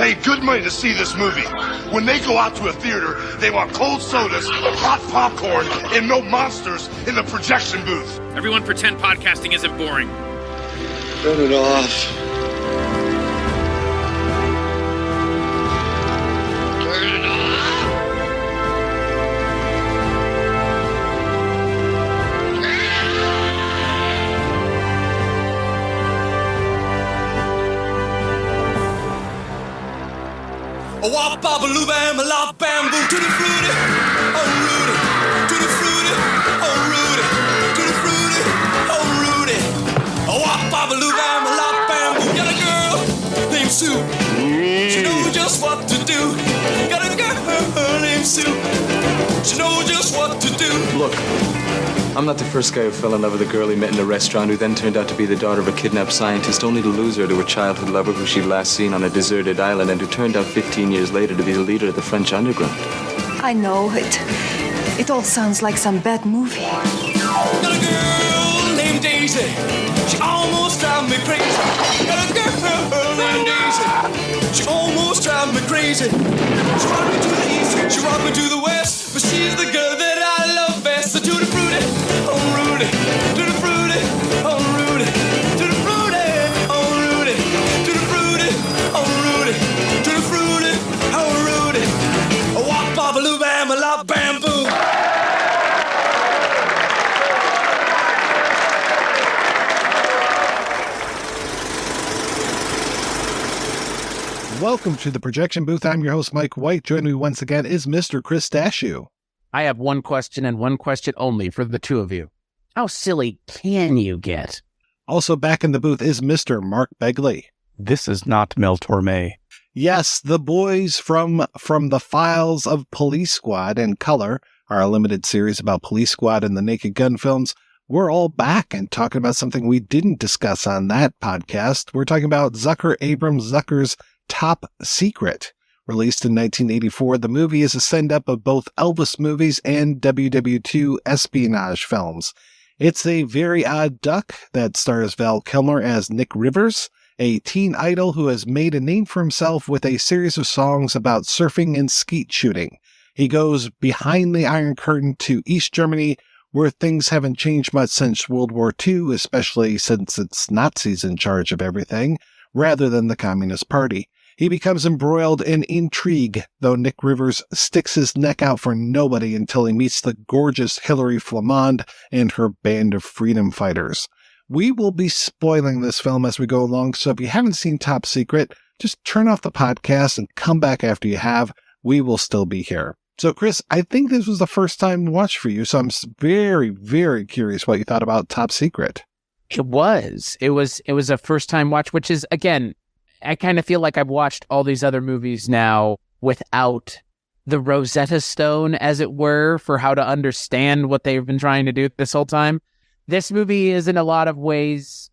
paid good money to see this movie. When they go out to a theater, they want cold sodas, hot popcorn, and no monsters in the projection booth. Everyone pretend podcasting isn't boring. Turn it off. Turn it off. A wop bop a loo bam a lop bamboo to the fruity, oh Rudy, to the fruity, oh Rudy, to the fruity, oh Rudy. A wop bop a loo bam a lop bamboo. Got a girl named Sue. She knows just what to do. Got a girl named Sue. She knows just what to do. Look, I'm not the first guy who fell in love with a girl he met in a restaurant who then turned out to be the daughter of a kidnapped scientist, only to lose her to her childhood lover who she'd last seen on a deserted island and who turned out 15 years later to be the leader of the French underground. I know it. It all sounds like some bad movie. Got a girl named Daisy. She almost drives me crazy. Got a girl named Daisy. She almost drives me crazy. She rocked me to the east, she rocked me to the west, but she's the girl that I love best. So to the fruity, oh Rudy, to the fruity, oh Rudy, to the fruity, oh Rudy, to the fruity, oh Rudy, to the fruity, oh Rudy. A wop bop a loo bam a lop bamboo. Welcome to the Projection Booth. I'm your host, Mike White. Joining me once again is Mr. Chris Dashew. I have one question and one question only for the two of you. How silly can you get? Also back in the booth is Mr. Mark Begley. This is not Mel Torme. Yes, the boys from the files of Police Squad and Color, our limited series about Police Squad and the Naked Gun films. We're all back and talking about something we didn't discuss on that podcast. We're talking about Zucker's Top Secret. Released in 1984, the movie is a send-up of both Elvis movies and WWII espionage films. It's a very odd duck that stars Val Kilmer as Nick Rivers, a teen idol who has made a name for himself with a series of songs about surfing and skeet shooting. He goes behind the Iron Curtain to East Germany, where things haven't changed much since World War II, especially since it's Nazis in charge of everything, rather than the Communist Party. He becomes embroiled in intrigue, though Nick Rivers sticks his neck out for nobody until he meets the gorgeous Hillary Flammond and her band of freedom fighters. We will be spoiling this film as we go along, so if you haven't seen Top Secret, just turn off the podcast and come back after you have. We will still be here. So, Chris, I think this was the first time watch for you, so I'm very, very curious what you thought about Top Secret. It was a first time watch, which is, again, I kind of feel like I've watched all these other movies now without the Rosetta Stone, as it were, for how to understand what they've been trying to do this whole time. This movie is, in a lot of ways,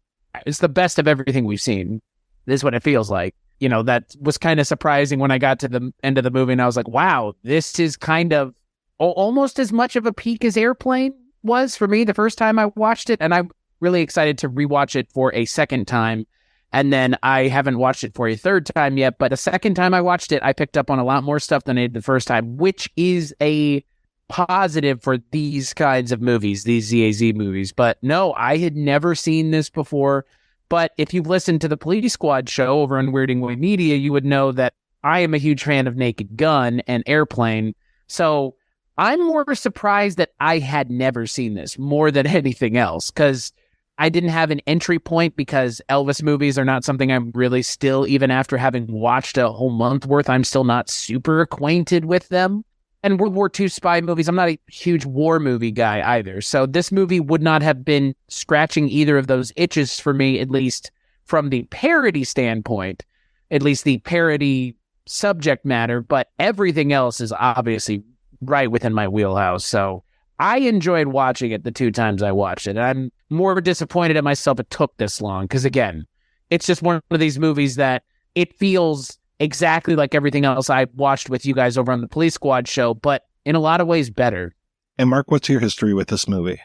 it's the best of everything we've seen. This is what it feels like. You know, that was kind of surprising when I got to the end of the movie and I was like, wow, this is kind of almost as much of a peak as Airplane was for me the first time I watched it. And I'm really excited to rewatch it for a second time. And then I haven't watched it for a third time yet, but the second time I watched it, I picked up on a lot more stuff than I did the first time, which is a positive for these kinds of movies, these ZAZ movies. But no, I had never seen this before. But if you've listened to the Police Squad show over on Weirding Way Media, you would know that I am a huge fan of Naked Gun and Airplane. So I'm more surprised that I had never seen this more than anything else, because I didn't have an entry point, because Elvis movies are not something I'm really still, even after having watched a whole month worth, I'm still not super acquainted with them. And World War II spy movies, I'm not a huge war movie guy either. So this movie would not have been scratching either of those itches for me, at least from the parody standpoint, at least the parody subject matter. But everything else is obviously right within my wheelhouse. So I enjoyed watching it the two times I watched it. I'm more disappointed at myself it took this long, because, again, it's just one of these movies that it feels exactly like everything else I watched with you guys over on the Police Squad show, but in a lot of ways better. And Mark, what's your history with this movie?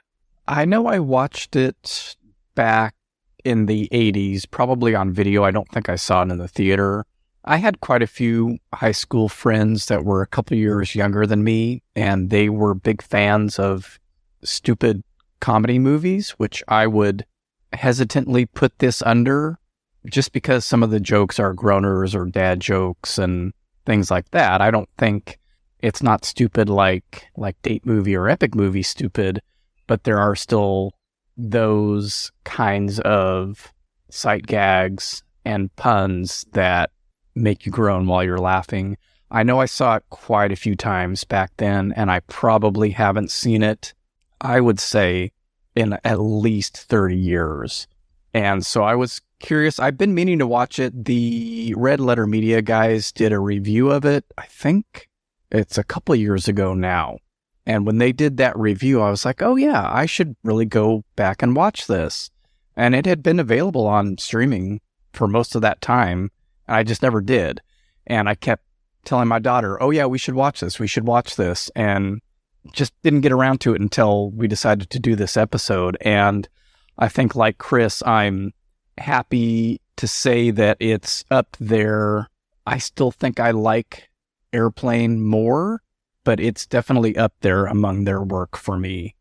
I know I watched it back in the 80s, probably on video. I don't think I saw it in the theater. I had quite a few high school friends that were a couple years younger than me, and they were big fans of stupid comedy movies, which I would hesitantly put this under, just because some of the jokes are groaners or dad jokes and things like that. I don't think it's not stupid like date movie or epic movie stupid, but there are still those kinds of sight gags and puns that make you groan while you're laughing. I know I saw it quite a few times back then, and I probably haven't seen it, I would say, in at least 30 years. And so I was curious. I've been meaning to watch it. The Red Letter Media guys did a review of it. I think it's a couple of years ago now. And when they did that review, I was like, oh yeah, I should really go back and watch this. And it had been available on streaming for most of that time. And I just never did. And I kept telling my daughter, oh yeah, we should watch this. We should watch this. And just didn't get around to it until we decided to do this episode. And I think, like Chris, I'm happy to say that it's up there. I still think I like Airplane more, but it's definitely up there among their work for me.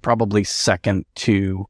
Probably second to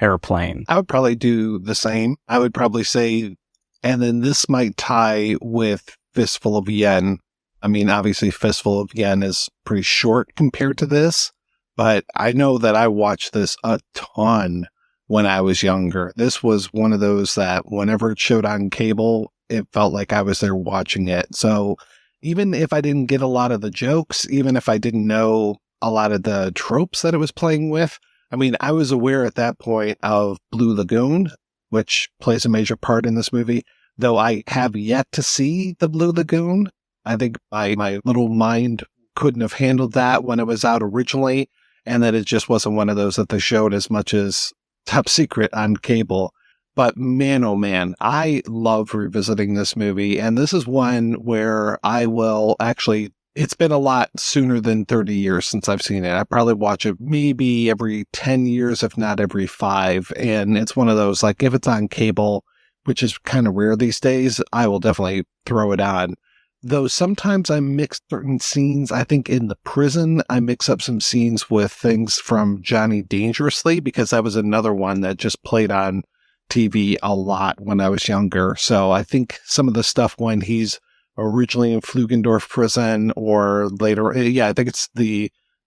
Airplane. I would probably do the same. I would probably say, and then this might tie with Fistful of Yen. I mean, obviously, Fistful of Yen is pretty short compared to this, but I know that I watched this a ton when I was younger. This was one of those that whenever it showed on cable, it felt like I was there watching it. So even if I didn't get a lot of the jokes, even if I didn't know a lot of the tropes that it was playing with, I mean, I was aware at that point of Blue Lagoon, which plays a major part in this movie, though I have yet to see the Blue Lagoon. I think my little mind couldn't have handled that when it was out originally, and that it just wasn't one of those that they showed as much as Top Secret on cable. But man, oh man, I love revisiting this movie, and this is one where I will actually, it's been a lot sooner than 30 years since I've seen it. I probably watch it maybe every 10 years, if not every 5, and it's one of those, like, if it's on cable, which is kind of rare these days, I will definitely throw it on. Though sometimes I mix certain scenes. I think in the prison, I mix up some scenes with things from Johnny Dangerously, because that was another one that just played on TV a lot when I was younger. So I think some of the stuff when he's originally in Flugendorf prison or later, yeah, I think it's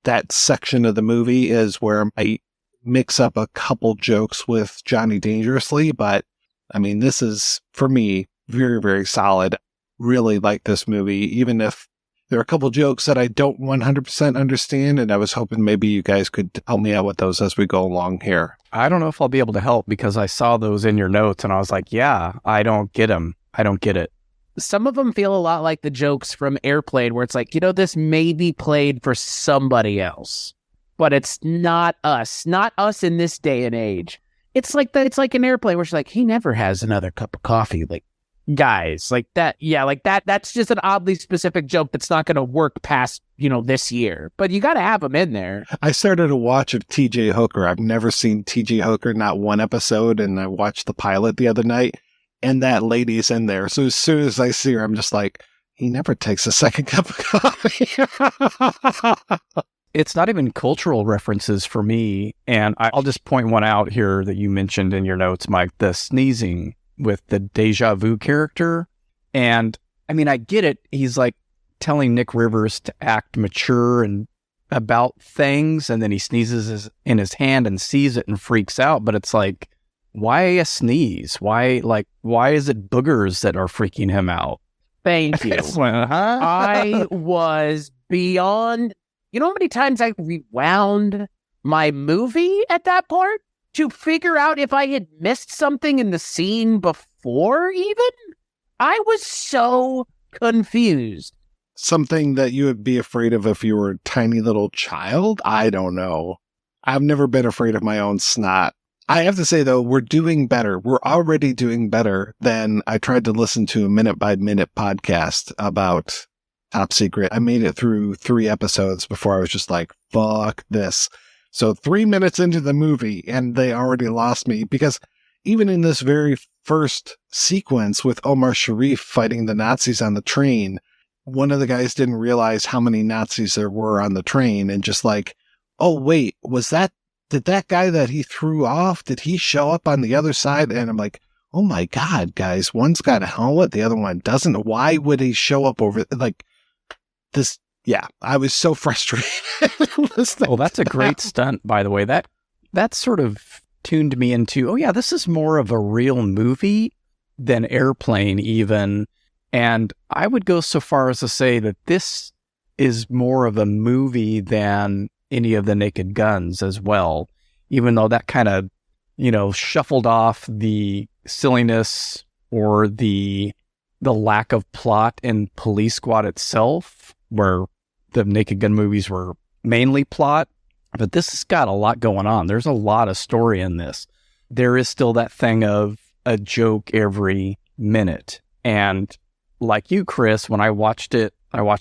that section of the movie is where I mix up a couple jokes with Johnny Dangerously. But I mean, this is, for me, very, very solid. Really like this movie, even if there are a couple jokes that I don't 100% understand, and I was hoping maybe you guys could help me out with those as we go along here. I don't know if I'll be able to help, because I saw those in your notes and I was like, yeah, I don't get them. I don't get it. Some of them feel a lot like the jokes from Airplane, where it's like, this may be played for somebody else, but it's not us in this day and age. It's like an Airplane where she's like, he never has another cup of coffee. Like, guys, like that. Yeah, like that's just an oddly specific joke that's not going to work past, this year. But you got to have them in there. I started a watch of TJ Hooker. I've never seen TJ Hooker, not one episode, and I watched the pilot the other night, and that lady's in there. So as soon as I see her, I'm just like, he never takes a second cup of coffee. It's not even cultural references for me, and I'll just point one out here that you mentioned in your notes, Mike, the sneezing with the deja vu character. And I mean, I get it. He's like telling Nick Rivers to act mature and about things, and then he sneezes in his hand and sees it and freaks out. But it's like, why a sneeze? Why is it boogers that are freaking him out? Thank you. I was beyond, how many times I rewound my movie at that part to figure out if I had missed something in the scene before even? I was so confused. Something that you would be afraid of if you were a tiny little child? I don't know. I've never been afraid of my own snot. I have to say, though, we're doing better. We're already doing better than I tried to listen to a minute-by-minute podcast about Top Secret. I made it through 3 episodes before I was just like, fuck this. So 3 minutes into the movie, and they already lost me, because even in this very first sequence with Omar Sharif fighting the Nazis on the train, one of the guys didn't realize how many Nazis there were on the train and just like, oh, wait, did that guy that he threw off, did he show up on the other side? And I'm like, oh my God, guys, one's got a helmet, the other one doesn't. Why would he show up over like this? Yeah, I was so frustrated. Well, that's a great stunt, by the way. That sort of tuned me into, oh yeah, this is more of a real movie than Airplane even. And I would go so far as to say that this is more of a movie than any of the Naked Guns as well, even though that kind of, shuffled off the silliness or the lack of plot in Police Squad itself, where the Naked Gun movies were mainly plot. But this has got a lot going on. There's a lot of story in this. There is still that thing of a joke every minute. And like you, Chris, when I watched it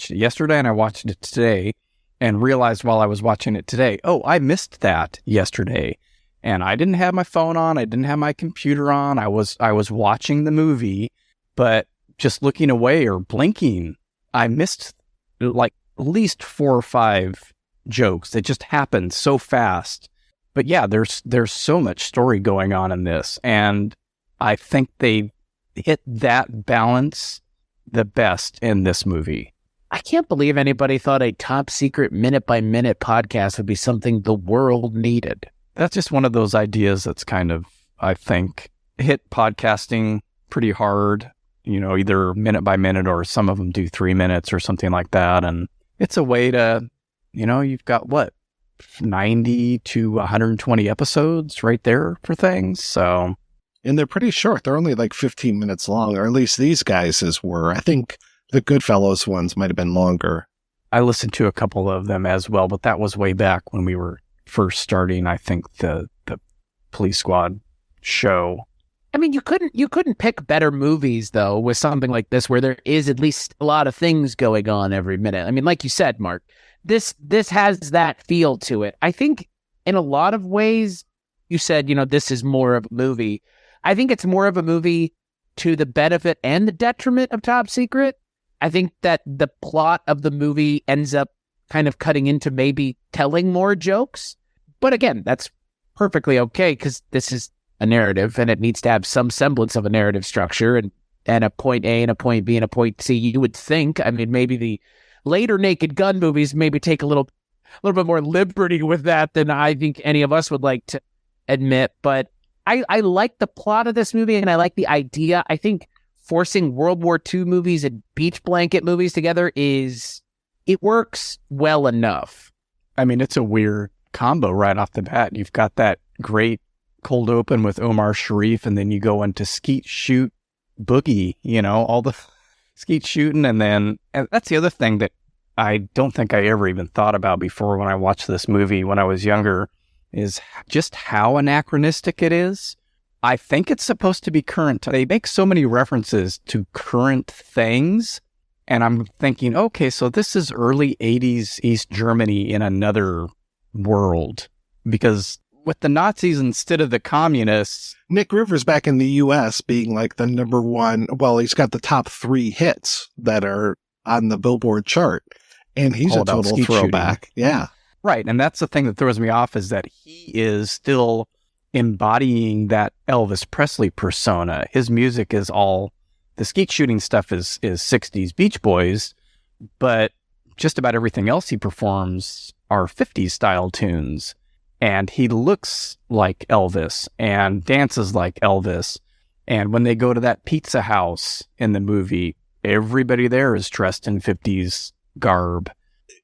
yesterday and I watched it today and realized while I was watching it today, oh, I missed that yesterday. And I didn't have my phone on. I didn't have my computer on. I was watching the movie, but just looking away or blinking, I missed like at least 4 or 5 jokes. It just happened so fast. But yeah, there's so much story going on in this, and I think they hit that balance the best in this movie. I can't believe anybody thought a top secret minute by minute podcast would be something the world needed. That's just one of those ideas that's kind of, I think, hit podcasting pretty hard, either minute by minute or some of them do 3 minutes or something like that. And it's a way to, you've got 90 to 120 episodes right there for things. So, and they're pretty short. They're only like 15 minutes long, or at least these guys' were. I think the Goodfellas ones might have been longer. I listened to a couple of them as well, but that was way back when we were first starting, I think, the Police Squad show. I mean, you couldn't pick better movies, though, with something like this where there is at least a lot of things going on every minute. I mean, like you said, Mark, this has that feel to it. I think in a lot of ways, you said, this is more of a movie. I think it's more of a movie to the benefit and the detriment of Top Secret. I think that the plot of the movie ends up kind of cutting into maybe telling more jokes. But again, that's perfectly okay because this is a narrative and it needs to have some semblance of a narrative structure and a point A and a point B and a point C. You would think, I mean, maybe the later Naked Gun movies maybe take a little bit more liberty with that than I think any of us would like to admit. But I like the plot of this movie and I like the idea. I think forcing World War II movies and beach blanket movies together it works well enough. I mean, it's a weird combo right off the bat. You've got that great cold open with Omar Sharif, and then you go into skeet shoot boogie, all the skeet shooting. And that's the other thing that I don't think I ever even thought about before when I watched this movie when I was younger, is just how anachronistic it is. I think it's supposed to be current. They make so many references to current things, and I'm thinking, okay, so this is early 80s East Germany in another world, because with the Nazis instead of the communists. Nick Rivers back in the U.S. being like the number one, well, he's got the top 3 hits that are on the Billboard chart, and he's a total throwback. Shooting. Yeah. Right, and that's the thing that throws me off, is that he is still embodying that Elvis Presley persona. His music is all, the skeet shooting stuff is 60s Beach Boys, but just about everything else he performs are 50s style tunes. And he looks like Elvis and dances like Elvis. And when they go to that pizza house in the movie, everybody there is dressed in 50s garb.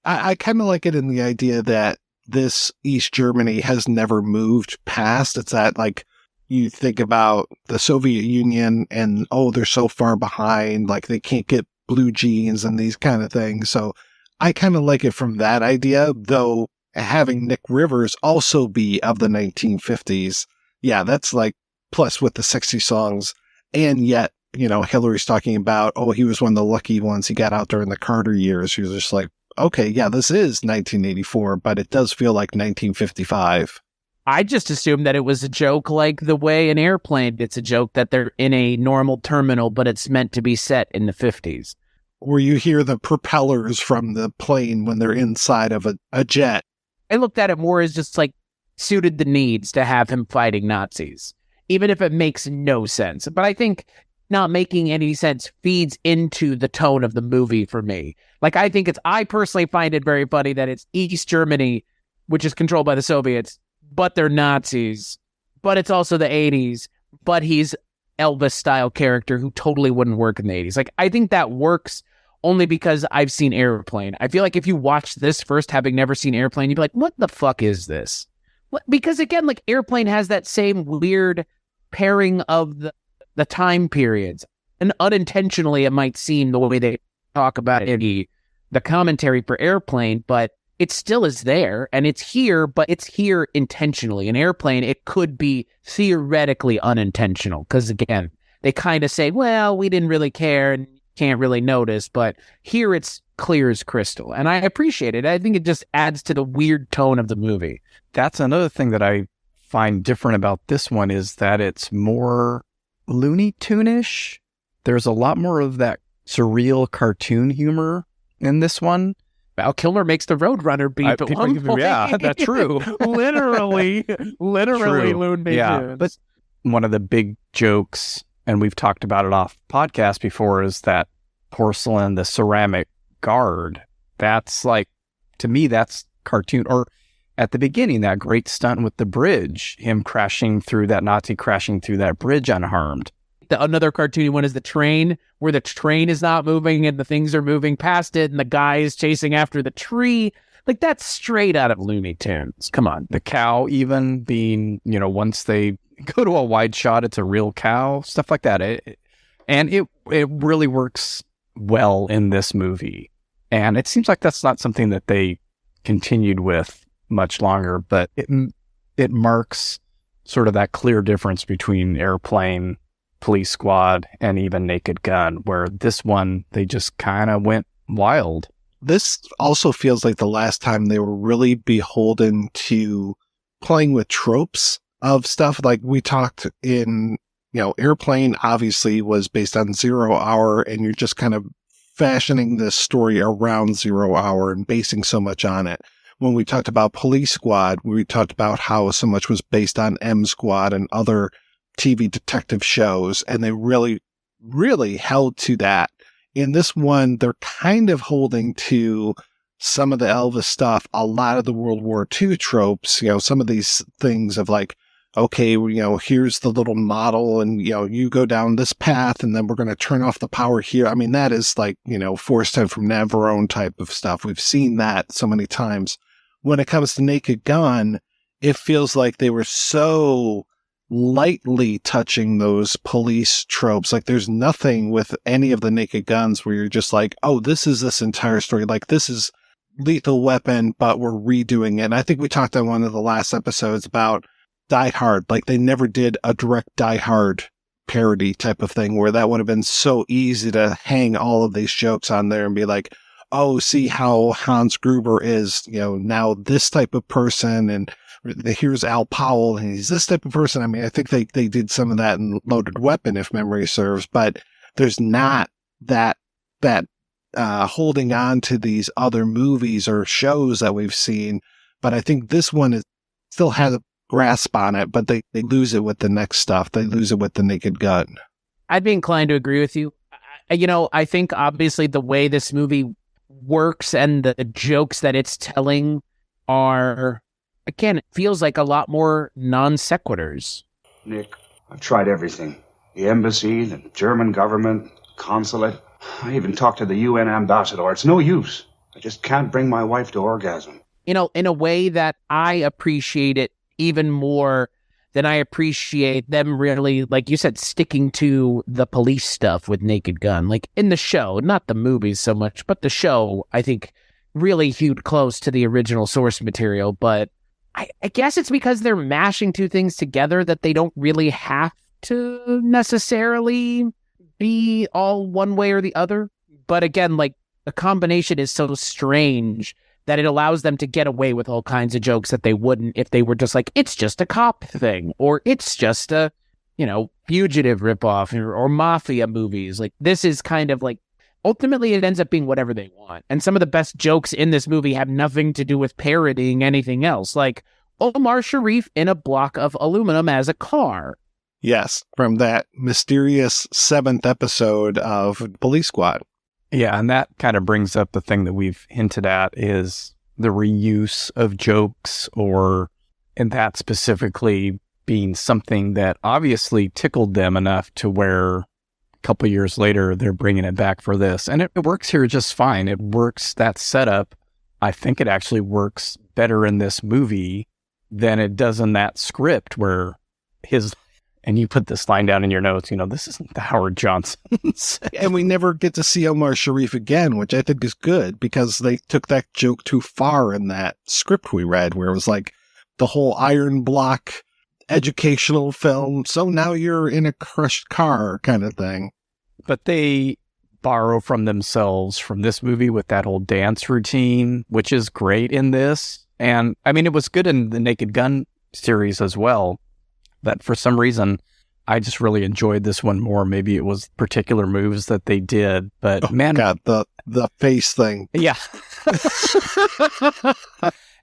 I kind of like it in the idea that this East Germany has never moved past. It's that, like, you think about the Soviet Union and, oh, they're so far behind, like they can't get blue jeans and these kind of things. So I kind of like it from that idea, though having Nick Rivers also be of the 1950s. Yeah, that's like, plus with the sexy songs. And yet, Hillary's talking about, oh, he was one of the lucky ones he got out during the Carter years. He was just like, okay, yeah, this is 1984, but it does feel like 1955. I just assumed that it was a joke like the way an airplane, it's a joke that they're in a normal terminal, but it's meant to be set in the 50s. Where you hear the propellers from the plane when they're inside of a jet. I looked at it more as just like suited the needs to have him fighting Nazis, even if it makes no sense. But I think not making any sense feeds into the tone of the movie for me. Like, I personally find it very funny that it's East Germany, which is controlled by the Soviets, but they're Nazis, but it's also the 80s, but he's Elvis style character who totally wouldn't work in the 80s. Like, I think that works only because I've seen Airplane. I feel like if you watch this first, having never seen Airplane, you'd be like, what the fuck is this? Because again, like, Airplane has that same weird pairing of the time periods, and unintentionally it might seem the way they talk about it in the commentary for Airplane, but it still is there, and it's here, but it's here intentionally. In Airplane, it could be theoretically unintentional, because again, they kind of say, well, we didn't really care and can't really notice, but here it's clear as crystal, and I appreciate it. I think it just adds to the weird tone of the movie. That's another thing that I find different about this one, is that it's more Looney Tune-ish. There's a lot more of that surreal cartoon humor in this one. Val Kilmer makes the Roadrunner beat at one point. Yeah, that's true. literally True. Looney Tunes. But one of the big jokes, and we've talked about it off podcast before, is that porcelain, the ceramic guard. That's like, to me, that's cartoon. Or at the beginning, that great stunt with the bridge, him crashing through that Nazi, crashing through that bridge unharmed. Another cartoony one is the train, where the train is not moving and the things are moving past it, and the guy is chasing after the tree. Like, that's straight out of Looney Tunes. Come on. The cow even being, once they go to a wide shot, it's a real cow, stuff like that. It really works well in this movie. And it seems like that's not something that they continued with much longer, but it marks sort of that clear difference between Airplane, Police Squad, and even Naked Gun, where this one, they just kind of went wild. This also feels like the last time they were really beholden to playing with tropes of stuff. Like we talked in, Airplane obviously was based on 0 Hour, and you're just kind of fashioning this story around 0 Hour and basing so much on it. When we talked about Police Squad, we talked about how so much was based on M Squad and other TV detective shows, and they really, really held to that. In this one, they're kind of holding to some of the Elvis stuff, a lot of the World War II tropes, some of these things of like, okay, here's the little model, and, you go down this path, and then we're going to turn off the power here. I mean, that is like, Forced Time from Navarone type of stuff. We've seen that so many times. When it comes to Naked Gun, it feels like they were so lightly touching those police tropes. Like, there's nothing with any of the Naked Guns where you're just like, oh, this is this entire story. Like, this is Lethal Weapon, but we're redoing it. And I think we talked on one of the last episodes about Die Hard. Like, they never did a direct Die Hard parody type of thing where that would have been so easy to hang all of these jokes on there and be like, oh, see how Hans Gruber is, now this type of person, and here's Al Powell, and he's this type of person. I mean, I think they did some of that in Loaded Weapon, if memory serves, but there's not that holding on to these other movies or shows that we've seen. But I think this one still has a grasp on it, but they lose it with the next stuff. They lose it with the Naked Gun. I'd be inclined to agree with you. I think obviously the way this movie works and the jokes that it's telling are, again, it feels like a lot more non sequiturs. Nick, I've tried everything. The embassy, the German government, consulate. I even talked to the UN ambassador. It's no use. I just can't bring my wife to orgasm. In a way that I appreciate it even more than I appreciate them really, like you said, sticking to the police stuff with Naked Gun. Like, in the show, not the movies so much, but the show, I think, really hewed close to the original source material. But I guess it's because they're mashing two things together that they don't really have to necessarily be all one way or the other. But again, like, the combination is so strange that it allows them to get away with all kinds of jokes that they wouldn't if they were just like, it's just a cop thing, or it's just a, fugitive ripoff or mafia movies. Like, this is kind of like, ultimately it ends up being whatever they want. And some of the best jokes in this movie have nothing to do with parodying anything else. Like Omar Sharif in a block of aluminum as a car. Yes, from that mysterious 7th episode of Police Squad. Yeah, and that kind of brings up the thing that we've hinted at is the reuse of jokes, or in that specifically being something that obviously tickled them enough to where a couple years later they're bringing it back for this. And it works here just fine. It works, that setup. I think it actually works better in this movie than it does in that script where and you put this line down in your notes, this isn't the Howard Johnson. And we never get to see Omar Sharif again, which I think is good because they took that joke too far in that script we read where it was like the whole iron block educational film. So now you're in a crushed car kind of thing. But they borrow from themselves from this movie with that whole dance routine, which is great in this. And I mean, it was good in the Naked Gun series as well. But for some reason, I just really enjoyed this one more. Maybe it was particular moves that they did, but man, God, the face thing. Yeah.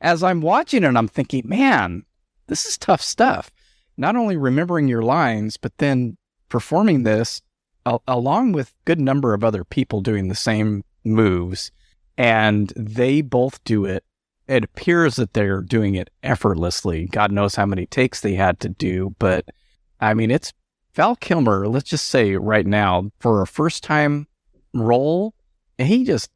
As I'm watching it, I'm thinking, man, this is tough stuff. Not only remembering your lines, but then performing this along with a good number of other people doing the same moves, and they both do it. It appears that they're doing it effortlessly. God knows how many takes they had to do, but I mean, it's Val Kilmer, let's just say right now, for a first-time role, he just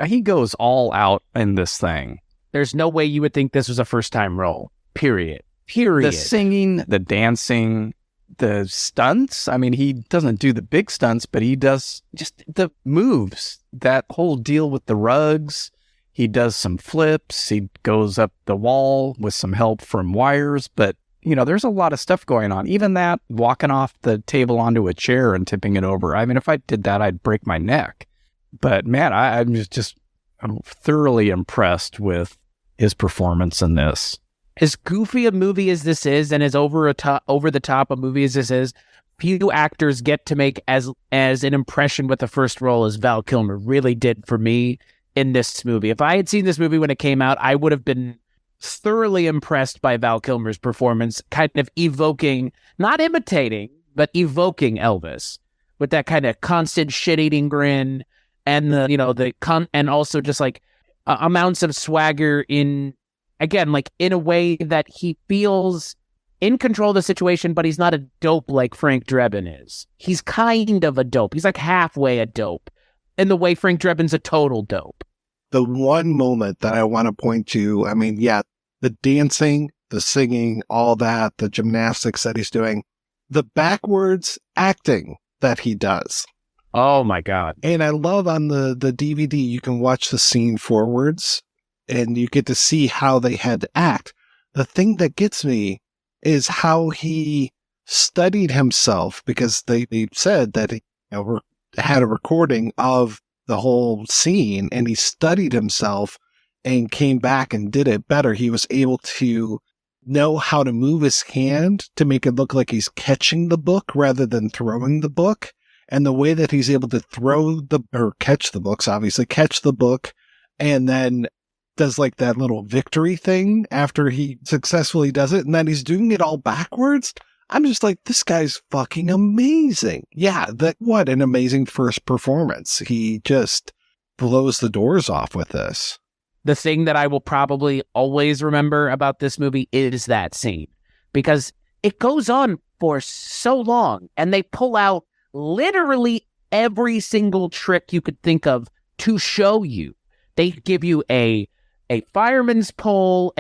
he goes all out in this thing. There's no way you would think this was a first-time role, period. The singing, the dancing, the stunts. I mean, he doesn't do the big stunts, but he does just the moves, that whole deal with the rugs. He does some flips. He goes up the wall with some help from wires. But, there's a lot of stuff going on. Even that, walking off the table onto a chair and tipping it over. I mean, if I did that, I'd break my neck. But, man, I'm thoroughly impressed with his performance in this. As goofy a movie as this is, and as over the top a movie as this is, few actors get to make as an impression with the first role as Val Kilmer really did for me in this movie. If I had seen this movie when it came out, I would have been thoroughly impressed by Val Kilmer's performance, kind of evoking, not imitating, but evoking Elvis with that kind of constant shit-eating grin and and also just like amounts of swagger in a way that he feels in control of the situation, but he's not a dope like Frank Drebin is. He's kind of a dope. He's like halfway a dope in the way Frank Drebin's a total dope. The one moment that I want to point to, I mean, yeah, the dancing, the singing, all that, the gymnastics that he's doing, the backwards acting that he does. Oh my God. And I love on the DVD, you can watch the scene forwards and you get to see how they had to act. The thing that gets me is how he studied himself, because they said that he had a recording of the whole scene and he studied himself and came back and did it better. He was able to know how to move his hand to make it look like he's catching the book rather than throwing the book. And the way that he's able to catch the book, and then does like that little victory thing after he successfully does it. And then he's doing it all backwards. I'm just like, this guy's fucking amazing. Yeah. What an amazing first performance. He just blows the doors off with this. The thing that I will probably always remember about this movie is that scene, because it goes on for so long and they pull out literally every single trick you could think of to show you. They give you a fireman's pole,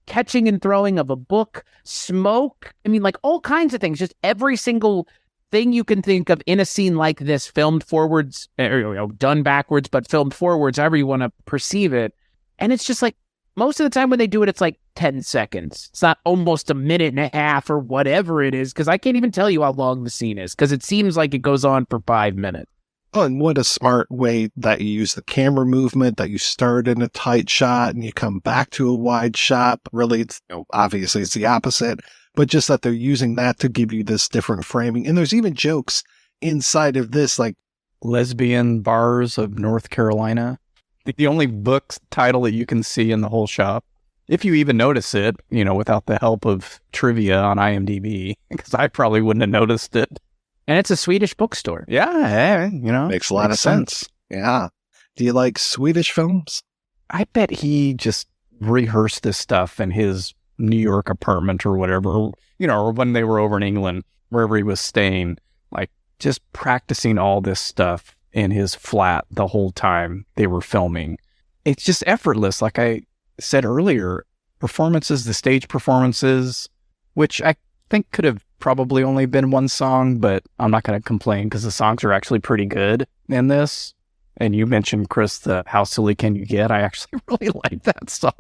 catching and throwing of a book, smoke. I mean, like all kinds of things, just every single thing you can think of in a scene like this, filmed forwards, or done backwards, but filmed forwards, however you want to perceive it. And it's just like, most of the time when they do it, it's like 10 seconds. It's not almost a minute and a half or whatever it is, because I can't even tell you how long the scene is, because it seems like it goes on for 5 minutes. Oh, and what a smart way that you use the camera movement, that you start in a tight shot and you come back to a wide shot. But really, it's, obviously it's the opposite, but just that they're using that to give you this different framing. And there's even jokes inside of this, like Lesbian Bars of North Carolina. The only book title that you can see in the whole shop. If you even notice it, without the help of trivia on IMDb, because I probably wouldn't have noticed it. And it's a Swedish bookstore. Yeah, makes a lot of sense. Yeah. Do you like Swedish films? I bet he just rehearsed this stuff in his New York apartment or whatever, or when they were over in England, wherever he was staying, like just practicing all this stuff in his flat the whole time they were filming. It's just effortless. Like I said earlier, performances, the stage performances, which I think could have probably only been one song, but I'm not going to complain because the songs are actually pretty good in this. And you mentioned, Chris, the How Silly Can You Get? I actually really like that song.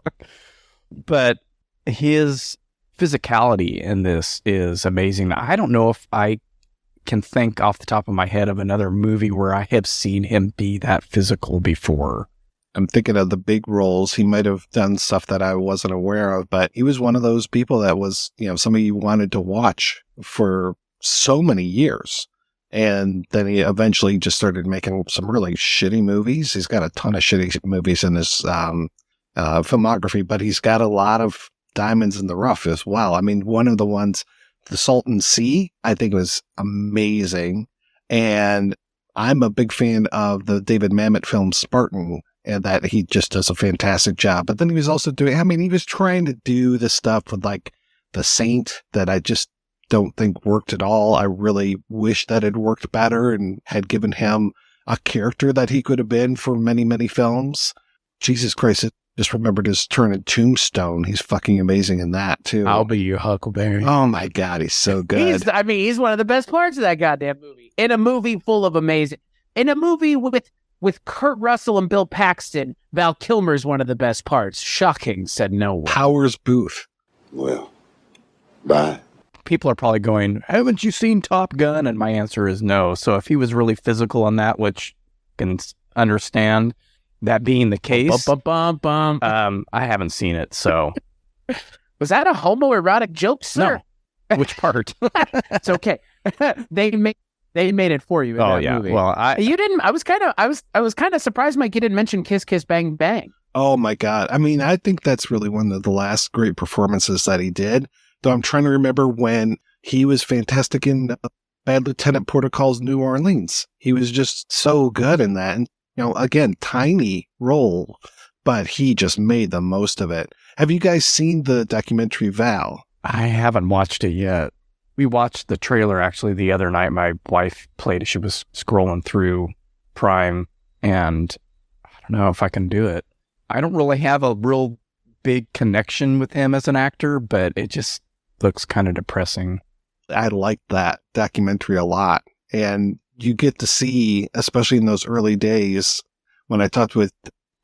But his physicality in this is amazing. I don't know if I can think off the top of my head of another movie where I have seen him be that physical before. I'm thinking of the big roles. He might have done stuff that I wasn't aware of, but he was one of those people that was, somebody you wanted to watch for so many years. And then he eventually just started making some really shitty movies. He's got a ton of shitty movies in his filmography, but he's got a lot of diamonds in the rough as well. I mean, one of the ones, The Salton Sea, I think was amazing. And I'm a big fan of the David Mamet film Spartan, and that he just does a fantastic job. But then he was also he was trying to do the stuff with like The Saint that I just don't think worked at all. I really wish that it worked better and had given him a character that he could have been for many, many films. Jesus Christ, I just remembered his turn in Tombstone. He's fucking amazing in that too. I'll Be Your Huckleberry. Oh my God, he's so good. He's one of the best parts of that goddamn movie. In a movie full of amazing, in a movie with Kurt Russell and Bill Paxton, Val Kilmer's one of the best parts. Shocking, said no one. Powers Booth. Well, bye. People are probably going, haven't you seen Top Gun? And my answer is no. So if he was really physical on that, which I can understand that being the case, I haven't seen it. So was that a homoerotic joke, sir? No. Which part? It's okay. They made it for you in that movie. Well, you didn't. I was kind of surprised Mike you didn't mention Kiss Kiss Bang Bang. Oh my God. I mean, I think that's really one of the last great performances that he did. Though I'm trying to remember when he was fantastic in Bad Lieutenant Portacal's New Orleans. He was just so good in that. And, again, tiny role, but he just made the most of it. Have you guys seen the documentary Val? I haven't watched it yet. We watched the trailer actually the other night. My wife played it. She was scrolling through Prime, and I don't know if I can do it. I don't really have a real big connection with him as an actor, but it just looks kind of depressing. I like that documentary a lot. And you get to see, especially in those early days, when I talked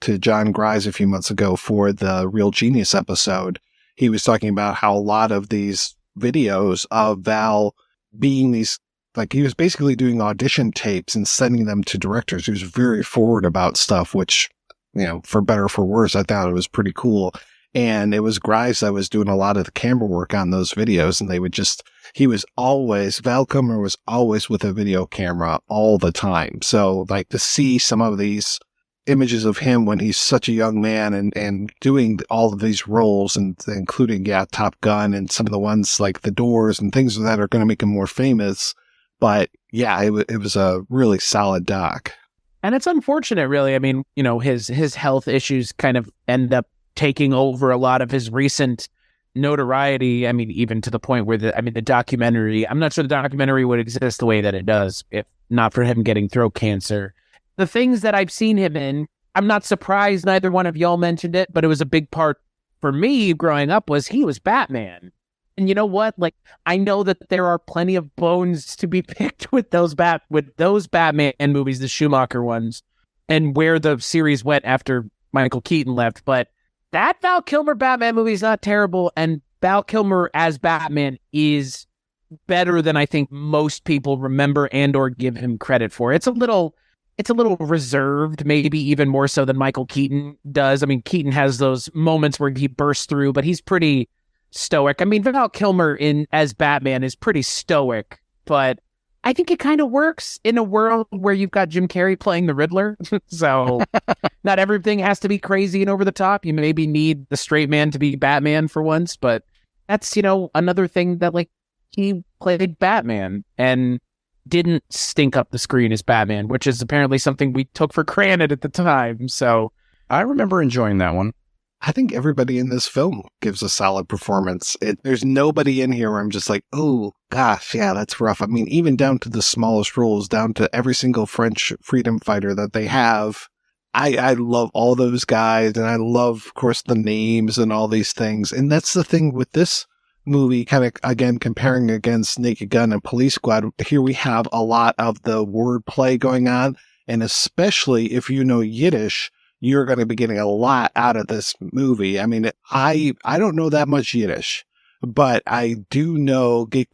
to John Grise a few months ago for the Real Genius episode, he was talking about how a lot of these videos of Val being these, like he was basically doing audition tapes and sending them to directors. He was very forward about stuff, which, for better or for worse, I thought it was pretty cool. And it was Grise that was doing a lot of the camera work on those videos. And Val Kilmer was always with a video camera all the time. So like to see some of these images of him when he's such a young man and doing all of these roles, and including, Top Gun and some of the ones like The Doors and things that are going to make him more famous. But it was a really solid doc. And it's unfortunate, really. I mean, his health issues kind of end up taking over a lot of his recent notoriety. I mean, even to the point where the documentary, I'm not sure the documentary would exist the way that it does if not for him getting throat cancer. The things that I've seen him in, I'm not surprised neither one of y'all mentioned it, but it was a big part for me growing up was he was Batman. And you know what? Like, I know that there are plenty of bones to be picked with those Batman movies, the Schumacher ones, and where the series went after Michael Keaton left, but that Val Kilmer Batman movie is not terrible, and Val Kilmer as Batman is better than I think most people remember and or give him credit for. It's a little it's a little reserved, maybe even more so than Michael Keaton does. I mean, Keaton has those moments where he bursts through, but he's pretty stoic. I mean, Val Kilmer as Batman is pretty stoic, but I think it kind of works in a world where you've got Jim Carrey playing the Riddler. So not everything has to be crazy and over the top. You maybe need the straight man to be Batman for once, but that's, another thing that, like, he played Batman and didn't stink up the screen as Batman, which is apparently something we took for granted at the time. So I remember enjoying that one. I think everybody in this film gives a solid performance. There's nobody in here where I'm just like, oh, gosh, yeah, that's rough. I mean, even down to the smallest roles, down to every single French freedom fighter that they have. I love all those guys, and I love, of course, the names and all these things. And that's the thing with this movie, kind of, again, comparing against Naked Gun and Police Squad. Here we have a lot of the wordplay going on, and especially if you know Yiddish, you're going to be getting a lot out of this movie. I mean, I don't know that much Yiddish, but I do know "Get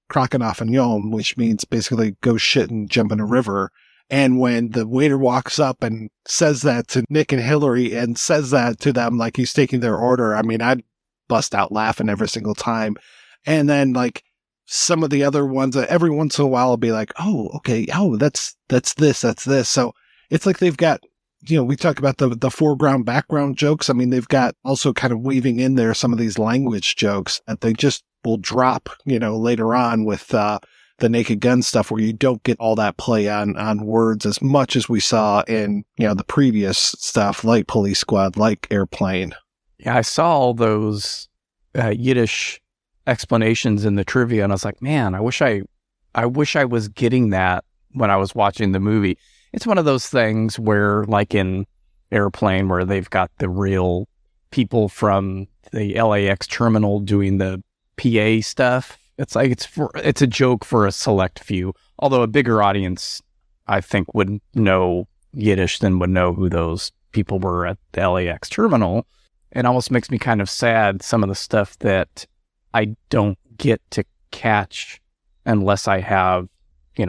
Kraken off and Yom," which means basically go shit and jump in a river. And when the waiter walks up and says that to Nick and Hillary and says that to them like he's taking their order, I mean, I'd bust out laughing every single time. And then, like, some of the other ones, every once in a while I'll be like, oh, okay, oh, that's this. So it's like they've got, we talk about the foreground, background jokes. I mean, they've got also kind of weaving in there some of these language jokes that they just will drop, later on with the Naked Gun stuff, where you don't get all that play on words as much as we saw in, the previous stuff like Police Squad, like Airplane. Yeah, I saw all those Yiddish explanations in the trivia, and I was like, man, I wish I was getting that when I was watching the movie. It's one of those things where, like in Airplane, where they've got the real people from the LAX terminal doing the PA stuff. It's like it's a joke for a select few. Although a bigger audience, I think, would know Yiddish than would know who those people were at the LAX terminal. It almost makes me kind of sad, some of the stuff that I don't get to catch unless I have,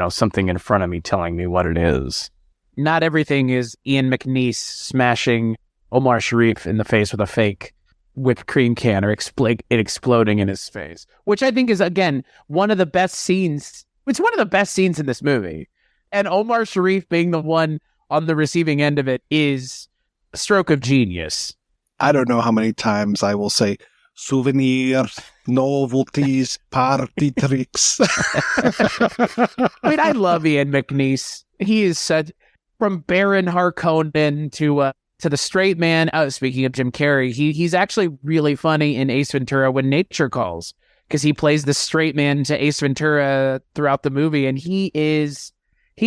something in front of me telling me what it is. Not everything is Ian McNeice smashing Omar Sharif in the face with a fake whipped cream can or it exploding in his face, which I think is, again, one of the best scenes. It's one of the best scenes in this movie. And Omar Sharif being the one on the receiving end of it is a stroke of genius. I don't know how many times I will say, souvenirs, novelties, party tricks. I mean, I love Ian McNeice. He is such, from Baron Harkonnen to the straight man. Speaking of Jim Carrey, he's actually really funny in Ace Ventura: When Nature Calls, because he plays the straight man to Ace Ventura throughout the movie, and he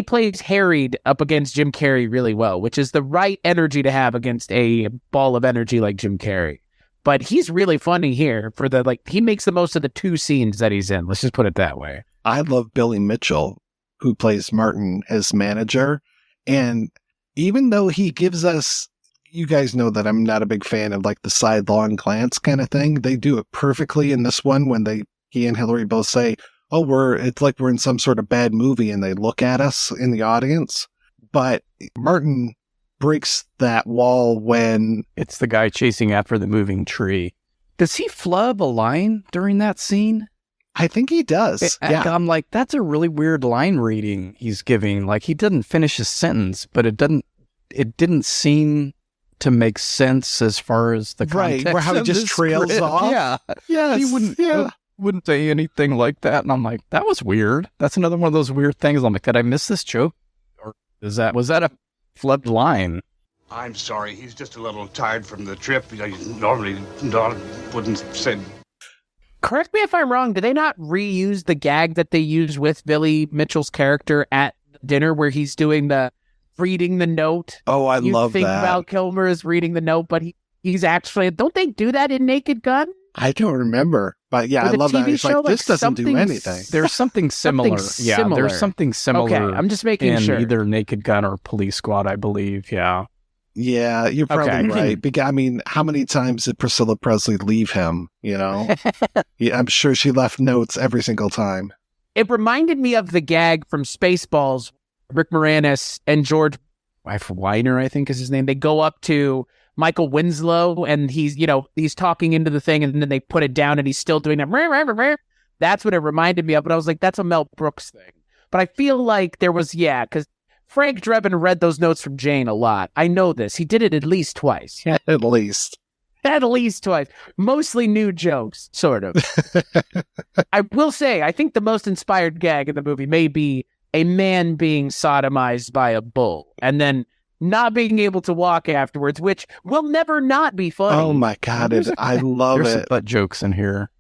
plays harried up against Jim Carrey really well, which is the right energy to have against a ball of energy like Jim Carrey. But he's really funny here for he makes the most of the two scenes that he's in. Let's just put it that way. I love Billy Mitchell, who plays Martin as manager. And even though he gives us, you guys know that I'm not a big fan of like the sidelong glance kind of thing. They do it perfectly in this one when he and Hillary both say, oh, it's like we're in some sort of bad movie, and they look at us in the audience. But Martin breaks that wall when it's the guy chasing after the moving tree. Does he flub a line during that scene? I think he does. Yeah. I'm like, that's a really weird line reading he's giving. Like, he doesn't finish his sentence, but it didn't seem to make sense as far as the context. Right, where how he just trails script. off. Yeah. Yes. He wouldn't say anything like that. And I'm like, that was weird. That's another one of those weird things. I'm like, did I miss this joke? Or was that a flubbed line? I'm sorry, he's just a little tired from the trip. I normally wouldn't say. Correct me if I'm wrong. Did they not reuse the gag that they used with Billy Mitchell's character at dinner, where he's doing the reading the note? Oh, I love that. You think Val Kilmer is reading the note, but he's actually. Don't they do that in Naked Gun? I don't remember, but yeah, I love that. It's like, this doesn't do anything. There's something similar. Yeah, there's something similar. Okay, I'm just making sure. Either Naked Gun or Police Squad, I believe. Yeah. Yeah, you're probably right. I mean, how many times did Priscilla Presley leave him? Yeah, I'm sure she left notes every single time. It reminded me of the gag from Spaceballs, Rick Moranis and George Weiner, I think is his name. They go up to Michael Winslow, and he's talking into the thing, and then they put it down, and he's still doing that. That's what it reminded me of. But I was like, that's a Mel Brooks thing. But I feel like there was, because Frank Drebin read those notes from Jane a lot. I know this. He did it at least twice. At least. At least twice. Mostly new jokes, sort of. I will say, I think the most inspired gag in the movie may be a man being sodomized by a bull and then not being able to walk afterwards, which will never not be funny. Oh my God, I love There's it. some butt jokes in here.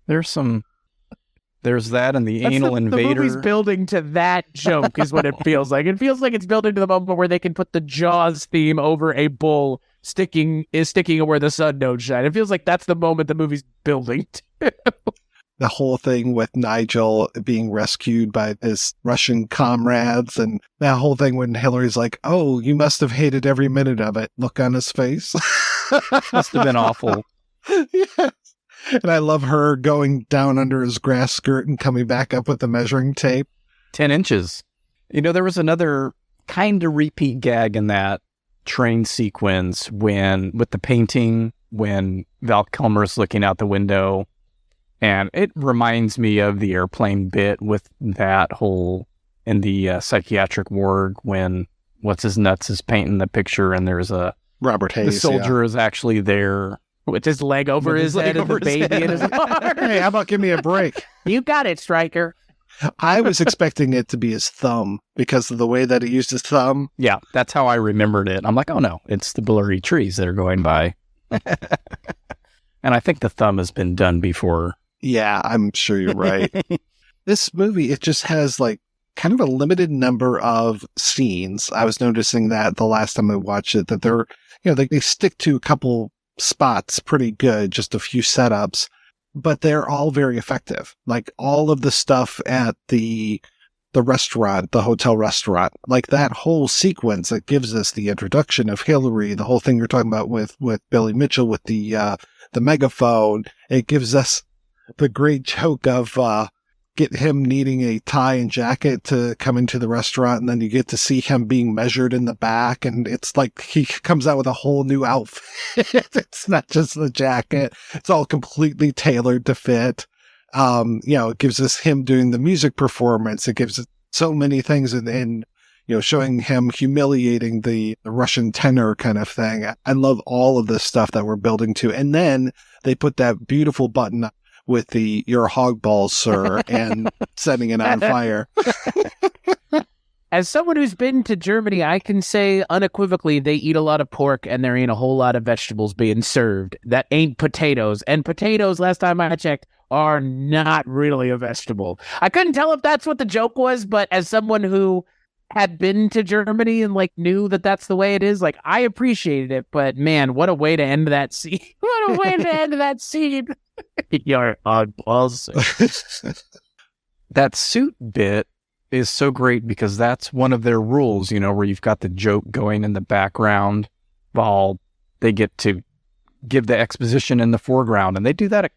There's that and the anal invader. The movie's building to that joke is what it feels like. It feels like it's building to the moment where they can put the Jaws theme over a bull sticking where the sun don't shine. It feels like that's the moment the movie's building to. The whole thing with Nigel being rescued by his Russian comrades, and that whole thing when Hillary's like, "Oh, you must have hated every minute of it." Look on his face. Must have been awful. Yes. And I love her going down under his grass skirt and coming back up with the measuring tape. 10 inches. There was another kind of repeat gag in that train sequence with the painting, when Val Kilmer's looking out the window. And it reminds me of the airplane bit with that whole in the psychiatric ward when What's-His-Nuts is painting the picture, and there's Robert Hayes. The soldier is actually there. With his leg over his head and the baby in his arms. Hey, how about give me a break? You got it, Stryker. I was expecting it to be his thumb because of the way that he used his thumb. Yeah, that's how I remembered it. I'm like, oh no, it's the blurry trees that are going by. And I think the thumb has been done before. Yeah, I'm sure you're right. This movie, it just has like kind of a limited number of scenes. I was noticing that the last time I watched it, that they're, they stick to a couple spots pretty good, just a few setups, but they're all very effective. Like all of the stuff at the restaurant, the hotel restaurant, like that whole sequence that gives us the introduction of Hillary, the whole thing you're talking about with Billy Mitchell with the megaphone. It gives us the great joke of get him needing a tie and jacket to come into the restaurant, and then you get to see him being measured in the back, and it's like he comes out with a whole new outfit. It's not just the jacket. It's all completely tailored to fit. It gives us him doing the music performance. It gives us so many things in showing him humiliating the Russian tenor kind of thing. I love all of this stuff that we're building to. And then they put that beautiful button with the "You're hog balls, sir," and setting it on fire. As someone who's been to Germany, I can say unequivocally they eat a lot of pork and there ain't a whole lot of vegetables being served. That ain't potatoes. And potatoes, last time I checked, are not really a vegetable. I couldn't tell if that's what the joke was, but as someone who had been to Germany and knew that that's the way it is, I appreciated it. But man, what a way to end that scene. What a way to end that scene. You're hog balls. That suit bit is so great because that's one of their rules, where you've got the joke going in the background while they get to give the exposition in the foreground. And they do that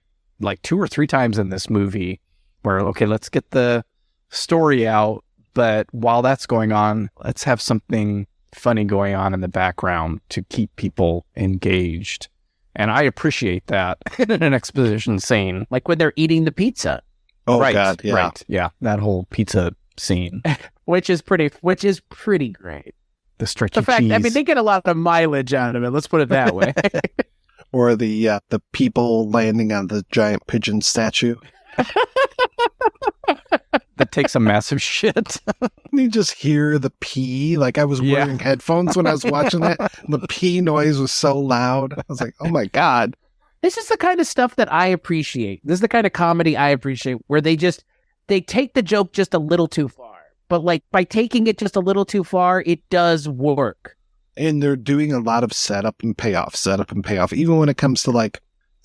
2 or 3 times in this movie where, okay, let's get the story out, but while that's going on, let's have something funny going on in the background to keep people engaged. And I appreciate that in an exposition scene. Like when they're eating the pizza. Oh, right, God, yeah. Right, yeah. That whole pizza scene. which is pretty great. The stretchy cheese. I mean, they get a lot of mileage out of it. Let's put it that way. Or the people landing on the giant pigeon statue. That takes a massive shit. You just hear the pee. I was wearing headphones when I was watching it. The pee noise was so loud. I was like, oh my God. This is the kind of stuff that I appreciate. This is the kind of comedy I appreciate where they take the joke just a little too far. But by taking it just a little too far, it does work. And they're doing a lot of setup and payoff. Even when it comes to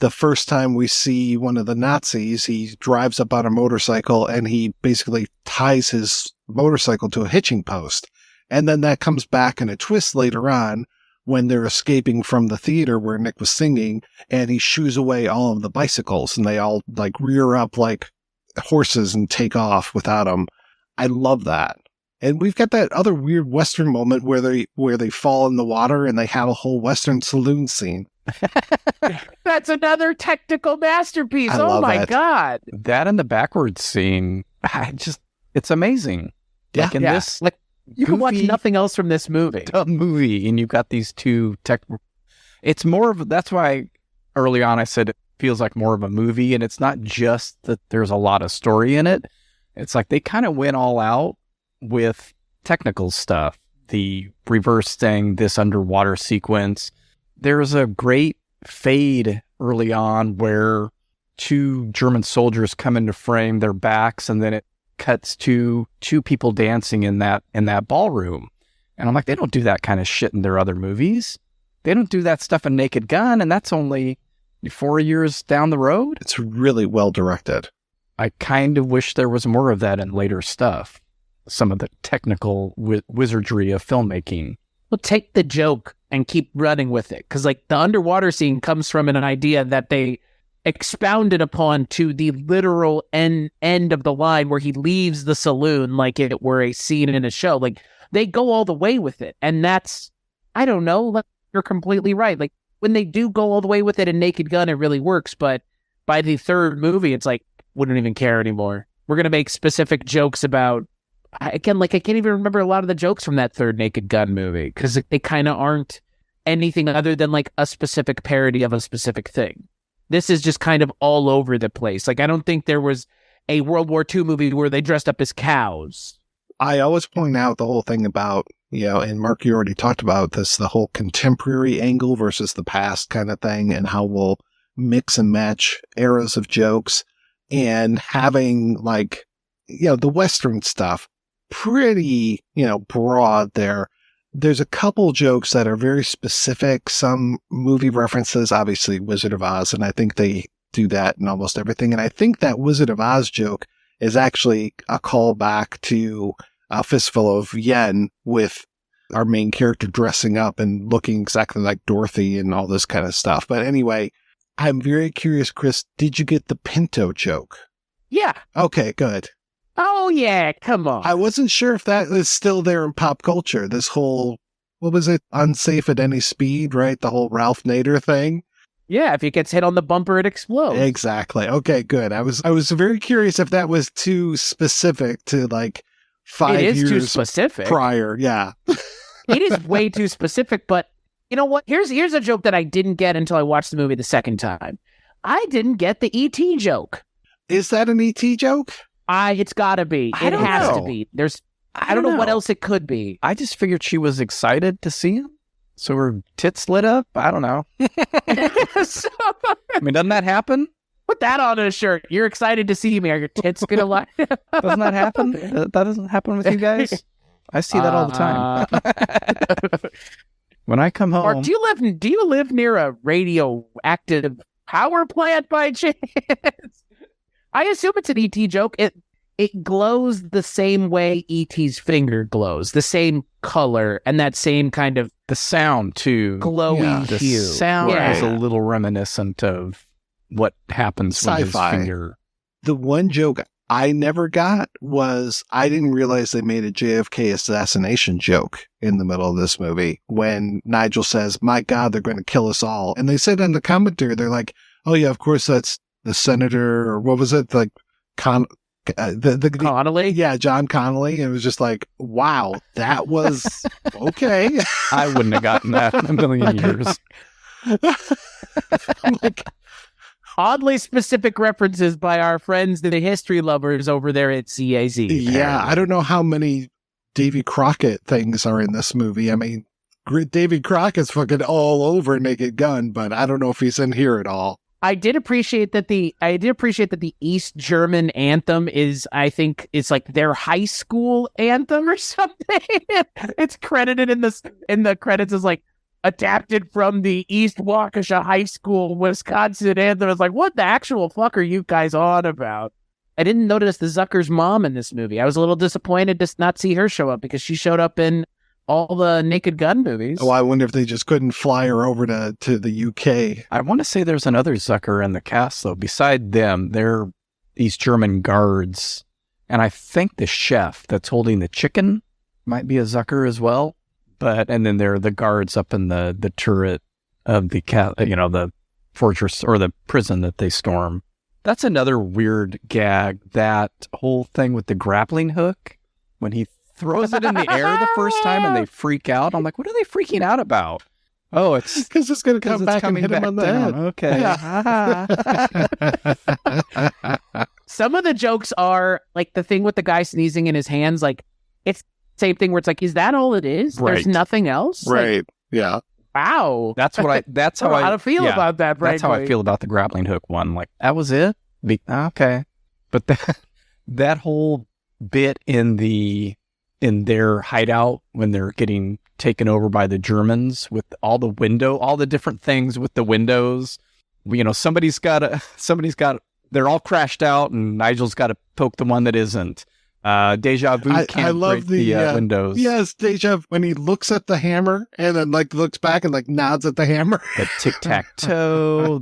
the first time we see one of the Nazis, he drives up on a motorcycle and he basically ties his motorcycle to a hitching post. And then that comes back in a twist later on when they're escaping from the theater where Nick was singing, and he shoos away all of the bicycles and they all rear up like horses and take off without him. I love that. And we've got that other weird Western moment where they fall in the water and they have a whole Western saloon scene. That's another technical masterpiece. I Oh love my it. God. That and the backwards scene, it's amazing. Like in this, like you can watch goofy, nothing else from this movie. dumb movie, and you've got these two it's more of, that's why early on I said it feels like more of a movie, and it's not just that there's a lot of story in it. It's like they kind of went all out with technical stuff, the reverse thing, this underwater sequence. There's a great fade early on where two German soldiers come into frame, their backs, and then it cuts to two people dancing in that ballroom. And I'm like, they don't do that kind of shit in their other movies. They don't do that stuff in Naked Gun, and that's only 4 years down the road. It's really well directed. I kind of wish there was more of that in later stuff. Some of the technical wizardry of filmmaking. Well, take the joke and keep running with it. Because, like, the underwater scene comes from an idea that they expounded upon to the literal end of the line where he leaves the saloon like it were a scene in a show. Like, they go all the way with it. And that's, I don't know, like, you're completely right. Like, when they do go all the way with it in Naked Gun, it really works. But by the third movie, it's like, wouldn't even care anymore. We're going to make specific jokes about, again, like, I can't even remember a lot of the jokes from that third Naked Gun movie because they kind of aren't anything other than like a specific parody of a specific thing. This is just kind of all over the place. Like, I don't think there was a World War II movie where they dressed up as cows. I always point out the whole thing about, and Mark, you already talked about this, the whole contemporary angle versus the past kind of thing, and how we'll mix and match eras of jokes, and having, like, the Western stuff pretty, broad there. There's a couple jokes that are very specific, some movie references, obviously Wizard of Oz, and I think they do that in almost everything. And I think that Wizard of Oz joke is actually a callback to A Fistful of Yen, with our main character dressing up and looking exactly like Dorothy and all this kind of stuff. But anyway, I'm very curious, Chris, did you get the Pinto joke? Yeah. Okay, good. Oh, yeah, come on. I wasn't sure if that is still there in pop culture. This whole, what was it? Unsafe at any speed, right? The whole Ralph Nader thing. Yeah, if it gets hit on the bumper, it explodes. Exactly. Okay, good. I was very curious if that was too specific to, like, 5 years too specific prior. Yeah. It is way too specific, but you know what? Here's a joke that I didn't get until I watched the movie the second time. I didn't get the E.T. joke. Is that an E.T. joke? It's gotta be. It has to be. I don't know what else it could be. I just figured she was excited to see him. So her tits lit up? I don't know. I mean, doesn't that happen? Put that on a shirt. You're excited to see me. Are your tits gonna light? Doesn't that happen? That doesn't happen with you guys? I see that all the time. When I come home. Mark, do you live near a radioactive power plant by chance? I assume it's an E.T. joke. It glows the same way E.T.'s finger glows, the same color and that same kind of the sound too, glowy the hue. Sound is a little reminiscent of what happens when his finger. The one joke I never got was I didn't realize they made a JFK assassination joke in the middle of this movie when Nigel says, "My God, they're going to kill us all," and they said in the commentary, they're like, "Oh yeah, of course that's the senator," or what was it, like the Connolly? Yeah, John Connolly. It was just like, wow, that was okay. I wouldn't have gotten that in a million years. Like, oddly specific references by our friends, the history lovers over there at CAZ. Yeah, I don't know how many Davy Crockett things are in this movie. I mean, Davy Crockett's fucking all over Naked Gun, but I don't know if he's in here at all. I did appreciate that the East German anthem is, I think, it's like their high school anthem or something. It's credited in the credits as like adapted from the East Waukesha High School, Wisconsin anthem. It's like, what the actual fuck are you guys on about? I didn't notice the Zucker's mom in this movie. I was a little disappointed to not see her show up because she showed up in all the Naked Gun movies. Oh, I wonder if they just couldn't fly her over to the UK. I want to say there's another Zucker in the cast, though. Beside them, they're these German guards. And I think the chef that's holding the chicken might be a Zucker as well. And then there are the guards up in the turret of the fortress or the prison that they storm. That's another weird gag. That whole thing with the grappling hook, when he throws it in the air the first time and they freak out. I'm like, what are they freaking out about? Oh, it's because it's going to come back and hit him on the head. Okay. Some of the jokes are like the thing with the guy sneezing in his hands. Like it's the same thing where it's like, is that all it is? Right. There's nothing else. Right. Like, yeah. Wow. That's how I feel about that. That's how I feel about the grappling hook one. Like that was it. Okay. But that whole bit in their hideout when they're getting taken over by the Germans with all the different things with the windows. They're all crashed out and Nigel's got to poke the one that isn't. Deja Vu can't break the windows. Yes, Deja, when he looks at the hammer and then like looks back and like nods at the hammer. The tic-tac-toe,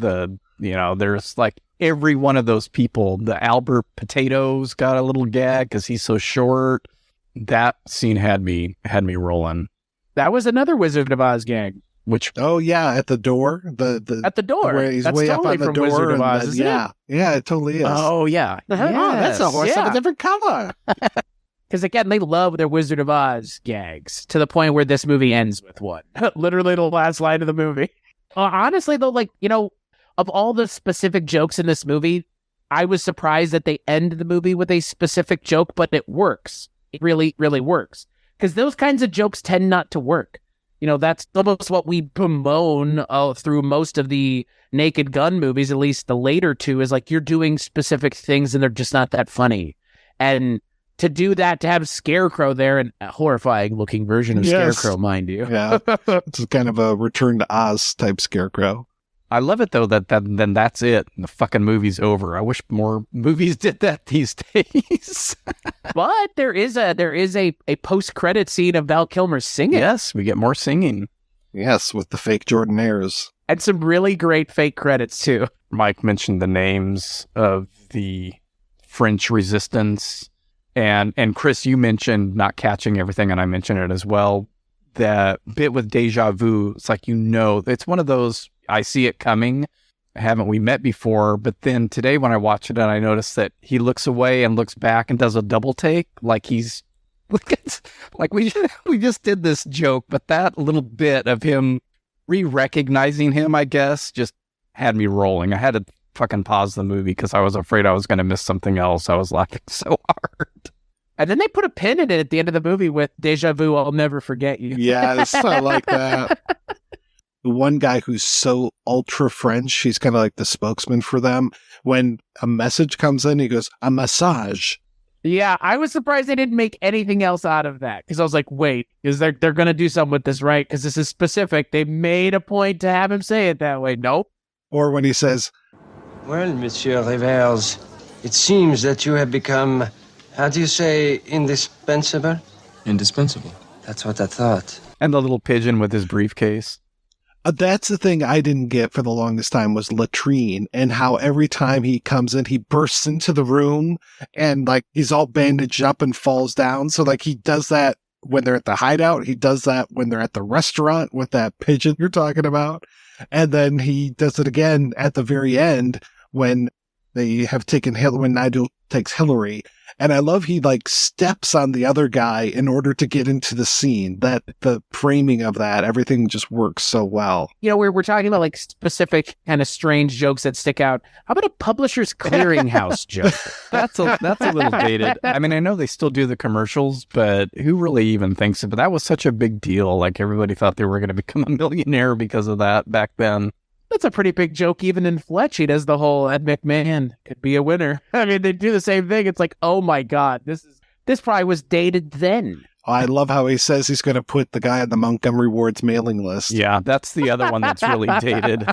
there's like every one of those people. The Albert Potatoes got a little gag because he's so short. That scene had me rolling. That was another Wizard of Oz gag. Which at the door. At the door. Where he's that's way totally up on the from door. Wizard of Oz, isn't it? Yeah, it totally is. Oh yeah. Oh, that's a horse of a different color. Because again, they love their Wizard of Oz gags to the point where this movie ends with one. Literally the last line of the movie. Honestly, though, of all the specific jokes in this movie, I was surprised that they end the movie with a specific joke, but it works. It really, really works. Because those kinds of jokes tend not to work. That's almost what we bemoan through most of the Naked Gun movies, at least the later two, is like you're doing specific things and they're just not that funny. And to do that, to have Scarecrow there, and a horrifying looking version of Scarecrow, mind you. Yeah, it's kind of a Return to Oz type Scarecrow. I love it though that then that's it. The fucking movie's over. I wish more movies did that these days. But there is a post-credit scene of Val Kilmer singing. Yes, we get more singing. Yes, with the fake Jordanaires. And some really great fake credits too. Mike mentioned the names of the French resistance, and Chris, you mentioned not catching everything, and I mentioned it as well. The bit with Deja Vu, it's like it's one of those. I see it coming. Haven't we met before? But then today when I watched it, and I noticed that he looks away and looks back and does a double take, like he's like we just did this joke, but that little bit of him recognizing him, I guess, just had me rolling. I had to fucking pause the movie because I was afraid I was going to miss something else. I was laughing so hard. And then they put a pin in it at the end of the movie with Deja Vu, I'll never forget you. Yes, I like that. The one guy who's so ultra French, he's kind of like the spokesman for them. When a message comes in, he goes, "a massage." Yeah, I was surprised they didn't make anything else out of that. Because I was like, wait, is they're going to do something with this, right? Because this is specific. They made a point to have him say it that way. Nope. Or when he says, "Well, Monsieur Rivers, it seems that you have become, how do you say, indispensable?" Indispensable. That's what I thought. And the little pigeon with his briefcase. That's the thing I didn't get for the longest time was latrine, and how every time he comes in, he bursts into the room and like he's all bandaged up and falls down. So like he does that when they're at the hideout. He does that when they're at the restaurant with that pigeon you're talking about. And then he does it again at the very end when they have taken when Nigel takes Hillary. And I love he like steps on the other guy in order to get into the scene. That the framing of that, everything just works so well. We're talking about like specific kind of strange jokes that stick out. How about a Publishers Clearinghouse joke? That's a little dated. I mean, I know they still do the commercials, but who really even thinks of it? That was such a big deal. Like everybody thought they were going to become a millionaire because of that back then. That's a pretty big joke. Even in Fletch, he does the whole Ed McMahon could be a winner. I mean, they do the same thing. It's like, oh my God, this probably was dated then. I love how he says he's going to put the guy on the Montgomery Ward's mailing list. Yeah, that's the other one that's really dated.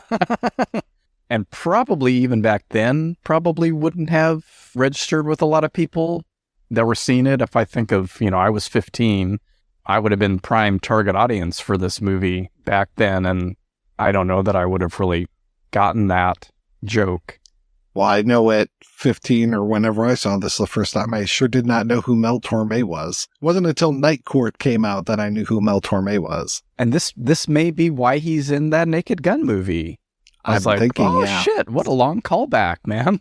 And probably even back then, probably wouldn't have registered with a lot of people that were seeing it. If I think of, I was 15, I would have been prime target audience for this movie back then. And I don't know that I would have really gotten that joke Well, I know at 15 or whenever I saw this the first time, I sure did not know who Mel Torme was. It wasn't until Night Court came out that I knew who Mel Torme was. And this may be why he's in that Naked Gun movie. I was thinking, shit, what a long callback, man.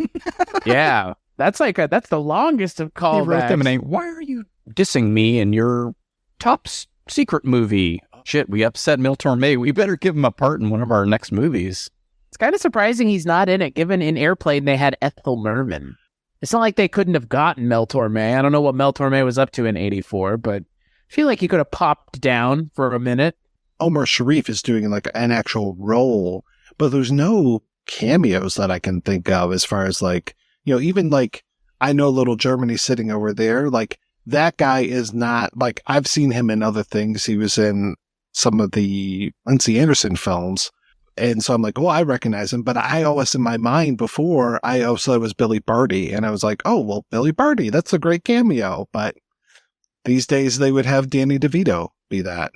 Yeah, that's the longest of callbacks. He wrote them and why are you dissing me in your top secret movie? Shit, we upset Mel Torme. We better give him a part in one of our next movies. It's kind of surprising he's not in it, given in Airplane they had Ethel Merman. It's not like they couldn't have gotten Mel Torme. I don't know what Mel Torme was up to in 84, but I feel like he could have popped down for a minute. Omar Sharif is doing like an actual role, but there's no cameos that I can think of as far as like, even like, I know Little Germany sitting over there. Like that guy is not like, I've seen him in other things. He was in some of the Lindsay Anderson films. And so I'm like, I recognize him. But I always, in my mind before, I always thought it was Billy Barty. And I was like, Billy Barty, that's a great cameo. But these days they would have Danny DeVito be that.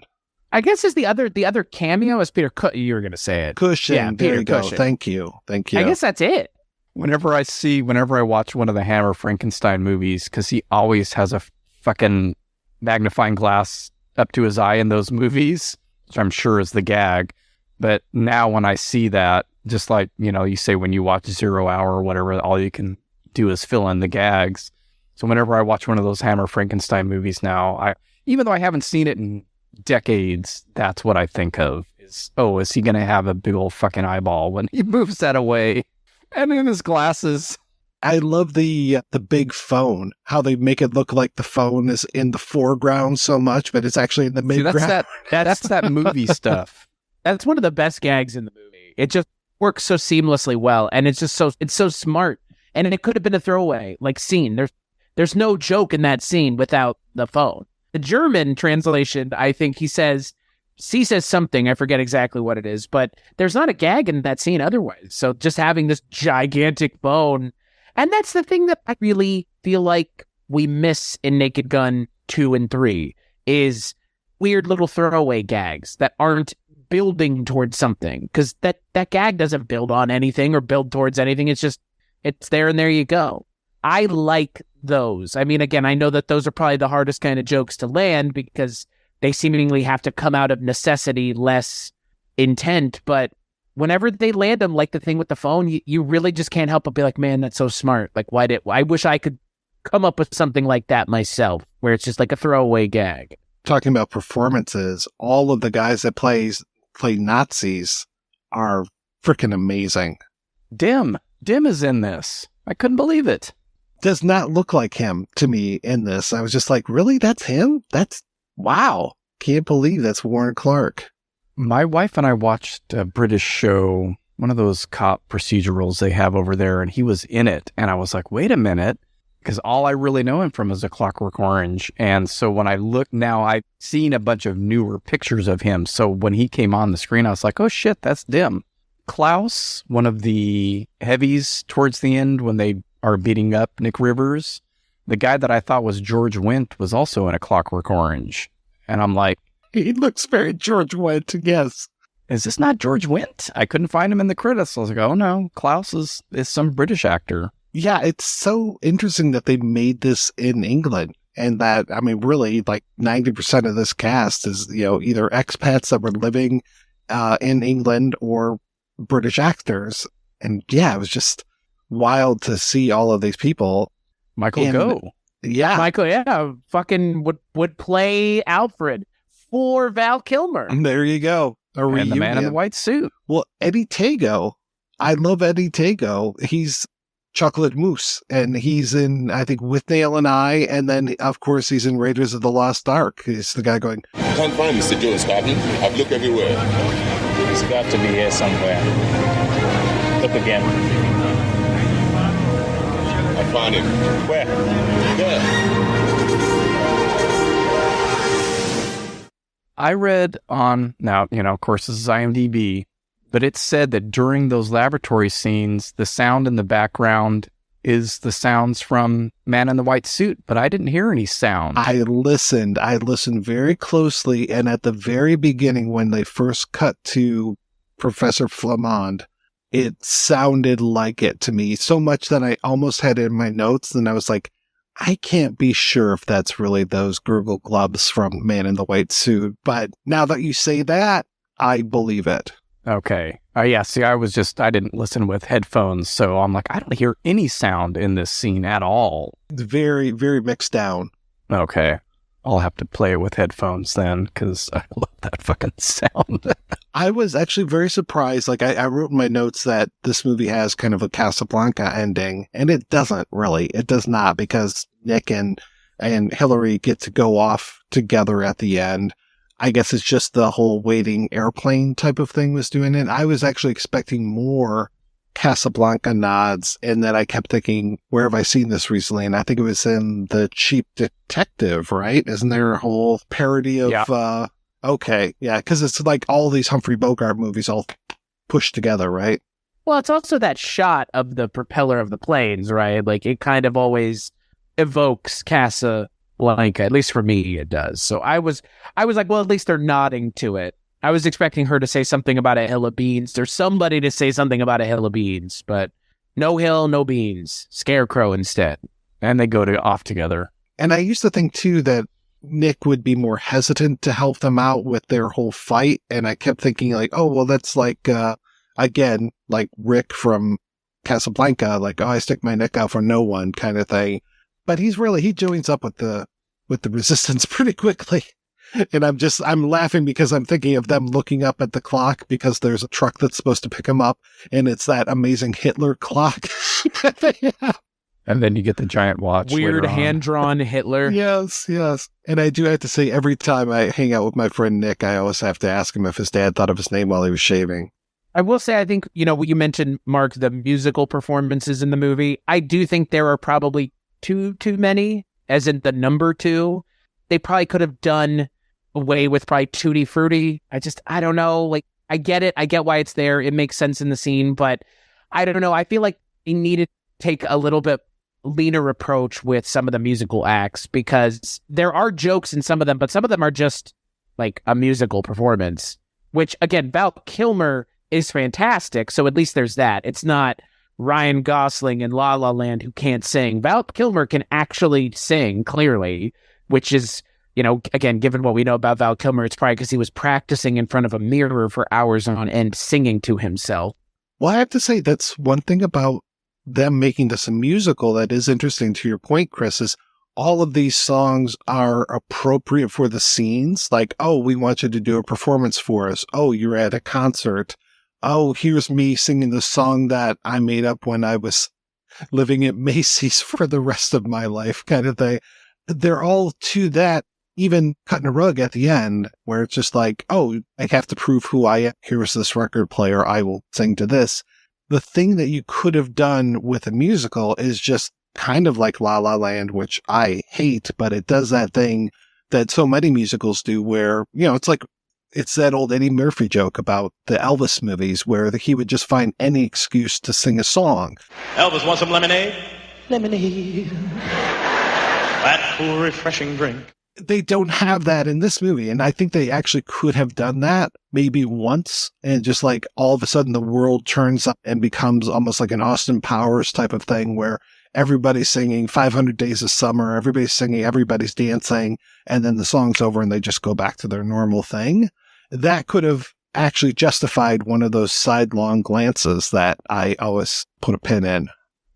I guess is the other cameo is Peter you were going to say it. Cushing. Yeah, There Peter you go. Cushing. Thank you. I guess that's it. Whenever I watch one of the Hammer Frankenstein movies, because he always has a fucking magnifying glass up to his eye in those movies, which I'm sure is the gag. But now when I see that, just like, you say when you watch 0 Hour or whatever, all you can do is fill in the gags. So whenever I watch one of those Hammer Frankenstein movies now, even though I haven't seen it in decades, that's what I think of is he going to have a big old fucking eyeball when he moves that away and in his glasses? I love the big phone, how they make it look like the phone is in the foreground so much, but it's actually in the midground. That's that movie stuff. That's one of the best gags in the movie. It just works so seamlessly well, and it's so smart. And it could have been a throwaway scene. There's no joke in that scene without the phone. The German translation, I think he says something. I forget exactly what it is, but there's not a gag in that scene otherwise. So just having this gigantic phone, and that's the thing that I really feel like we miss in Naked Gun 2 and 3 is weird little throwaway gags that aren't building towards something, because that gag doesn't build on anything or build towards anything. It's there and there you go. I like those. I mean, again, I know that those are probably the hardest kind of jokes to land because they seemingly have to come out of necessity, less intent. But whenever they land them, like the thing with the phone, you really just can't help but be like, man, that's so smart. Like, I wish I could come up with something like that myself, where it's just like a throwaway gag. Talking about performances, all of the guys that play Nazis are freaking amazing. Dim is in this. I couldn't believe it. Does not look like him to me in this. I was just like, really? That's him? That's wow. Can't believe that's Warren Clark. My wife and I watched a British show, one of those cop procedurals they have over there, and he was in it. And I was like, wait a minute, because all I really know him from is A Clockwork Orange. And so when I look now, I've seen a bunch of newer pictures of him. So when he came on the screen, I was like, oh shit, that's Dim. Klaus, one of the heavies towards the end when they are beating up Nick Rivers, the guy that I thought was George Wendt was also in A Clockwork Orange. And I'm like, he looks very George Wendt, yes. Is this not George Wendt? I couldn't find him in the credits. I was like, oh no, Klaus is some British actor. Yeah, it's so interesting that they made this in England. And that, I mean, really, like 90% of this cast is, either expats that were living in England or British actors. And yeah, it was just wild to see all of these people. Michael Gough. Yeah. Michael, fucking would play Alfred for Val Kilmer. There you go. And the man in the white suit. Well, Eddie Tago. I love Eddie Tago. He's Chocolate Mousse, and he's in, I think, With Nail and I, and then, of course, he's in Raiders of the Lost Ark. He's the guy going, I can't find Mr. Jones, Copy. I've looked everywhere. He's got to be here somewhere. Look again. I found him. Where? There. I read on, now, of course, this is IMDb, but it said that during those laboratory scenes, the sound in the background is the sounds from Man in the White Suit, but I didn't hear any sound. I listened very closely, and at the very beginning, when they first cut to Professor Flammond, it sounded like it to me so much that I almost had it in my notes. And I was like, I can't be sure if that's really those gurgle gloves from Man in the White Suit. But now that you say that, I believe it. Okay. Yeah, see, I didn't listen with headphones, so I'm like, I don't hear any sound in this scene at all. It's very, very mixed down. Okay. I'll have to play it with headphones then, because I love that fucking sound. I was actually very surprised. Like, I wrote in my notes that this movie has kind of a Casablanca ending, and it doesn't really. It does not, because Nick and Hillary get to go off together at the end. I guess it's just the whole waiting airplane type of thing was doing it. I was actually expecting more Casablanca nods, and then I kept thinking, where have I seen this recently? And I think it was in The Cheap Detective, right? Isn't there a whole parody of, yeah. Okay, yeah, because it's like all these Humphrey Bogart movies all pushed together, right? Well, it's also that shot of the propeller of the planes, right? Like, it kind of always evokes Casablanca, at least for me, it does. So I was like, well, at least they're nodding to it. I was expecting her to say something about a hill of beans. There's somebody to say something about a hill of beans, but no hill, no beans. Scarecrow instead. And they go off together. And I used to think, too, that Nick would be more hesitant to help them out with their whole fight. And I kept thinking, like, oh, well, that's like, again, like Rick from Casablanca, like, oh, I stick my neck out for no one kind of thing. But he joins up with the resistance pretty quickly. And I'm laughing because I'm thinking of them looking up at the clock because there's a truck that's supposed to pick him up, and it's that amazing Hitler clock. And then you get the giant watch. Weird hand-drawn Hitler. Yes. And I do have to say, every time I hang out with my friend Nick, I always have to ask him if his dad thought of his name while he was shaving. I will say, I think, what you mentioned, Mark, the musical performances in the movie, I do think there are probably too many, as in the number 2. They probably could have done away with probably Tutti Frutti. I don't know. Like, I get it. I get why it's there. It makes sense in the scene, but I don't know. I feel like they needed to take a little bit leaner approach with some of the musical acts, because there are jokes in some of them, but some of them are just like a musical performance, which, again, Val Kilmer is fantastic. So at least there's that. It's not Ryan Gosling in La La Land who can't sing. Val Kilmer can actually sing, clearly, which is, again, given what we know about Val Kilmer, it's probably because he was practicing in front of a mirror for hours on end, singing to himself. Well, I have to say, that's one thing about them making this a musical that is interesting to your point, Chris, is all of these songs are appropriate for the scenes. Like, oh, we want you to do a performance for us. Oh, you're at a concert. Oh, here's me singing the song that I made up when I was living at Macy's for the rest of my life kind of thing. They're all to that, even cutting a rug at the end, where it's just like, oh, I have to prove who I am. Here's this record player. I will sing to this. The thing that you could have done with a musical is just kind of like La La Land, which I hate, but it does that thing that so many musicals do where, it's that old Eddie Murphy joke about the Elvis movies where he would just find any excuse to sing a song. Elvis, want some lemonade? Lemonade. That cool, refreshing drink. They don't have that in this movie, and I think they actually could have done that maybe once, and just like all of a sudden the world turns up and becomes almost like an Austin Powers type of thing where everybody's singing 500 Days of Summer, everybody's singing, everybody's dancing, and then the song's over and they just go back to their normal thing. That could have actually justified one of those sidelong glances that I always put a pin in.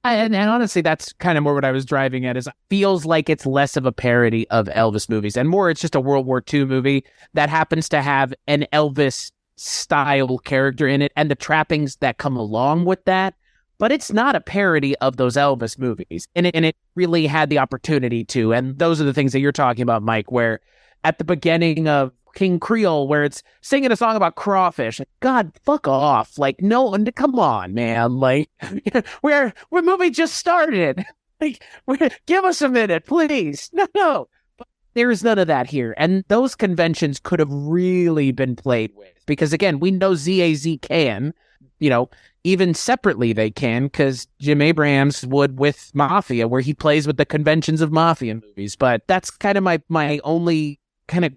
And honestly, that's kind of more what I was driving at, is it feels like it's less of a parody of Elvis movies and more it's just a World War II movie that happens to have an Elvis style character in it and the trappings that come along with that. But it's not a parody of those Elvis movies. And it really had the opportunity to. And those are the things that you're talking about, Mike, where at the beginning of King Creole, where it's singing a song about crawfish. Like, God, fuck off. Like, no, come on, man. Like, where movie just started. Like, give us a minute, please. No. But there's none of that here. And those conventions could have really been played with. Because, again, we know ZAZ can, even separately they can, because Jim Abrahams would with Mafia, where he plays with the conventions of Mafia movies. But that's kind of my only kind of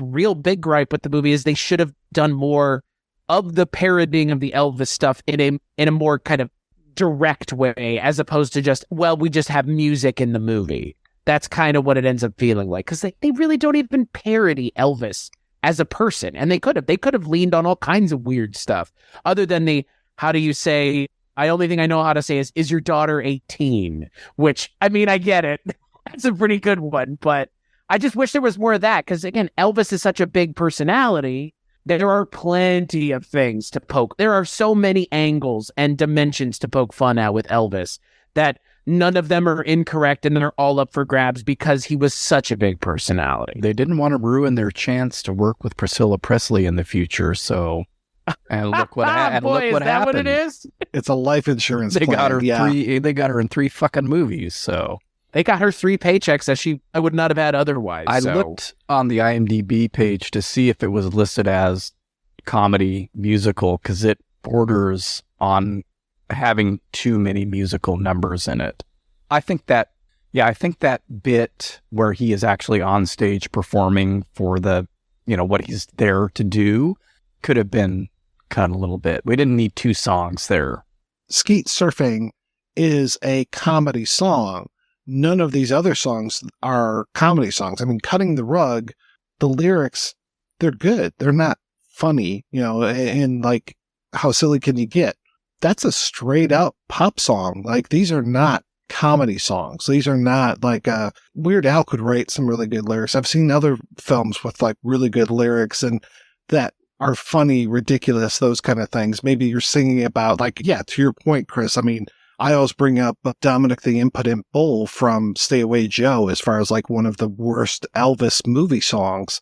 real big gripe with the movie, is they should have done more of the parodying of the Elvis stuff in a more kind of direct way, as opposed to just, well, we just have music in the movie. That's kind of what it ends up feeling like, because they really don't even parody Elvis as a person, and they could have leaned on all kinds of weird stuff, other than the, how do you say, I only thing I know how to say is your daughter 18? Which, I mean, I get it. That's a pretty good one, but I just wish there was more of that, because again, Elvis is such a big personality. There are plenty of things to poke. There are so many angles and dimensions to poke fun at with Elvis that none of them are incorrect, and they're all up for grabs because he was such a big personality. They didn't want to ruin their chance to work with Priscilla Presley in the future, so... And look what, Boy, look what is that happened. what it is? It's a life insurance They plan. got her yeah. They got her in 3 fucking movies, so... They got her 3 paychecks that I would not have had otherwise. I so. looked on the IMDb page to see if it was listed as comedy musical, because it borders on having too many musical numbers in it. I think that bit where he is actually on stage performing for the, what he's there to do could have been cut a little bit. We didn't need 2 songs there. Skeet Surfing is a comedy song. None of these other songs are comedy songs. I mean, Cutting the Rug, the lyrics, they're good. They're not funny, and like, how silly can you get? That's a straight up pop song. Like, these are not comedy songs. These are not like, Weird Al could write some really good lyrics. I've seen other films with like really good lyrics and that are funny, ridiculous, those kind of things. Maybe you're singing about, like, yeah, to your point, Chris, I mean, I always bring up Dominic the Impotent Bull from Stay Away Joe as far as like one of the worst Elvis movie songs.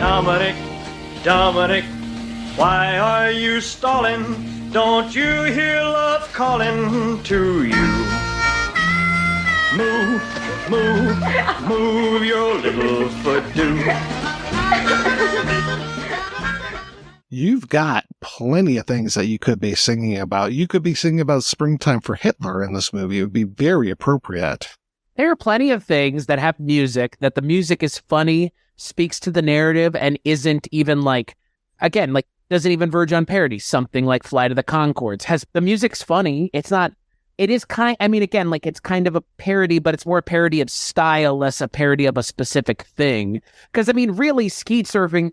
Dominic, why are you stalling? Don't you hear love calling to you? Move your little foot do. You've got plenty of things that you could be singing about. You could be singing about Springtime for Hitler in this movie. It would be very appropriate. There are plenty of things that have music, that the music is funny, speaks to the narrative, and isn't even like, again, like, doesn't even verge on parody. Something like Flight of the Conchords the music's funny. It's kind of a parody, but it's more a parody of style, less a parody of a specific thing. Because, I mean, really, Skeet Surfing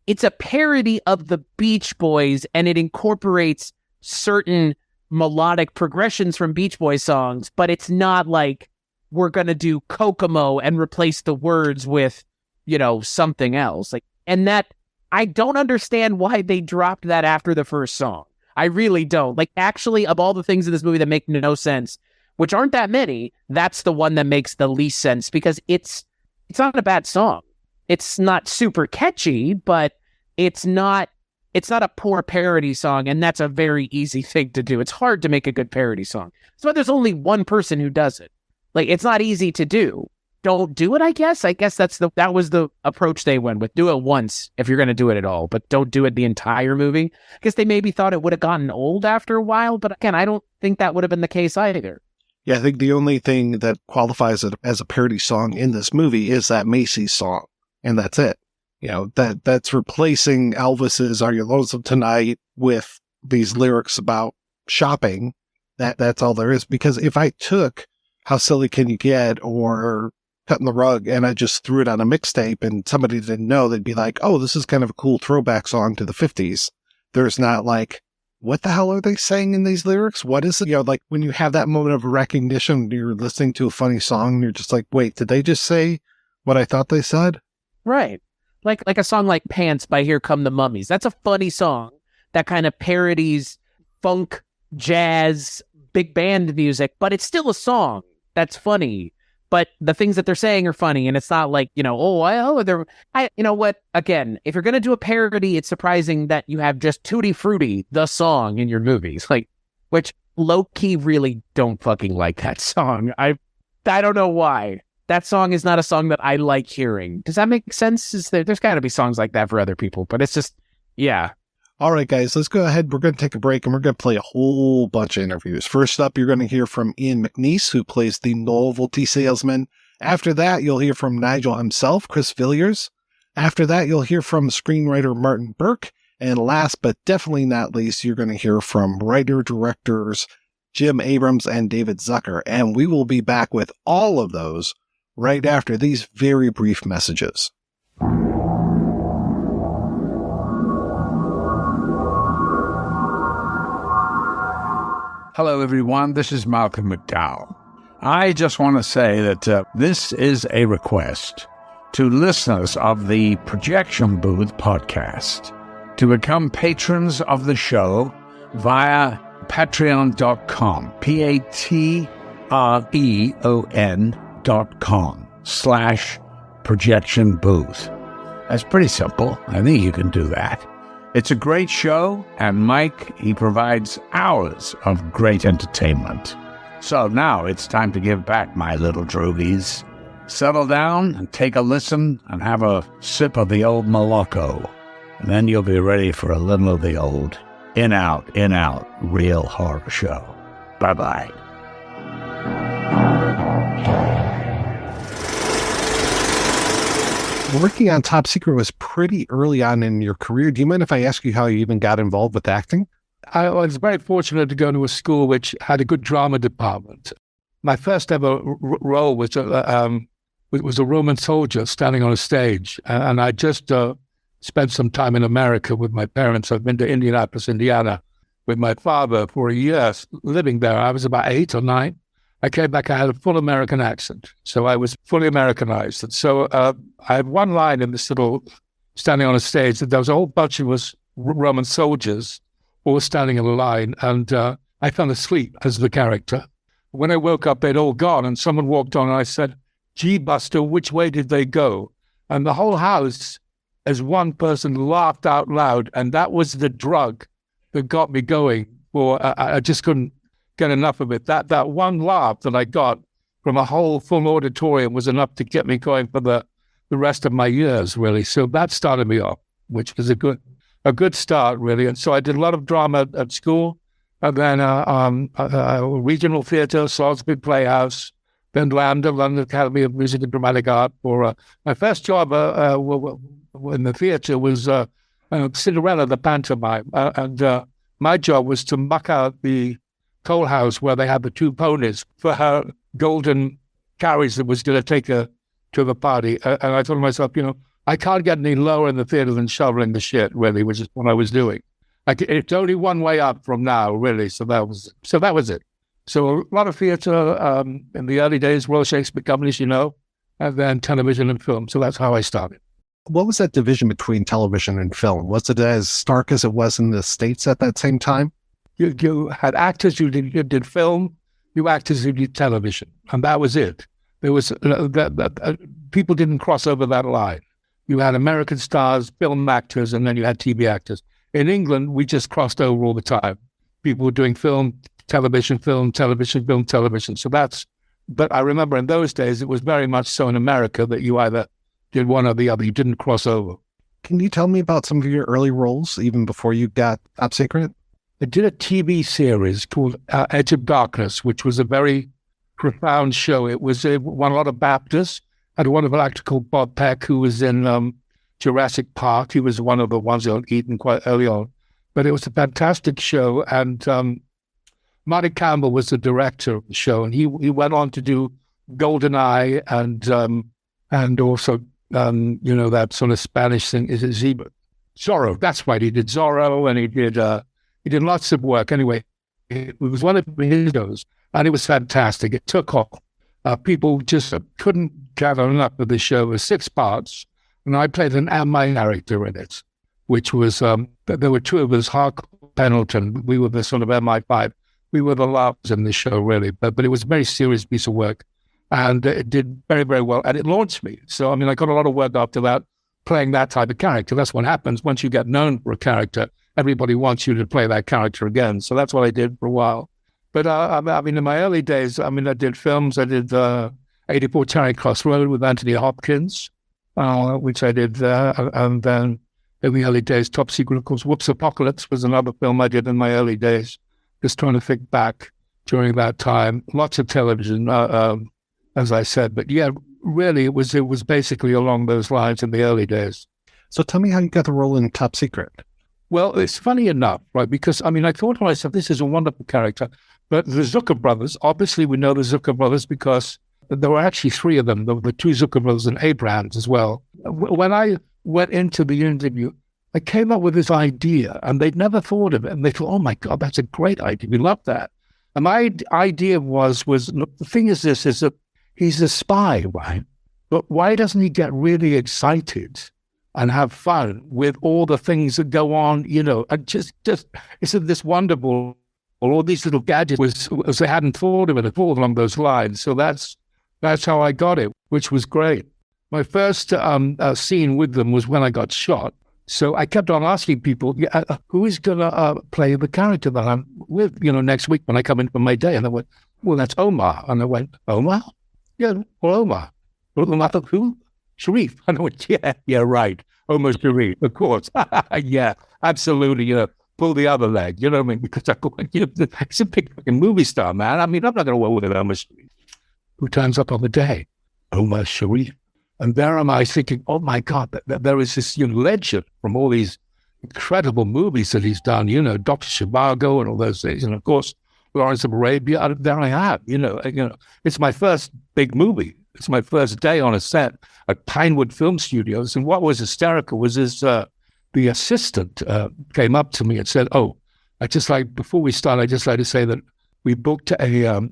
it's a parody of the Beach Boys, and it incorporates certain melodic progressions from Beach Boys songs, but it's not like we're going to do Kokomo and replace the words with, something else. Like, and that, I don't understand why they dropped that after the first song. I really don't. Like, actually, of all the things in this movie that make no sense, which aren't that many, that's the one that makes the least sense, because it's not a bad song. It's not super catchy, but it's not a poor parody song, and that's a very easy thing to do. It's hard to make a good parody song. So there's only one person who does it. Like, it's not easy to do. Don't do it, I guess. I guess that was the approach they went with. Do it once if you're going to do it at all, but don't do it the entire movie. I guess they maybe thought it would have gotten old after a while, but again, I don't think that would have been the case either. Yeah, I think the only thing that qualifies it as a parody song in this movie is that Macy's song, and that's it. That's replacing Elvis's Are You Lonesome Tonight with these lyrics about shopping. That's all there is. Because if I took How Silly Can You Get or Cutting the Rug and I just threw it on a mixtape and somebody didn't know, they'd be like, oh, this is kind of a cool throwback song to the 50s. There's not like, what the hell are they saying in these lyrics? What is it? Like when you have that moment of recognition, you're listening to a funny song and you're just like, wait, did they just say what I thought they said? Right. Like a song like Pants by Here Come the Mummies. That's a funny song that kind of parodies funk, jazz, big band music, but it's still a song that's funny. But the things that they're saying are funny, and it's not like, you know what? Again, if you're going to do a parody, it's surprising that you have just Tutti Frutti, the song, in your movies. Which low-key really don't fucking like that song. I don't know why. That song is not a song that I like hearing. Does that make sense? There's got to be songs like that for other people, but it's just, yeah. All right, guys, let's go ahead. We're going to take a break, and we're going to play a whole bunch of interviews. First up, you're going to hear from Ian McNeice, who plays the novelty salesman. After that, you'll hear from Nigel himself, Chris Villiers. After that, you'll hear from screenwriter Martin Burke. And last but definitely not least, you're going to hear from writer-directors Jim Abrams and David Zucker. And we will be back with all of those right after these very brief messages. Hello, everyone. This is Malcolm McDowell. I just want to say that this is a request to listeners of the Projection Booth podcast to become patrons of the show via patreon.com, patreon.com/projection booth. That's pretty simple. I think you can do that. It's a great show, and Mike, he provides hours of great entertainment. So now it's time to give back, my little droogies. Settle down and take a listen and have a sip of the old Moloko. And then you'll be ready for a little of the old in-out, real horror show. Bye-bye. Working on Top Secret was pretty early on in your career. Do you mind if I ask you how you even got involved with acting? I was very fortunate to go to a school which had a good drama department. My first ever role was a Roman soldier standing on a stage, and I just spent some time in America with my parents. I've been to Indianapolis, Indiana, with my father for a year, living there. I was about 8 or 9. I came back, I had a full American accent, so I was fully Americanized. And so I had one line in this little, standing on a stage, that there was a whole bunch of us Roman soldiers all standing in a line, and I fell asleep as the character. When I woke up, they'd all gone, and someone walked on, and I said, "Gee, Buster, which way did they go?" And the whole house, as one person, laughed out loud, and that was the drug that got me going. I just couldn't get enough of it. That one laugh that I got from a whole full auditorium was enough to get me going for the rest of my years, really. So that started me off, which was a good start, really. And so I did a lot of drama at school, and then regional theatre, Salisbury Playhouse, then LAMDA, London Academy of Music and Dramatic Art. For my first job in the theatre was Cinderella, the pantomime, and my job was to muck out the coal house where they had the 2 ponies for her golden carriage that was going to take her to the party. And I thought to myself, I can't get any lower in the theatre than shoveling the shit, really, which is what I was doing. It's only one way up from now, really. So that was it. So a lot of theatre in the early days, Royal Shakespeare Company, and then television and film. So that's how I started. What was that division between television and film? Was it as stark as it was in the States at that same time? You had actors who did film, you actors who did television, and that was it. There was people didn't cross over that line. You had American stars, film actors, and then you had TV actors. In England, we just crossed over all the time. People were doing film, television, film, television, film, television. But I remember in those days, it was very much so in America that you either did one or the other. You didn't cross over. Can you tell me about some of your early roles, even before you got Top Secret? I did a TV series called Edge of Darkness, which was a very profound show. It won a lot of BAFTAs. Had a wonderful actor called Bob Peck, who was in Jurassic Park. He was one of the ones that I'd eaten quite early on. But it was a fantastic show. And Marty Campbell was the director of the show. And he went on to do GoldenEye and also, that sort of Spanish thing. Is it Zorro? That's right. He did Zorro, and he did lots of work. Anyway, it was one of his shows, and it was fantastic. It took off. People just couldn't gather enough of the show. It was 6 parts, and I played an MI character in it, which was, there were 2 of us, Hark Pendleton. We were the sort of MI5. We were the laughs in the show, really. But it was a very serious piece of work, and it did very, very well, and it launched me. So, I got a lot of work after that, playing that type of character. That's what happens once you get known for a character. Everybody wants you to play that character again. So that's what I did for a while. But in my early days, I did films. I did 84 Charing Cross Road with Anthony Hopkins, which I did there. And then in the early days, Top Secret, of course, Whoops Apocalypse was another film I did in my early days. Just trying to think back during that time. Lots of television, as I said. But yeah, really, it was basically along those lines in the early days. So tell me how you got the role in Top Secret. Well, it's funny enough, right? Because, I mean, I thought to myself, this is a wonderful character. But the Zucker brothers, obviously we know the Zucker brothers because there were actually three of them, the two Zucker brothers and Abrahams as well. When I went into the interview, I came up with this idea, and they'd never thought of it. And they thought, oh, my God, that's a great idea. We love that. And my idea was look, the thing is this, is that he's a spy, right? But why doesn't he get really excited and have fun with all the things that go on, you know, and just isn't this wonderful? All these little gadgets was they hadn't thought of it at all along those lines. So that's how I got it, which was great. My first scene with them was when I got shot. So I kept on asking people, who is going to play the character that I'm with, you know, next week when I come in for my day? And they went, well, that's Omar. And I went, Omar? Yeah, well, Omar. Well, I thought, who? Sharif. And I went, yeah, right. Omar Sharif, of course. Yeah, absolutely, you know. Pull the other leg, you know what I mean? Because he's a big fucking movie star, man. I mean, I'm not going to work with Omar Sharif. Who turns up on the day? Omar Sharif. And there am I thinking, oh my God, there is this legend from all these incredible movies that he's done, you know, Dr. Zhivago and all those things. And of course, Lawrence of Arabia, and there I am, you know, it's my first big movie. It's my first day on a set at Pinewood Film Studios. And what was hysterical was this, the assistant came up to me and said, oh, before we start, I'd just like to say that we booked a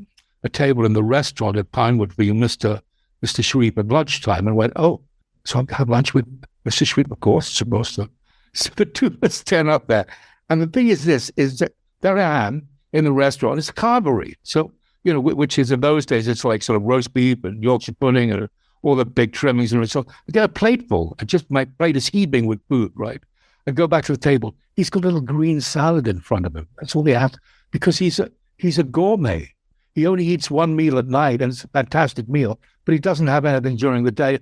table in the restaurant at Pinewood for you, Mr. Sharif, at lunchtime. And went, oh, so I'll have lunch with Mr. Sharif, of course, supposed to. So the two of us turn up there. And the thing is this, is that there I am in the restaurant. It's a carvery. So, you know, which is in those days, it's like sort of roast beef and Yorkshire pudding and all the big trimmings. And so I get a plate full. My plate is heaving with food, right? I go back to the table. He's got a little green salad in front of him. That's all he has, because he's a gourmet. He only eats one meal at night, and it's a fantastic meal, but he doesn't have anything during the day.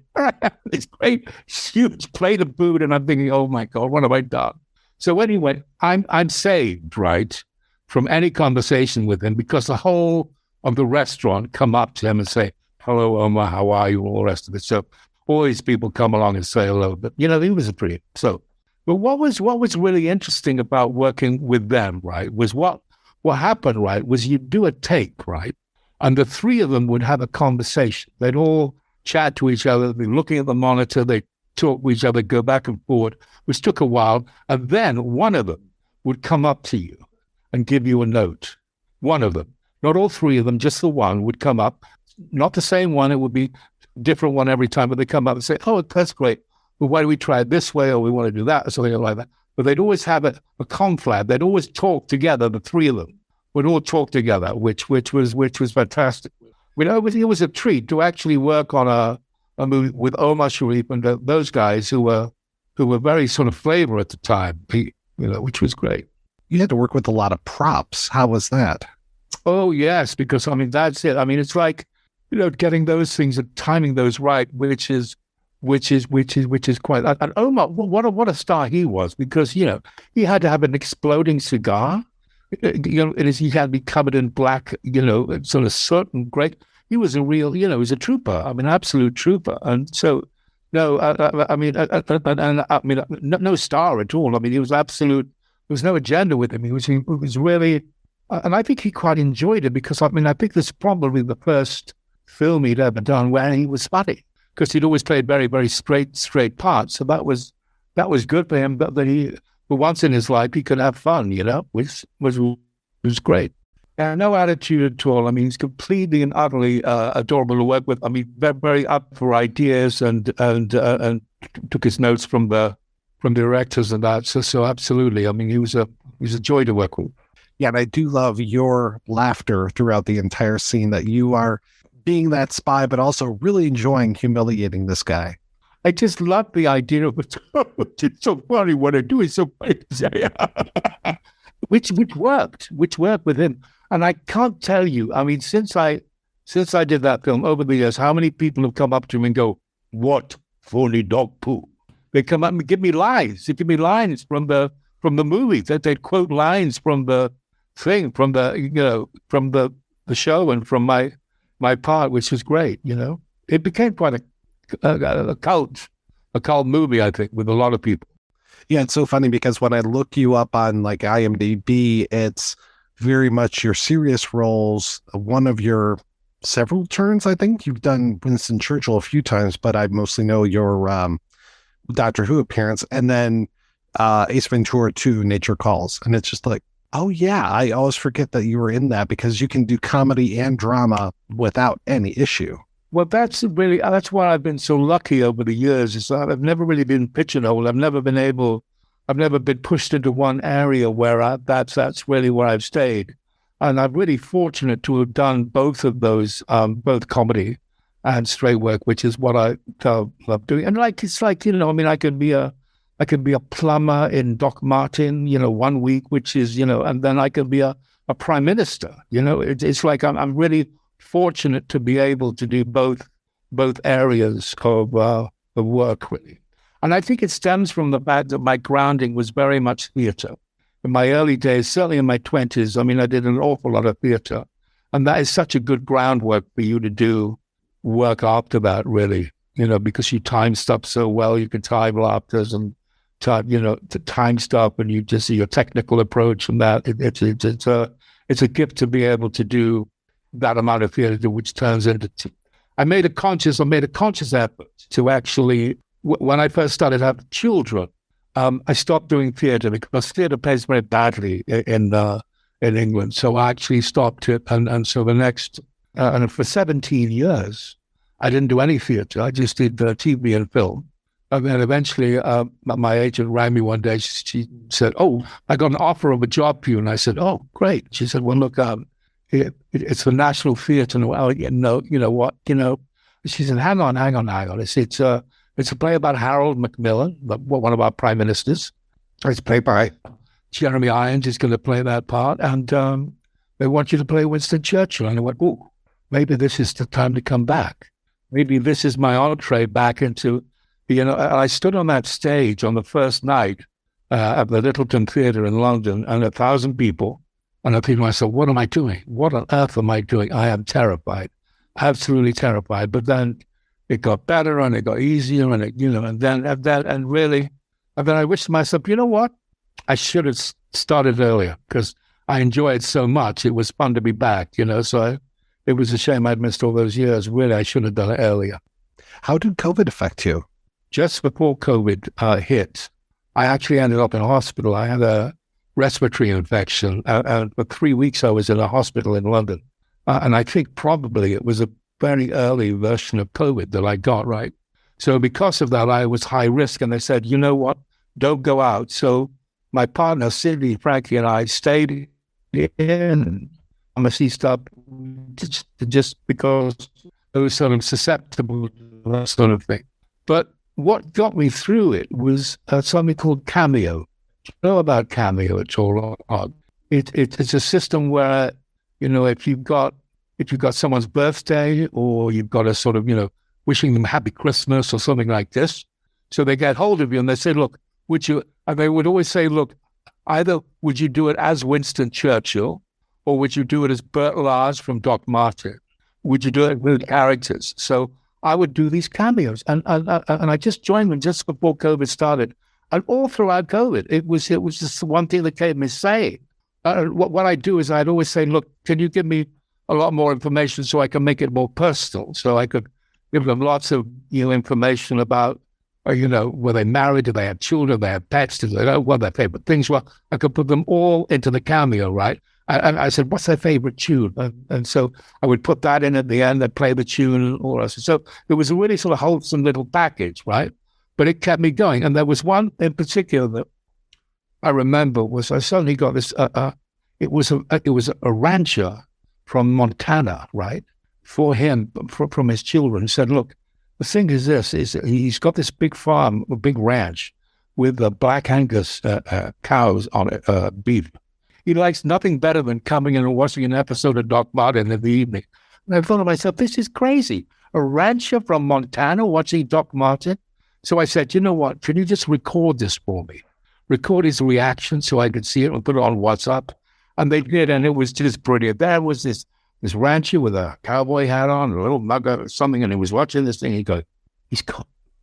It's great, huge plate of food, and I'm thinking, oh my God, what have I done? So anyway, I'm saved, right, from any conversation with him, because the whole of the restaurant come up to him and say, hello, Omar, how are you, all the rest of it. So all these people come along and say hello, but you know, he was a pretty, so. But what was really interesting about working with them, right, was what happened, right, was you do a take, right, and the three of them would have a conversation. They'd all chat to each other, be looking at the monitor, they'd talk to each other, go back and forward, which took a while, and then one of them would come up to you and give you a note. One of them, not all three of them, just the one would come up, not the same one, it would be a different one every time, but they come up and say, oh, that's great. Well, why do we try it this way, or we want to do that, or something like that? But they'd always have a confab. They'd always talk together. The three of them would all talk together, which was fantastic. You know, it was a treat to actually work on a movie with Omar Sharif and those guys who were very sort of flavor at the time. You know, which was great. You had to work with a lot of props. How was that? Oh yes, because I mean that's it. I mean it's like, you know, getting those things and timing those right, which is quite. And Omar, what a star he was, because you know he had to have an exploding cigar. You know, he had to be covered in black. You know, sort of soot and great. He was a real, you know, he was a trooper. I mean, absolute trooper. And so, no, no star at all. I mean, he was absolute. There was no agenda with him. He was really, and I think he quite enjoyed it, because I mean, I think this is probably the first film he'd ever done where he was funny, because he'd always played very, very straight parts. So that was good for him. But that he, for once in his life, he could have fun, you know, which was great. And no attitude at all. I mean, he's completely and utterly adorable to work with. I mean, very, very up for ideas and took his notes from the directors and that. So absolutely. I mean, he was a joy to work with. Yeah, and I do love your laughter throughout the entire scene, that you are being that spy, but also really enjoying humiliating this guy. I just love the idea of it. It's so funny what I do. Is so funny. which worked with him. And I can't tell you, I mean, since I did that film over the years, how many people have come up to me and go, what phony dog poo? They come up and give me lines. They give me lines from the movie, that they'd quote lines from the thing, from the show and from my part, which was great, you know. it became quite a cult movie, I think, with a lot of people. Yeah, it's so funny because when I look you up on like IMDb, it's very much your serious roles. One of your several turns, I think you've done Winston Churchill a few times, but I mostly know your Doctor Who appearance, and then Ace Ventura 2, Nature Calls. And it's just like, oh yeah, I always forget that you were in that because you can do comedy and drama without any issue. Well, that's why I've been so lucky over the years, is that I've never really been pigeonholed. I've never been pushed into one area where that's really where I've stayed. And I'm really fortunate to have done both of those, both comedy and straight work, which is what I love doing. And it's like, I can be a plumber in Doc Martin, 1 week, which is, and then I can be a prime minister. It's like I'm really fortunate to be able to do both areas of work, really. And I think it stems from the fact that my grounding was very much theatre. In my early days, certainly in my 20s, I did an awful lot of theatre. And that is such a good groundwork for you to do work after that, really, because you time stuff so well. You can time laughters and to time stuff, and you just see your technical approach and that. It's a gift to be able to do that amount of theater, which turns into. I made a conscious effort to actually, when I first started having children, I stopped doing theater because theater pays very badly in England. So I actually stopped it, and so the next and for 17 years, I didn't do any theater. I just did TV and film. And then eventually, my agent rang me one day. She said, "Oh, I got an offer of a job for you." And I said, "Oh, great." She said, "Well, look, it's the National Theatre." And well, you know what? She said, "Hang on. It's a play about Harold Macmillan, one of our prime ministers. It's played by Jeremy Irons. Is going to play that part, and they want you to play Winston Churchill." And I went, "Oh, maybe this is the time to come back. Maybe this is my entree back into." I stood on that stage on the first night at the Littleton Theatre in London, and 1,000 people. And I think to myself, what am I doing? What on earth am I doing? I am terrified, absolutely terrified. But then it got better and it got easier, and then I wished to myself, you know what? I should have started earlier because I enjoyed so much. It was fun to be back, So it was a shame I'd missed all those years. Really, I should have done it earlier. How did COVID affect you? Just before COVID hit, I actually ended up in hospital. I had a respiratory infection, and for 3 weeks I was in a hospital in London. And I think probably it was a very early version of COVID that I got, right? So because of that, I was high risk, and they said, you know what, don't go out. So my partner, Cindy, Frankie, and I stayed in pharmacy stuff just because I was sort of susceptible to that sort of thing. But what got me through it was something called Cameo. Do you know about Cameo at all? It's a system where, if you've got someone's birthday, or you've got a sort of, wishing them happy Christmas or something like this, so they get hold of you and they say, look, would you, and they would always say, look, either would you do it as Winston Churchill, or would you do it as Bert Lars from Doc Martin? Would you do it with characters? So I would do these cameos, and I just joined them just before COVID started, and all throughout COVID, it was just the one thing that kept me sane. What I do is I'd always say, look, can you give me a lot more information so I can make it more personal, so I could give them lots of information about, were they married, do they have children, do they have pets, do they know what their favorite things were. I could put them all into the cameo, right? And I said, what's their favorite tune? And so I would put that in at the end, I'd play the tune and all that. So it was a really sort of wholesome little package, right? But it kept me going. And there was one in particular that I remember was I suddenly got this, it was a rancher from Montana, right? For him, from his children, he said, look, the thing is this, he's got this big farm, a big ranch with Black Angus cows on it, beef. He likes nothing better than coming in and watching an episode of Doc Martin in the evening. And I thought to myself, this is crazy. A rancher from Montana watching Doc Martin? So I said, you know what? Can you just record this for me? Record his reaction so I could see it and put it on WhatsApp. And they did, and it was just brilliant. There was this this rancher with a cowboy hat on, a little mug or something, and he was watching this thing. He goes,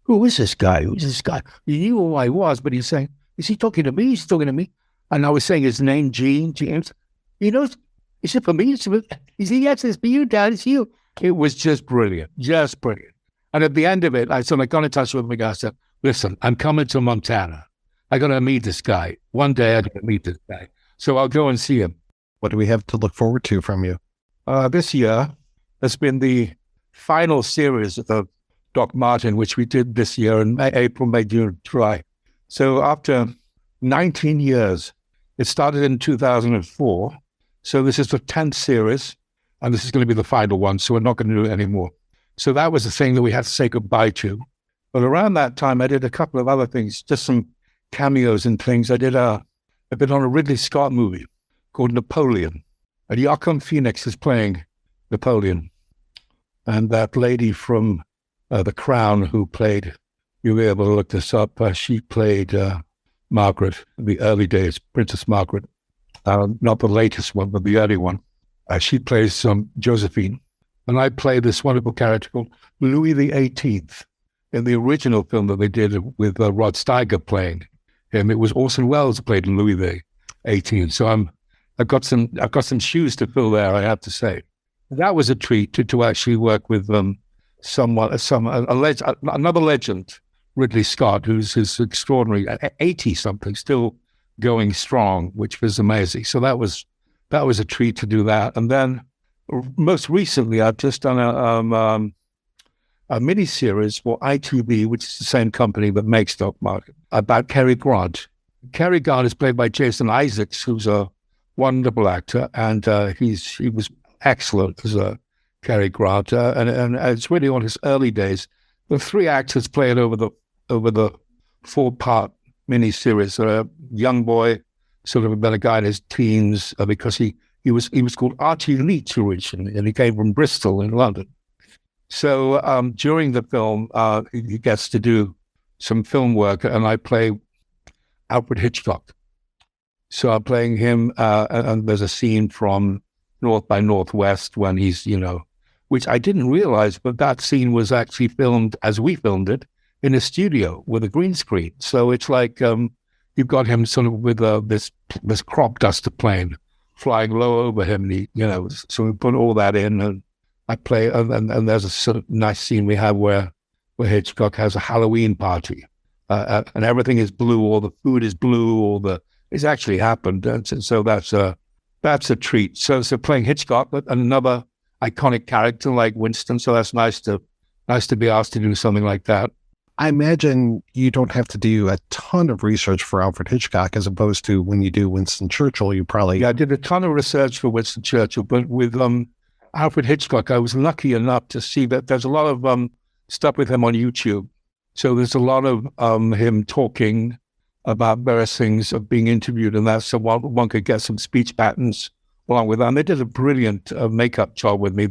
who is this guy? Who's this guy? He knew who I was, but he's saying, is he talking to me? He's talking to me. And I was saying his name, James. He knows, is it for me? Is he, yes, it's for you, Dad, it's you. It was just brilliant, just brilliant. And at the end of it, I got in touch with him and I said, listen, I'm coming to Montana. I got to meet this guy. One day I got to meet this guy. So I'll go and see him. What do we have to look forward to from you? This year has been the final series of Doc Martin, which we did this year in April, May, June, July. So after 19 years, it started in 2004. So this is the 10th series, and this is going to be the final one, so we're not going to do it anymore. So that was the thing that we had to say goodbye to. But around that time, I did a couple of other things, just some cameos and things. I've been on a Ridley Scott movie called Napoleon, and Joaquin Phoenix is playing Napoleon. And that lady from The Crown who played, you'll be able to look this up, she played Margaret in the early days, Princess Margaret. Not the latest one, but the early one. She plays Josephine. And I play this wonderful character called Louis XVIII. In the original film that they did with Rod Steiger playing him, it was Orson Welles who played Louis XVIII. So I've got some shoes to fill there, I have to say. That was a treat to actually work with another legend, Ridley Scott, who's extraordinary, 80-something, still going strong, which was amazing. So that was a treat to do that. And then most recently, I've just done a mini-series for ITV, which is the same company that makes Doc Martin, about Cary Grant. Cary Grant is played by Jason Isaacs, who's a wonderful actor, and he was excellent as a Cary Grant, and it's really on his early days. The three actors play it over the 4-part mini-series. A young boy, sort of about a guy in his teens, because he was called Archie Leach originally, and he came from Bristol in London. So during the film, he gets to do some film work, and I play Alfred Hitchcock. So I'm playing him, and there's a scene from North by Northwest when he's, which I didn't realize, but that scene was actually filmed as we filmed it in a studio with a green screen. So it's like you've got him sort of with this crop duster plane flying low over him, and so we put all that in, and I play, and there's a sort of nice scene we have where Hitchcock has a Halloween party, and everything is blue, all the food is blue, it's actually happened, and so that's a treat. So playing Hitchcock, but another iconic character like Winston, so that's nice to be asked to do something like that. I imagine you don't have to do a ton of research for Alfred Hitchcock as opposed to when you do Winston Churchill, you probably... Yeah, I did a ton of research for Winston Churchill, but with Alfred Hitchcock, I was lucky enough to see that there's a lot of stuff with him on YouTube. So there's a lot of him talking about various things, of being interviewed, and that, so one could get some speech patterns along with that. And they did a brilliant makeup job with me.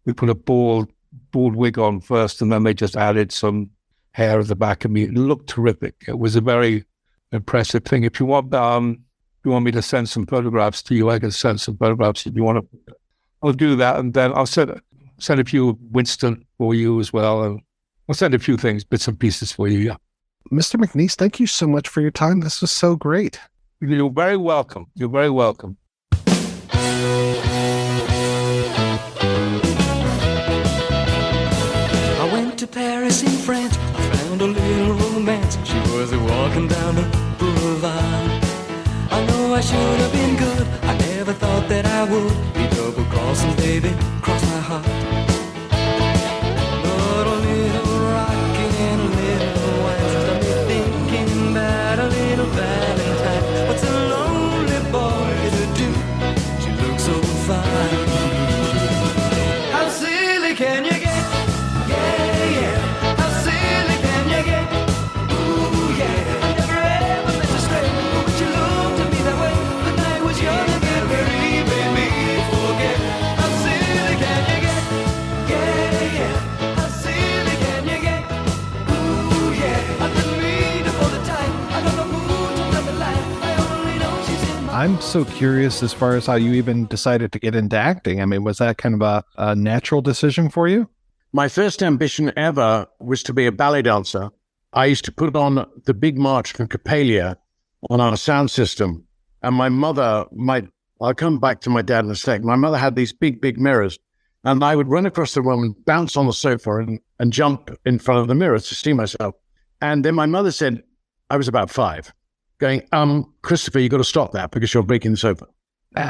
We put a bald wig on first, and then they just added some hair at the back of me. It looked terrific. It was a very impressive thing. If you want me to send some photographs to you, I can send some photographs if you want to. I'll do that, and then I'll send a few Winston for you as well. And I'll send a few things, bits and pieces for you, yeah. Mr. McNeese, thank you so much for your time. This was so great. You're very welcome. You're very welcome. I went to Paris in France. I found a little romance. She was walking down the boulevard. I know I should have been good. I never thought that I would be double-crossing, baby, cross my heart. But a little rocking and a little wine got me thinking about a little Valentine. What's a lonely boy to do? She looks so fine. How silly can you get? Yeah, yeah. How silly can you get? Ooh, yeah. I never ever meant to stray, but you looked at me that way. The night was young and very made me forget. How silly can you get? I'm so curious as far as how you even decided to get into acting. I mean, was that kind of a natural decision for you? My first ambition ever was to be a ballet dancer. I used to put on the big march from Coppelia on our sound system. And my mother, I'll come back to my dad in a sec. My mother had these big, big mirrors. And I would run across the room and bounce on the sofa and jump in front of the mirror to see myself. And then my mother said, I was about 5, going, Christopher, you got to stop that because you're breaking the sofa.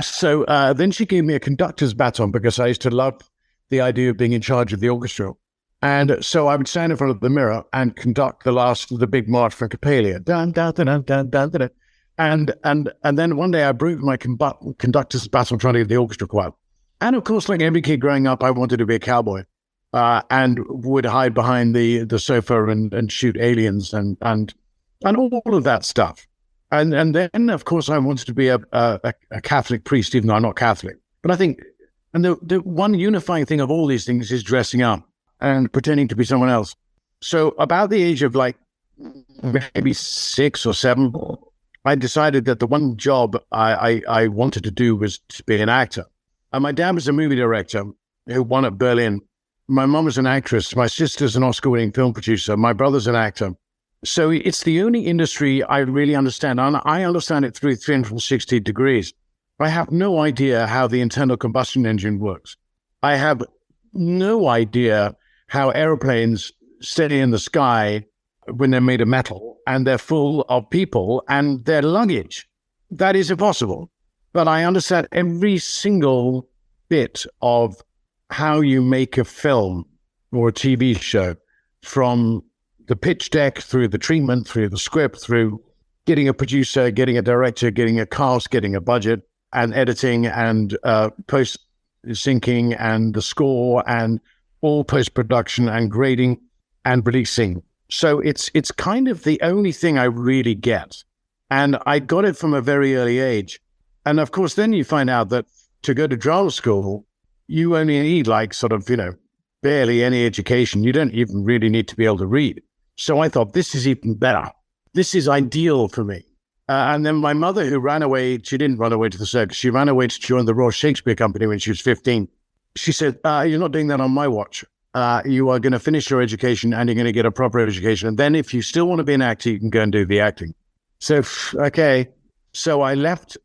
So then she gave me a conductor's baton because I used to love the idea of being in charge of the orchestra. And so I would stand in front of the mirror and conduct the last of the big march from Coppelia. Dun, dun, dun, dun, dun, dun, dun. And then one day I broke my conductor's baton trying to get the orchestra quiet. And of course, like every kid growing up, I wanted to be a cowboy and would hide behind the sofa and shoot aliens and all of that stuff. And then, of course, I wanted to be a Catholic priest, even though I'm not Catholic. But I think, and the one unifying thing of all these things is dressing up and pretending to be someone else. So about the age of like maybe 6 or 7, I decided that the one job I wanted to do was to be an actor. And my dad was a movie director who won at Berlin. My mom was an actress. My sister's an Oscar-winning film producer. My brother's an actor. So it's the only industry I really understand. And I understand it through 360 degrees. I have no idea how the internal combustion engine works. I have no idea how airplanes steady in the sky when they're made of metal and they're full of people and their luggage. That is impossible. But I understand every single bit of how you make a film or a TV show, from the pitch deck through the treatment, through the script, through getting a producer, getting a director, getting a cast, getting a budget, and editing and post-syncing and the score and all post-production and grading and releasing. So it's kind of the only thing I really get. And I got it from a very early age. And of course, then you find out that to go to drama school, you only need barely any education. You don't even really need to be able to read. So I thought, this is even better. This is ideal for me. And then my mother, who ran away, she didn't run away to the circus. She ran away to join the Royal Shakespeare Company when she was 15. She said, you're not doing that on my watch. You are going to finish your education and you're going to get a proper education. And then if you still want to be an actor, you can go and do the acting. So, okay. So I left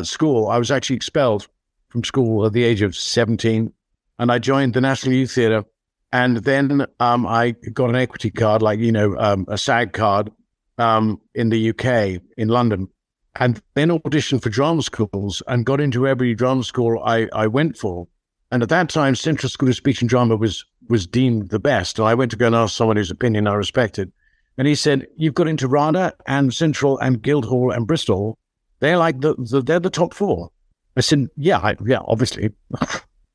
school. I was actually expelled from school at the age of 17. And I joined the National Youth Theatre. And then I got an equity card, a SAG card in the UK, in London. And then auditioned for drama schools and got into every drama school I went for. And at that time, Central School of Speech and Drama was deemed the best. And I went to go and ask someone whose opinion I respected. And he said, you've got into RADA and Central and Guildhall and Bristol. They're like they're the top 4. I said, yeah, obviously.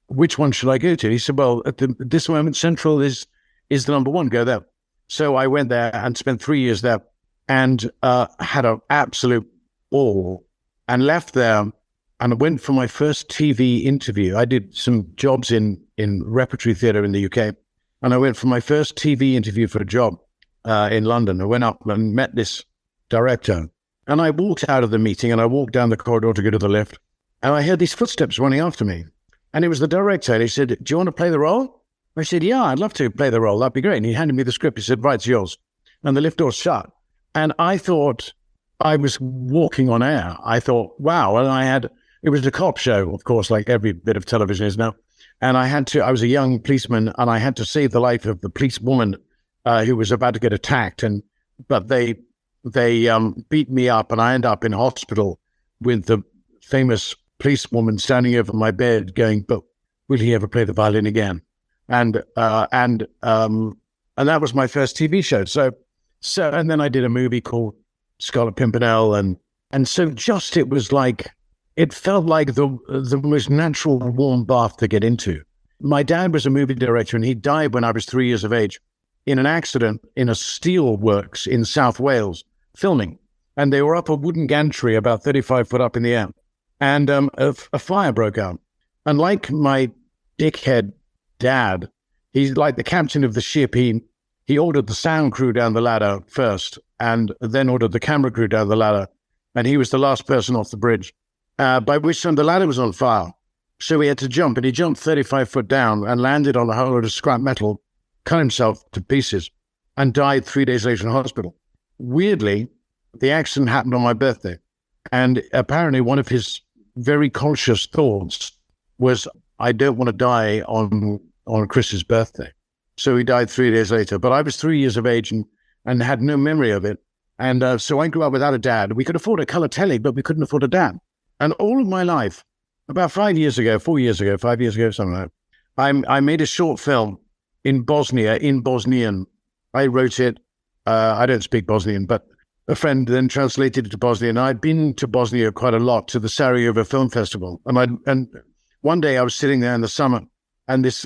Which one should I go to? He said, well, at this moment, Central is the number 1. Go there. So I went there and spent 3 years there and had an absolute ball and left there and went for my first TV interview. I did some jobs in repertory theatre in the UK. And I went for my first TV interview for a job in London. I went up and met this director. And I walked out of the meeting and I walked down the corridor to go to the lift. And I heard these footsteps running after me. And it was the director. And he said, do you want to play the role? I said, yeah, I'd love to play the role. That'd be great. And he handed me the script. He said, right, it's yours. And the lift door shut. And I thought I was walking on air. I thought, wow. And it was a cop show, of course, like every bit of television is now. And I was a young policeman and I had to save the life of the policewoman who was about to get attacked. But they beat me up and I ended up in hospital with the famous policewoman standing over my bed going, but will he ever play the violin again? And that was my first TV show. So and then I did a movie called Scarlet Pimpernel. And so just, it was like, it felt like the most natural warm bath to get into. My dad was a movie director and he died when I was 3 years of age in an accident in a steel works in South Wales filming. And they were up a wooden gantry about 35 foot up in the air. And a fire broke out. And like my dickhead dad, he's like the captain of the ship. He ordered the sound crew down the ladder first and then ordered the camera crew down the ladder. and he was the last person off the bridge, by which time the ladder was on fire. So he had to jump, and he jumped 35 foot down and landed on a whole load of scrap metal, cut himself to pieces, and died 3 days later in hospital. Weirdly, the accident happened on my birthday, and apparently one of his very conscious thoughts was, I don't want to die on Chris's birthday. So he died 3 days later. But I was 3 years of age and had no memory of it. And so I grew up without a dad. We could afford a color telly, but we couldn't afford a dad. And all of my life, about 5 years ago, something like that, I made a short film in Bosnia, in Bosnian. I wrote it. I don't speak Bosnian, but a friend then translated it to Bosnian. I'd been to Bosnia quite a lot, to the Sarajevo Film Festival. And one day I was sitting there in the summer, and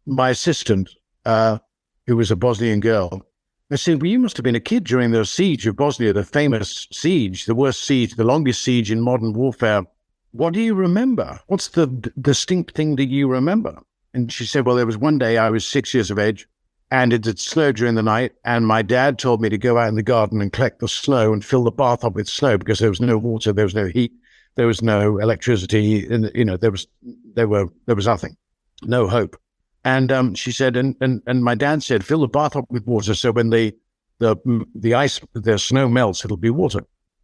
my assistant, who was a Bosnian girl, I said, well, you must have been a kid during the siege of Bosnia, the famous siege, the worst siege, the longest siege in modern warfare. What do you remember? What's the distinct thing that you remember? And she said, well, there was one day I was 6 years of age, and it had snowed during the night, and my dad told me to go out in the garden and collect the snow and fill the bath up with snow because there was no water, there was no heat, there was no electricity, and there was nothing, no hope. And she said, and my dad said, fill the bath up with water so when the snow melts, it'll be water.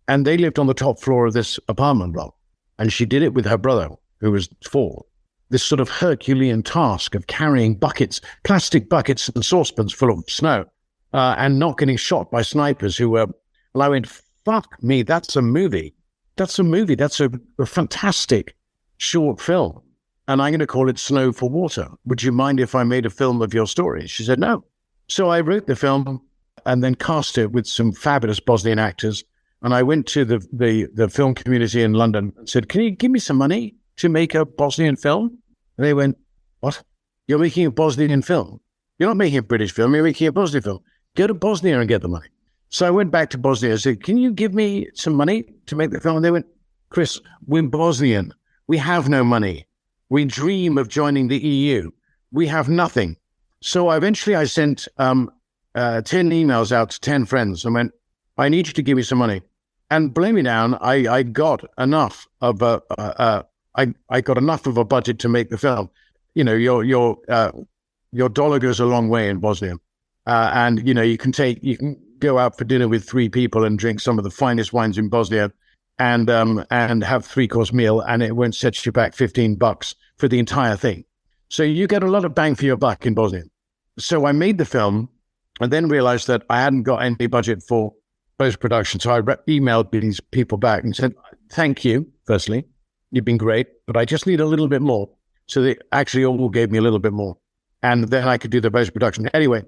And they lived on the top floor of this apartment block, and she did it with her brother, who was 4. This sort of Herculean task of carrying buckets, plastic buckets and saucepans full of snow, and not getting shot by snipers who were, well, I went, fuck me, that's a movie. That's a fantastic short film. And I'm going to call it Snow for Water. Would you mind if I made a film of your story? She said, no. So I wrote the film and then cast it with some fabulous Bosnian actors. And I went to the film community in London and said, can you give me some money to make a Bosnian film? And they went, what? You're making a Bosnian film? You're not making a British film, you're making a Bosnian film. Go to Bosnia and get the money. So I went back to Bosnia and said, can you give me some money to make the film? And they went, Chris, we're Bosnian. We have no money. We dream of joining the EU. We have nothing. So eventually I sent 10 emails out to 10 friends and went, I need you to give me some money. And blame me down, I got enough of I got enough of a budget to make the film. You know, your dollar goes a long way in Bosnia. And, you know, you can go out for dinner with 3 people and drink some of the finest wines in Bosnia and have 3-course meal, and it won't set you back $15 for the entire thing. So you get a lot of bang for your buck in Bosnia. So I made the film and then realized that I hadn't got any budget for post-production. So I emailed these people back and said, thank you, firstly. You've been great, but I just need a little bit more. So they actually all gave me a little bit more. And then I could do the post-production. Anyway,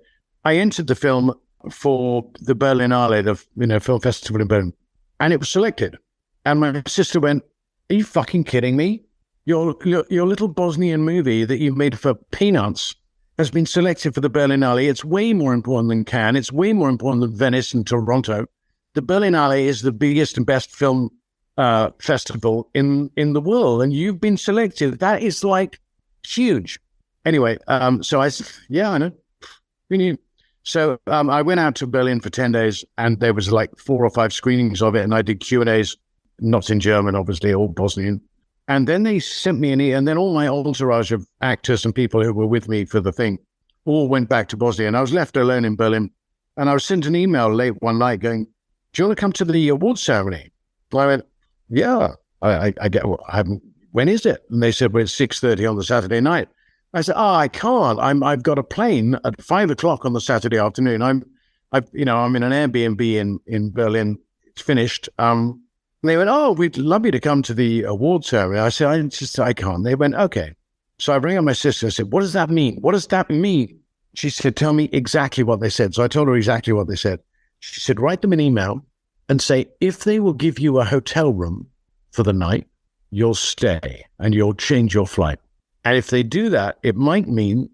I entered the film for the Berlinale, the film festival in Berlin, and it was selected. And my sister went, are you fucking kidding me? Your little Bosnian movie that you made for peanuts has been selected for the Berlinale. It's way more important than Cannes. It's way more important than Venice and Toronto. The Berlinale is the biggest and best film festival in the world, and you've been selected. That is like huge. Anyway, so I said, yeah, I know. We knew. So I went out to Berlin for 10 days, and there was like 4 or 5 screenings of it, and I did Q&As, not in German, obviously, all Bosnian. And then they sent me and then all my entourage of actors and people who were with me for the thing all went back to Bosnia, and I was left alone in Berlin. And I was sent an email late one night going, do you want to come to the award ceremony? And I went, yeah, I haven't. When is it? And they said, well, it's 6:30 on the Saturday night. I said, I can't. I've got a plane at 5 o'clock on the Saturday afternoon. I'm in an Airbnb in Berlin. It's finished. And they went, oh, we'd love you to come to the award ceremony. I said, I can't. They went, okay. So I rang up my sister. I said, what does that mean? What does that mean? She said, tell me exactly what they said. So I told her exactly what they said. She said, write them an email and say, if they will give you a hotel room for the night, you'll stay and you'll change your flight. And if they do that, it might mean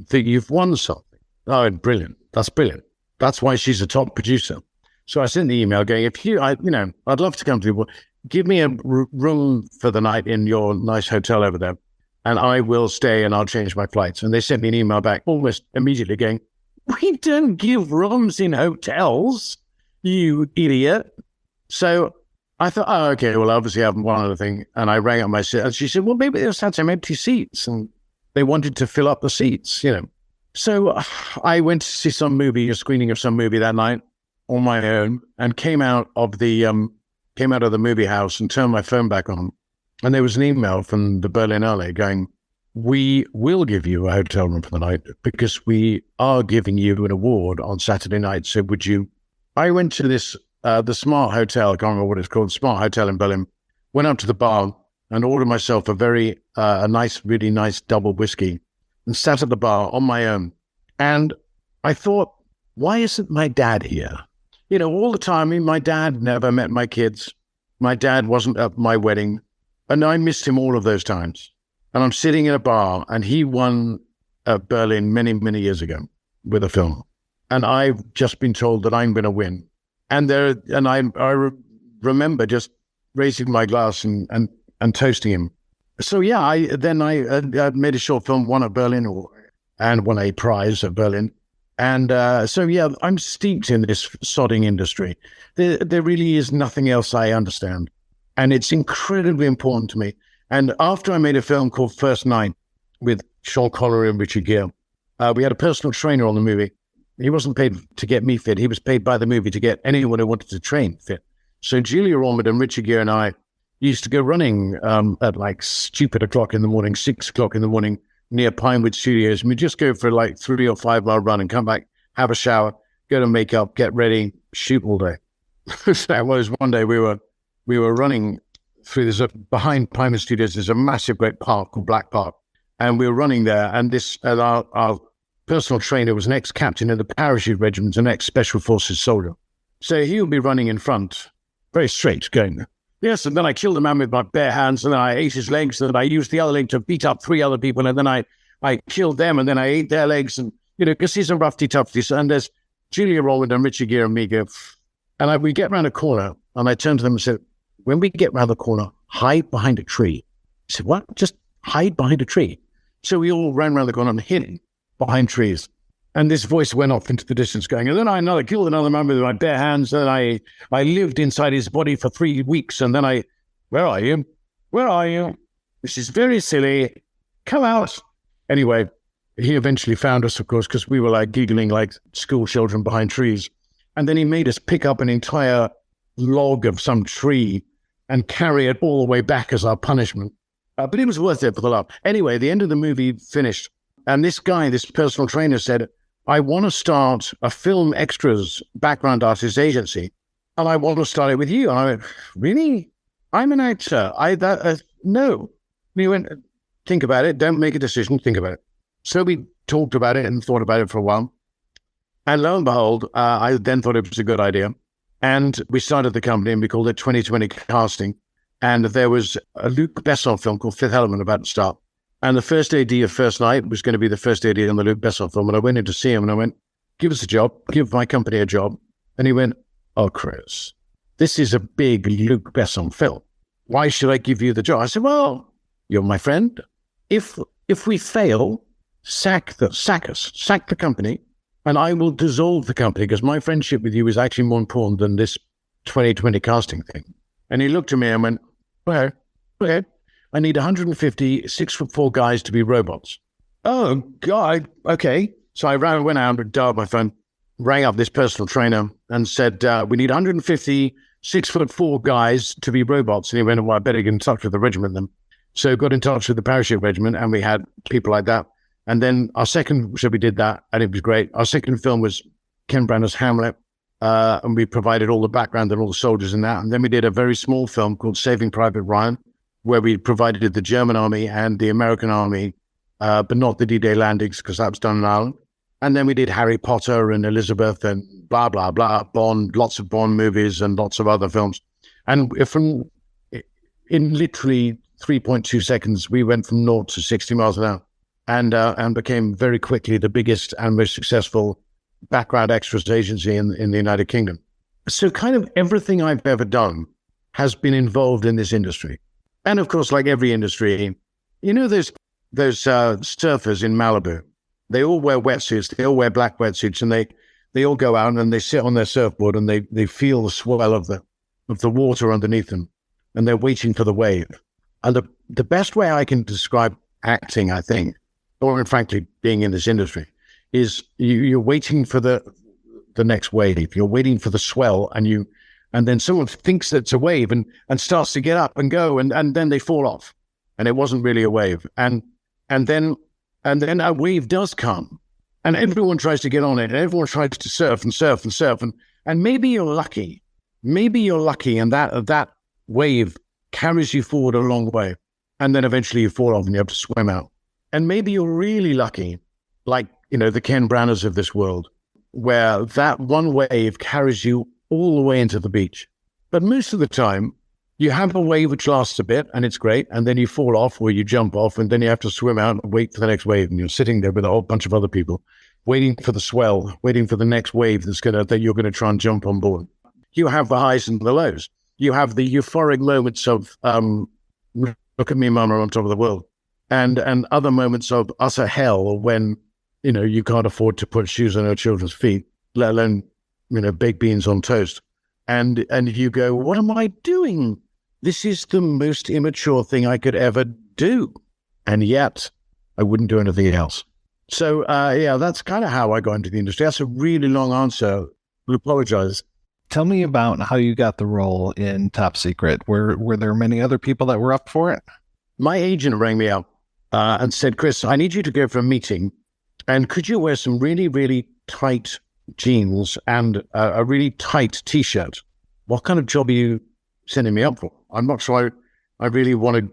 that you've won something. Oh, brilliant. That's brilliant. That's why she's a top producer. So I sent the email going, I'd love to come to you. Give me a room for the night in your nice hotel over there, and I will stay and I'll change my flights. And they sent me an email back almost immediately going, we don't give rooms in hotels, you idiot. So I thought, oh, okay, well, obviously I haven't won anything. And I rang up my sister, and she said, well, maybe they just had some empty seats, and they wanted to fill up the seats, you know. So I went to see some movie, a screening of some movie that night on my own, and came out of the movie house and turned my phone back on. And there was an email from the Berlinale going, we will give you a hotel room for the night because we are giving you an award on Saturday night. So would you? I went to this, the Smart Hotel, I can't remember what it's called, Smart Hotel in Berlin, went up to the bar and ordered myself a nice, really nice double whiskey and sat at the bar on my own. And I thought, why isn't my dad here? You know, all the time, I mean, my dad never met my kids. My dad wasn't at my wedding. And I missed him all of those times. And I'm sitting in a bar, and he won Berlin many, many years ago with a film. And I've just been told that I'm going to win. And I remember just raising my glass and toasting him. So yeah, I made a short film, won at Berlin, and won a prize at Berlin. And so yeah, I'm steeped in this sodding industry. There really is nothing else I understand. And it's incredibly important to me. And after I made a film called First Night with Sean Connery and Richard Gere, we had a personal trainer on the movie. He wasn't paid to get me fit. He was paid by the movie to get anyone who wanted to train fit. So Julia Ormond and Richard Gere and I used to go running at like stupid o'clock in the morning, 6 o'clock in the morning near Pinewood Studios. And we'd just go for like 3 or 5 mile run and come back, have a shower, go to makeup, get ready, shoot all day. So it was one day we were running through this, behind Pinewood Studios, there's a massive great park called Black Park. And we were running there, and our personal trainer was an ex-captain in the parachute regiment, an ex-special forces soldier. So he would be running in front, very straight, going, yes, and then I killed a man with my bare hands, and then I ate his legs, and then I used the other leg to beat up 3 other people, and then I killed them, and then I ate their legs, and, you know, because he's a roughy-toughy. And there's Julia Roland and Richard Gere and me go, and we get round a corner, and I turned to them and said, when we get round the corner, hide behind a tree. I said, what? Just hide behind a tree. So we all ran around the corner and hid behind trees. And this voice went off into the distance going, and then I killed another man with my bare hands, and I lived inside his body for 3 weeks, and then where are you? Where are you? This is very silly. Come out. Anyway, he eventually found us, of course, because we were like giggling like school children behind trees. And then he made us pick up an entire log of some tree and carry it all the way back as our punishment. But it was worth it for the laugh. Anyway, the end of the movie finished. And this guy, this personal trainer said, I want to start a film extras background artist agency. And I want to start it with you. And I went, really? I'm an actor. No. And he went, think about it. Don't make a decision. Think about it. So we talked about it and thought about it for a while. And lo and behold, I then thought it was a good idea. And we started the company, and we called it 2020 Casting. And there was a Luc Besson film called Fifth Element about to start. And the first AD of First Night was going to be the first AD on the Luc Besson film. And I went in to see him, and I went, give us a job, give my company a job. And he went, oh, Chris, this is a big Luc Besson film. Why should I give you the job? I said, well, you're my friend. If we fail, sack the company. And I will dissolve the company because my friendship with you is actually more important than this 2020 casting thing. And he looked at me and went, okay, I need 150 6'4" guys to be robots. Oh, God, okay. So I went out and dialed my phone, rang up this personal trainer and said, we need 150 6'4" guys to be robots. And he went, well, I better get in touch with the regiment then. So got in touch with the parachute regiment, and we had people like that. And then so we did that, and it was great. Our second film was Ken Branagh's Hamlet, and we provided all the background and all the soldiers in that. And then we did a very small film called Saving Private Ryan, where we provided the German army and the American army, but not the D-Day landings, because that was done in Ireland. And then we did Harry Potter and Elizabeth and blah, blah, blah, Bond, lots of Bond movies and lots of other films. And in literally 3.2 seconds, we went from 0 to 60 miles an hour. And became very quickly the biggest and most successful background extras agency in the United Kingdom. So kind of everything I've ever done has been involved in this industry. And of course, like every industry, you know, those surfers in Malibu, they all wear wetsuits, they all wear black wetsuits, and they all go out and they sit on their surfboard and they feel the swell of of the water underneath them, and they're waiting for the wave. And the best way I can describe acting, I think, or frankly being in this industry, is you're waiting for the next wave. You're waiting for the swell, and then someone thinks it's a wave and starts to get up and go, and then they fall off, and it wasn't really a wave. And then a wave does come, and everyone tries to get on it, and everyone tries to surf, and maybe you're lucky. Maybe you're lucky, and that wave carries you forward a long way, and then eventually you fall off and you have to swim out. And maybe you're really lucky, like, the Ken Branaghs of this world, where that one wave carries you all the way into the beach. But most of the time, you have a wave which lasts a bit, and it's great, and then you fall off or you jump off, and then you have to swim out and wait for the next wave, and you're sitting there with a whole bunch of other people, waiting for the swell, waiting for the next wave that you're going to try and jump on board. You have the highs and the lows. You have the euphoric moments of, look at me, mama, on top of the world, and other moments of utter hell when, you can't afford to put shoes on your children's feet, let alone, baked beans on toast. And you go, what am I doing? This is the most immature thing I could ever do. And yet, I wouldn't do anything else. So, that's kind of how I got into the industry. That's a really long answer. I apologize. Tell me about how you got the role in Top Secret. Were there many other people that were up for it? My agent rang me up and said, Chris, I need you to go for a meeting. And could you wear some really, really tight jeans and a really tight T-shirt? What kind of job are you sending me up for? I'm not sure I really want to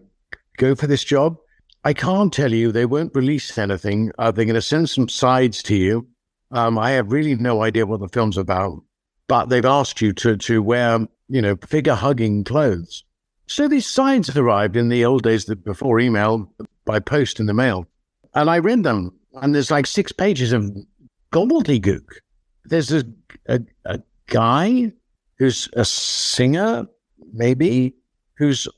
go for this job. I can't tell you. They won't release anything. They're going to send some sides to you. I have really no idea what the film's about. But they've asked you to wear, figure-hugging clothes. So these signs arrived in the old days before email, by post in the mail. And I read them, and there's like 6 pages of gobbledygook. There's a guy who's a singer, maybe, who's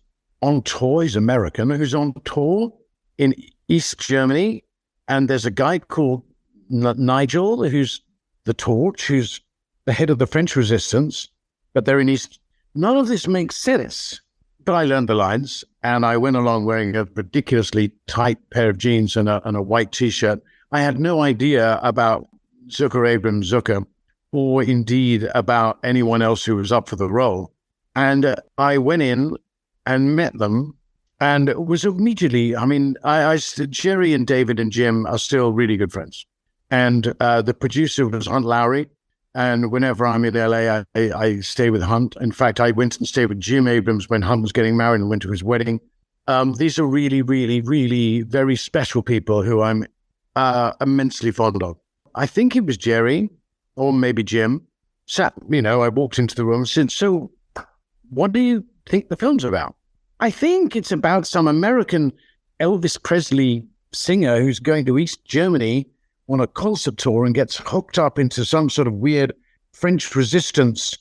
on tour. He's American, who's on tour in East Germany. And there's a guy called Nigel, who's the Torch, who's the head of the French resistance, but they're in East. None of this makes sense. But I learned the lines, and I went along wearing a ridiculously tight pair of jeans and a white T-shirt. I had no idea about Zucker, or indeed about anyone else who was up for the role. And I went in and met them, and it was immediately, Jerry and David and Jim are still really good friends. And the producer was Hunt Lowry. And whenever I'm in LA, I stay with Hunt. In fact, I went and stayed with Jim Abrams when Hunt was getting married and went to his wedding. These are really, really, really very special people who I'm immensely fond of. I think it was Jerry, or maybe Jim, I walked into the room and said, so what do you think the film's about? I think it's about some American Elvis Presley singer who's going to East Germany on a concert tour and gets hooked up into some sort of weird French resistance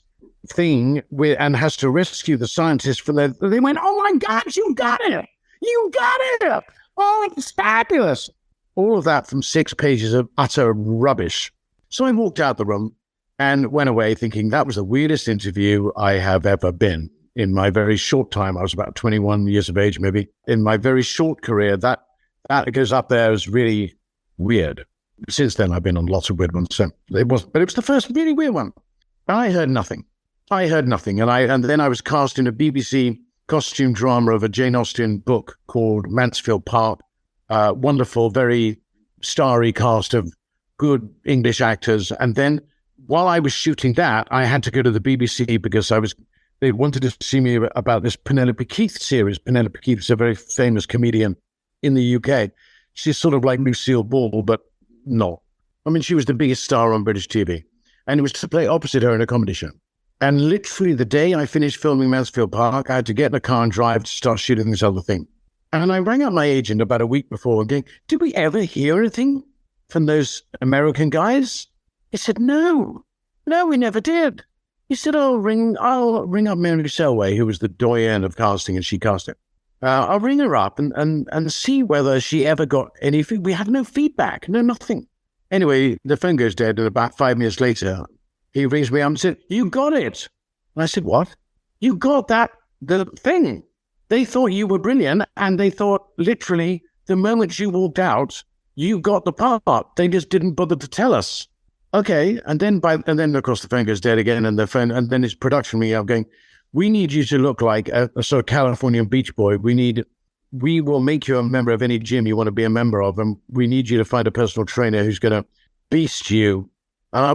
thing and has to rescue the scientists from their. They went, oh my God, you got it! You got it! Oh, it's fabulous! All of that from 6 pages of utter rubbish. So I walked out the room and went away thinking that was the weirdest interview I have ever been. In my very short time, I was about 21 years of age, maybe. In my very short career, that goes up there as really weird. Since then, I've been on lots of weird ones, so it was the first really weird one. I heard nothing. And then I was cast in a BBC costume drama of a Jane Austen book called Mansfield Park. Wonderful, very starry cast of good English actors. And then while I was shooting that, I had to go to the BBC because they wanted to see me about this Penelope Keith series. Penelope Keith is a very famous comedian in the UK. She's sort of like Lucille Ball, but no. She was the biggest star on British TV. And it was to play opposite her in a comedy show. And literally the day I finished filming Mansfield Park, I had to get in a car and drive to start shooting this other thing. And I rang up my agent about a week before and going, did we ever hear anything from those American guys? He said, no, we never did. He said, I'll ring up Mary Selway, who was the doyen of casting, and she cast it. I'll ring her up and see whether she ever got anything. We had no feedback, nothing. Anyway, the phone goes dead, and about 5 minutes later, he rings me up and said, you got it. And I said, what? You got the thing. They thought you were brilliant, and they thought literally the moment you walked out, you got the part. They just didn't bother to tell us. Okay, and then of course the phone goes dead again, and then his production me out going, we need you to look like a sort of Californian beach boy. We will make you a member of any gym you want to be a member of, and we need you to find a personal trainer who's going to beast you. For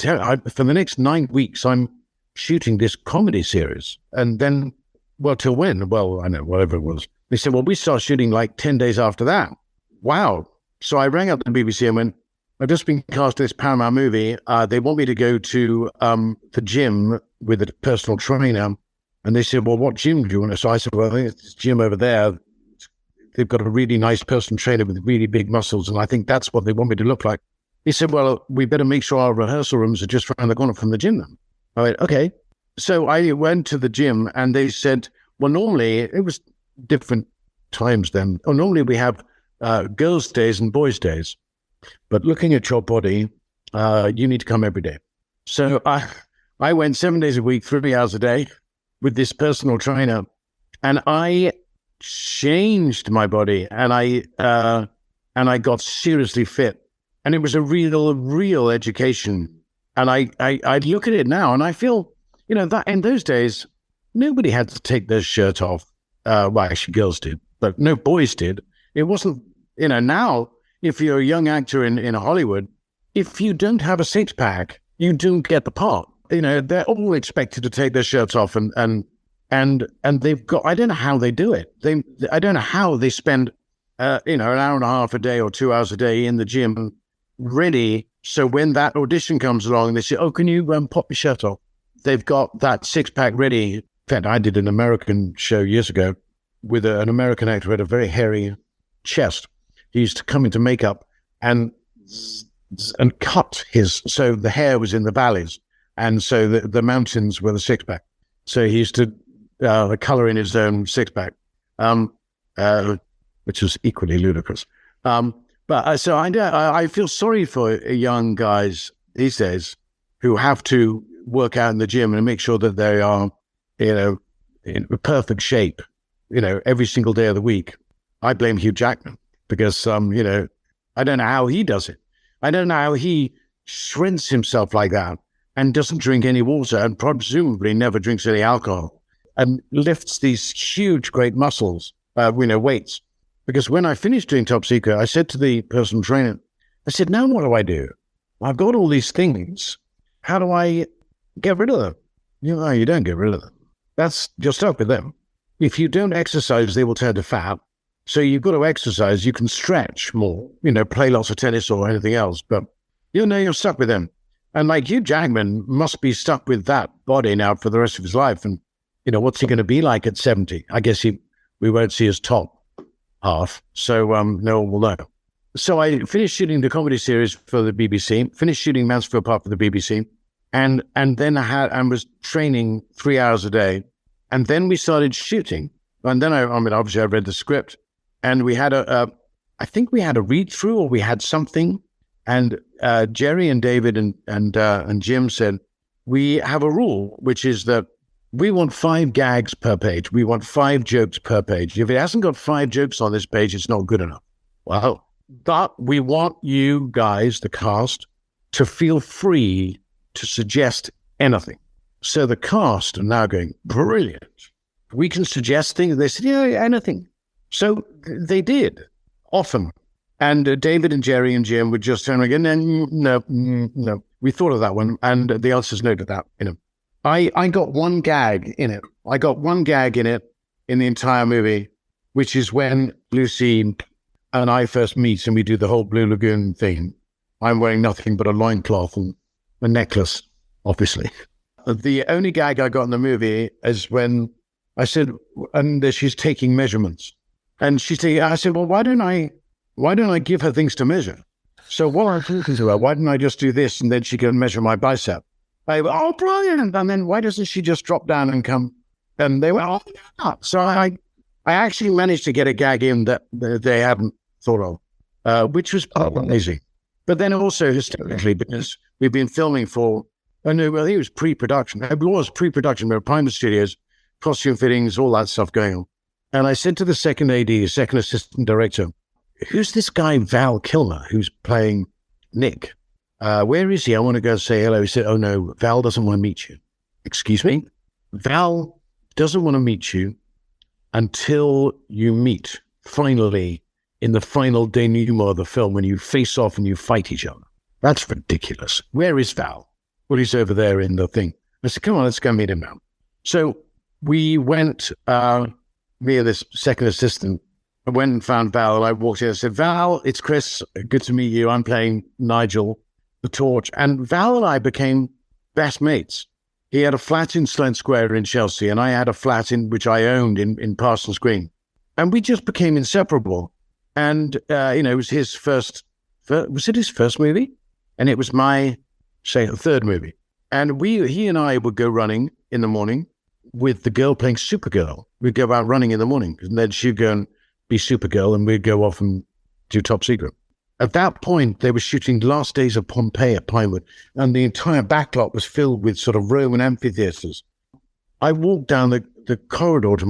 the next 9 weeks, I'm shooting this comedy series, and then, well, till when? Well, I know, whatever it was. They said, well, we start shooting like 10 days after that. Wow. So I rang up the BBC and went, I've just been cast in this Paramount movie. They want me to go to the gym with a personal trainer. And they said, well, what gym do you want to? So I said, well, I think it's this gym over there. They've got a really nice personal trainer with really big muscles, and I think that's what they want me to look like. He said, well, we better make sure our rehearsal rooms are just around the corner from the gym then. I went, okay. So I went to the gym, and they said, well, normally, it was different times then. Oh, normally we have girls' days and boys' days. But looking at your body, you need to come every day. So I went 7 days a week, 3 hours a day with this personal trainer, and I changed my body, and I got seriously fit, and it was a real education. And I look at it now, and I feel, that in those days, nobody had to take their shirt off. Well, actually, girls did, but no boys did. It wasn't, now, if you're a young actor in Hollywood, if you don't have a six-pack, you don't get the part. They're all expected to take their shirts off, and they've got, I don't know how they do it. I don't know how they spend, an hour and a half a day or 2 hours a day in the gym ready. So when that audition comes along, they say, oh, can you pop your shirt off? They've got that six-pack ready. In fact, I did an American show years ago with an American actor who had a very hairy chest. He used to come into makeup and cut so the hair was in the valleys. And so the mountains were the six-pack. So he used to color in his own six-pack, which was equally ludicrous. So I feel sorry for young guys these days who have to work out in the gym and make sure that they are, in perfect shape, every single day of the week. I blame Hugh Jackman because, I don't know how he does it. I don't know how he shrinks himself like that and doesn't drink any water and presumably never drinks any alcohol and lifts these huge, great muscles, weights. Because when I finished doing Top Secret, I said to the personal trainer, I said, now what do I do? I've got all these things. How do I get rid of them? You don't get rid of them. You're stuck with them. If you don't exercise, they will turn to fat. So you've got to exercise. You can stretch more, play lots of tennis or anything else, but you're stuck with them. And like Hugh Jackman must be stuck with that body now for the rest of his life. And, what's he going to be like at 70? I guess we won't see his top half. So no one will know. So I finished shooting the comedy series for the BBC, finished shooting Mansfield Park for the BBC, and then I was training 3 hours a day. And then we started shooting. And then obviously I read the script, and we had I think we had a read through, or we had something. And Jerry and David and Jim said, we have a rule, which is that we want 5 gags per page. We want 5 jokes per page. If it hasn't got 5 jokes on this page, it's not good enough. Wow. But we want you guys, the cast, to feel free to suggest anything. So the cast are now going, brilliant. We can suggest things. They said, yeah, anything. So they did, often. And David and Jerry and Jim would just turn again, no. We thought of that one, and the answer's no to that. I got one gag in it. I got one gag in it in the entire movie, which is when Lucy and I first meet and we do the whole Blue Lagoon thing. I'm wearing nothing but a loincloth and a necklace, obviously. The only gag I got in the movie is when I said, and she's taking measurements. And I said, well, why don't I give her things to measure? So what I'm thinking to her, why didn't I just do this and then she can measure my bicep? I went, oh, brilliant. And then why doesn't she just drop down and come? And they went, oh, yeah. So I actually managed to get a gag in that they hadn't thought of, which was amazing. But then also hysterically, because we've been filming for Oh, no, well, I think it was pre-production. It was pre-production. There were Pinewood Studios, costume fittings, all that stuff going on. And I said to the second AD, second assistant director, who's this guy, Val Kilmer, who's playing Nick? Where is he? I want to go say hello. He said, oh, no, Val doesn't want to meet you. Excuse me? Val doesn't want to meet you until you meet, finally, in the final denouement of the film, when you face off and you fight each other. That's ridiculous. Where is Val? Well, he's over there in the thing. I said, come on, let's go meet him now. So we went, me and this second assistant, I went and found Val, and I walked in and said, Val, it's Chris. Good to meet you. I'm playing Nigel, the Torch. And Val and I became best mates. He had a flat in Sloane Square in Chelsea, and I had a flat which I owned in Parsons Green. And we just became inseparable. And, it was his was it his first movie? And it was my, third movie. And he and I would go running in the morning with the girl playing Supergirl. We'd go out running in the morning, and then she'd go and be Supergirl, and we'd go off and do Top Secret. At that point, they were shooting Last Days of Pompeii at Pinewood, and the entire backlot was filled with sort of Roman amphitheaters. I walked down the corridor to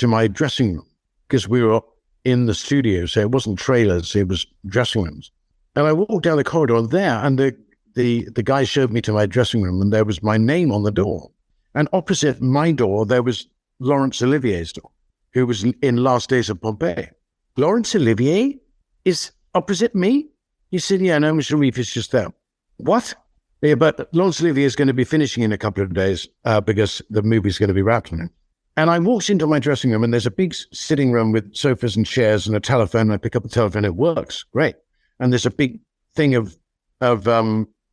my dressing room, because we were in the studio, so it wasn't trailers, it was dressing rooms. And I walked down the corridor there, and the guy showed me to my dressing room, and there was my name on the door. And opposite my door, there was Laurence Olivier's door, who was in Last Days of Pompeii. Laurence Olivier is opposite me? He said, yeah, no, Mr. Reef is just there. What? Yeah, but Laurence Olivier is going to be finishing in a couple of days because the movie's going to be wrapped on it. And I walked into my dressing room, and there's a big sitting room with sofas and chairs and a telephone. And I pick up the telephone, it works. Great. And there's a big thing of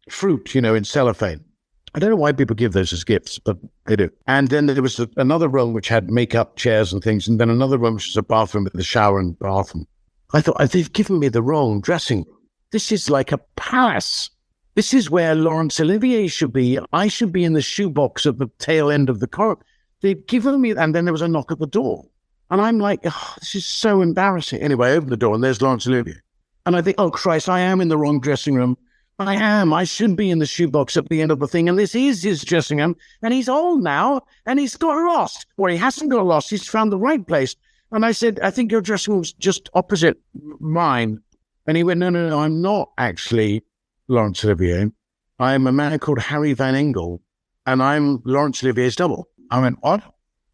fruit, in cellophane. I don't know why people give those as gifts, but they do. And then there was another room which had makeup chairs and things, and then another room which was a bathroom with a shower and bathroom. I thought, they've given me the wrong dressing room. This is like a palace. This is where Laurence Olivier should be. I should be in the shoebox at the tail end of the corridor. They've given me, and then there was a knock at the door. And I'm like, this is so embarrassing. Anyway, I opened the door, and there's Laurence Olivier. And I think, oh, Christ, I am in the wrong dressing room. I am. I should be in the shoebox at the end of the thing. And this is his dressing room. And he's old now. And he's got lost. Or he hasn't got lost. He's found the right place. And I said, I think your dressing room's just opposite mine. And he went, no, I'm not actually Laurence Olivier. I'm a man called Harry Van Engel. And I'm Laurence Olivier's double. I went, what?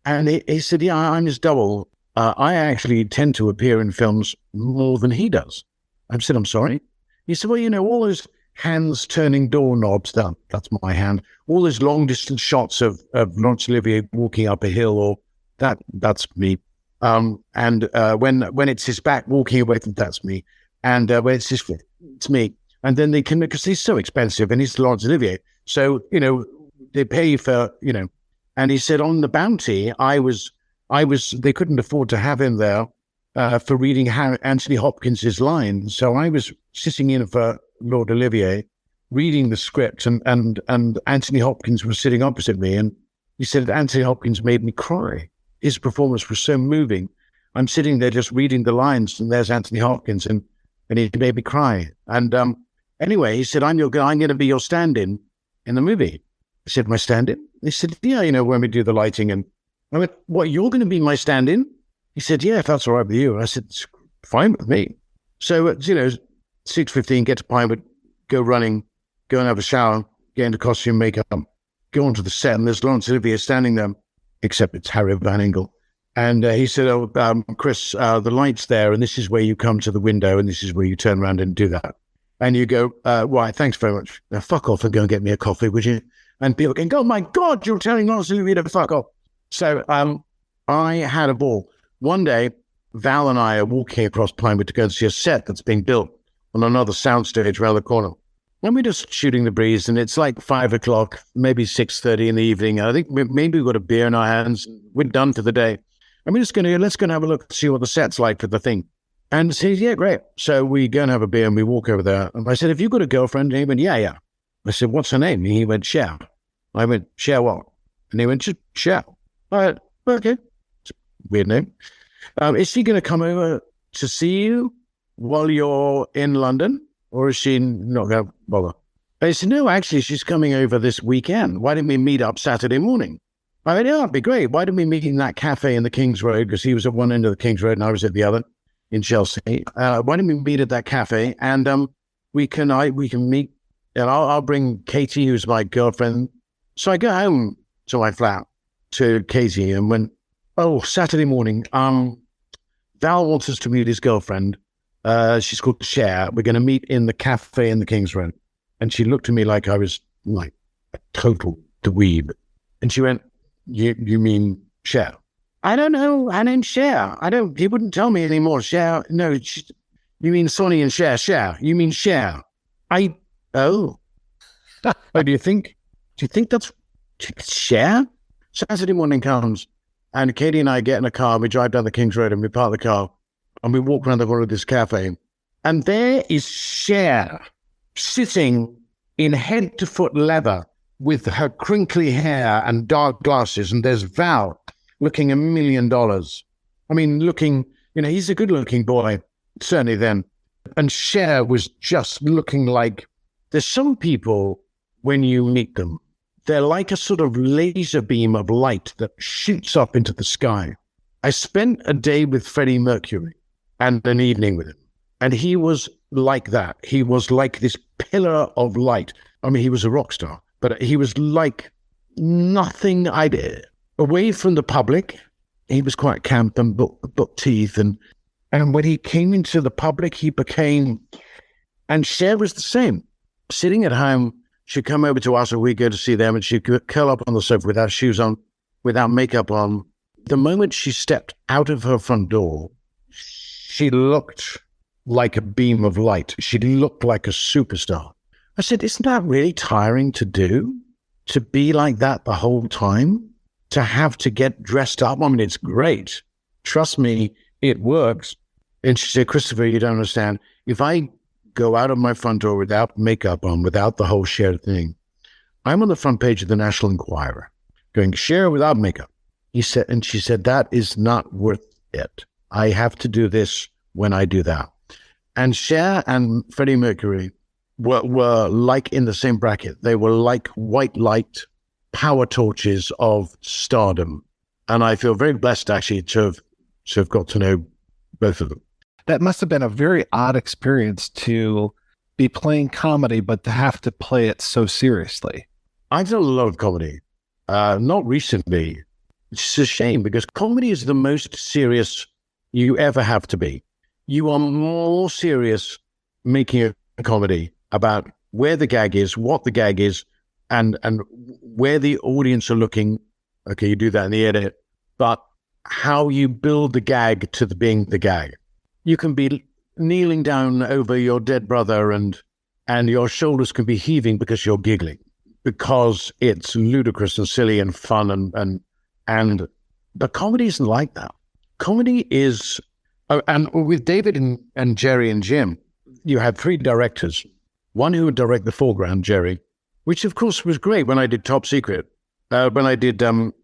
And he said, yeah, I'm his double. I actually tend to appear in films more than he does. I said, I'm sorry. He said, well, all those hands turning doorknobs, that's my hand. All those long distance shots of Laurence Olivier walking up a hill, or that's me. And when it's his back walking away from, that's me. And when it's his foot, it's me. And then they can, because he's so expensive and he's Laurence Olivier. So, they pay for, and he said on the bounty, they couldn't afford to have him there for reading Anthony Hopkins' lines. So I was sitting in for Lord Olivier, reading the script, and Anthony Hopkins was sitting opposite me. And he said, Anthony Hopkins made me cry. His performance was so moving. I'm sitting there just reading the lines, and there's Anthony Hopkins, and he made me cry. And anyway, he said, I'm going to be your stand-in in the movie. I said, my stand-in? He said, yeah, when we do the lighting. And I went, what, you're going to be my stand-in? He said, yeah, if that's all right with you. And I said, it's fine with me. So, 6:15, get to Pinewood, go running, go and have a shower, get into costume, makeup, go onto the set, and there's Laurence Olivier standing there, except it's Harry Van Engel. And he said, Chris, the light's there, and this is where you come to the window, and this is where you turn around and do that. And you go, right, thanks very much. Now, fuck off and go and get me a coffee, would you? And people can go, oh my God, you're telling Laurence Olivier to fuck off. So I had a ball. One day, Val and I are walking across Pinewood to go and see a set that's being built on another soundstage around the corner. And we're just shooting the breeze, and it's like 5 o'clock, maybe 6:30 in the evening. I think maybe we've got a beer in our hands. We're done for the day. And we're just let's go and have a look and see what the set's like for the thing. And he says, yeah, great. So we go and have a beer, and we walk over there. And I said, have you got a girlfriend? And he went, yeah. I said, what's her name? And he went, Cher. I went, Cher what? And he went, just Cher. I went, okay. It's a weird name. Is she going to come over to see you while you're in London? Or is she not going to bother? I said, no, actually, she's coming over this weekend. Why didn't we meet up Saturday morning? I mean, yeah, that'd be great. Why didn't we meet in that cafe in the King's Road? Because he was at one end of the King's Road and I was at the other in Chelsea. Why didn't we meet at that cafe? And we can meet, and I'll bring Katie, who's my girlfriend. So I go home to my flat, to Katie, and went, Saturday morning, Val wants us to meet his girlfriend. She's called Cher. We're going to meet in the cafe in the King's Road. And she looked at me like I was like a total dweeb. And she went, you mean Cher? I don't know. I named Cher. He wouldn't tell me anymore. Cher. No, you mean Sonny and Cher. Cher. You mean Cher. Oh, do you think that's Cher? Saturday morning comes and Katie and I get in a car. We drive down the King's Road and we park the car and we walk around the corner of this cafe. And there is Cher sitting in head to foot leather with her crinkly hair and dark glasses. And there's Val looking $1 million. I mean, looking, he's a good looking boy, certainly then. And Cher was just looking like, there's some people, when you meet them, they're like a sort of laser beam of light that shoots up into the sky. I spent a day with Freddie Mercury and an evening with him. And he was like that. He was like this pillar of light. I mean, he was a rock star, but he was like nothing I'd away from the public. He was quite camp and buck teeth. And when he came into the public, he became, and Cher was the same. Sitting at home, she'd come over to us or we'd go to see them and she'd curl up on the sofa without shoes on, without makeup on. The moment she stepped out of her front door, she looked like a beam of light. She looked like a superstar. I said, isn't that really tiring to do? To be like that the whole time? To have to get dressed up? I mean, it's great. Trust me, it works. And she said, Christopher, you don't understand. If I go out of my front door without makeup on, without the whole Cher thing, I'm on the front page of the National Enquirer, going, Cher without makeup. He said, and she said, that is not worth it. I have to do this when I do that. And Cher and Freddie Mercury were like in the same bracket. They were like white light power torches of stardom. And I feel very blessed actually to have got to know both of them. That must have been a very odd experience to be playing comedy, but to have to play it so seriously. I've done a lot of comedy, not recently. It's a shame because comedy is the most serious you ever have to be. You are more serious making a comedy about where the gag is, what the gag is, and where the audience are looking. Okay, you do that in the edit, but how you build the gag to being the gag. You can be kneeling down over your dead brother and your shoulders can be heaving because you're giggling, because it's ludicrous and silly and fun and but comedy isn't like that. Comedy is, and with David and Jerry and Jim, you had 3 directors. One who would direct the foreground, Jerry, which of course was great when I did Top Secret. When I did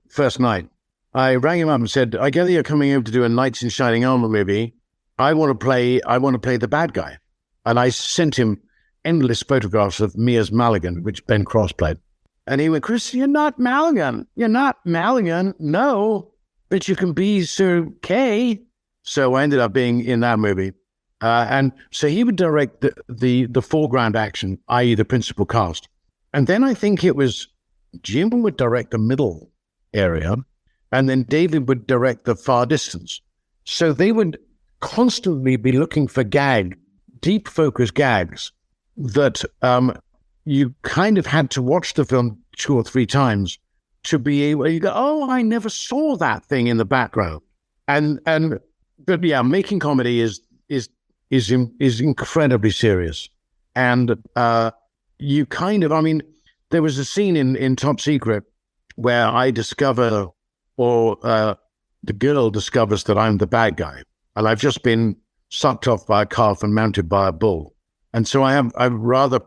First Night, I rang him up and said, I gather you're coming over to do a Knights in Shining Armor movie. I want to play the bad guy. And I sent him endless photographs of me as Maligan, which Ben Cross played. And he went, Chris, you're not Maligan. You're not Maligan. No, but you can be Sir Kay. So I ended up being in that movie. And so he would direct the foreground action, i.e. the principal cast. And then I think it was Jim would direct the middle area, and then David would direct the far distance. So they would constantly be looking for deep focus gags that you kind of had to watch the film 2 or 3 times to be able to go, oh, I never saw that thing in the background. But yeah, making comedy is incredibly serious. And you kind of, I mean, there was a scene in Top Secret where I discover, or the girl discovers that I'm the bad guy. And I've just been sucked off by a calf and mounted by a bull. And so I have a rather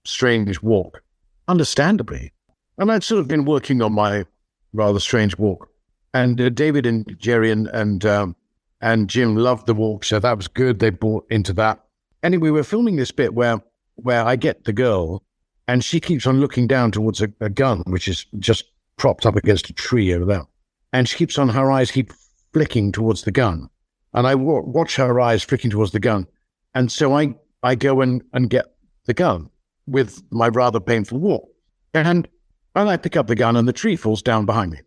strange walk, understandably. And I'd sort of been working on my rather strange walk. And David and Jerry and Jim loved the walk, so that was good. They bought into that. Anyway, we were filming this bit where I get the girl, And she keeps on looking down towards a gun, which is just propped up against a tree over there. And she keeps on, her eyes keep flicking towards the gun. And I watch her eyes flicking towards the gun. And so I go and get the gun with my rather painful walk. And I pick up the gun and the tree falls down behind me.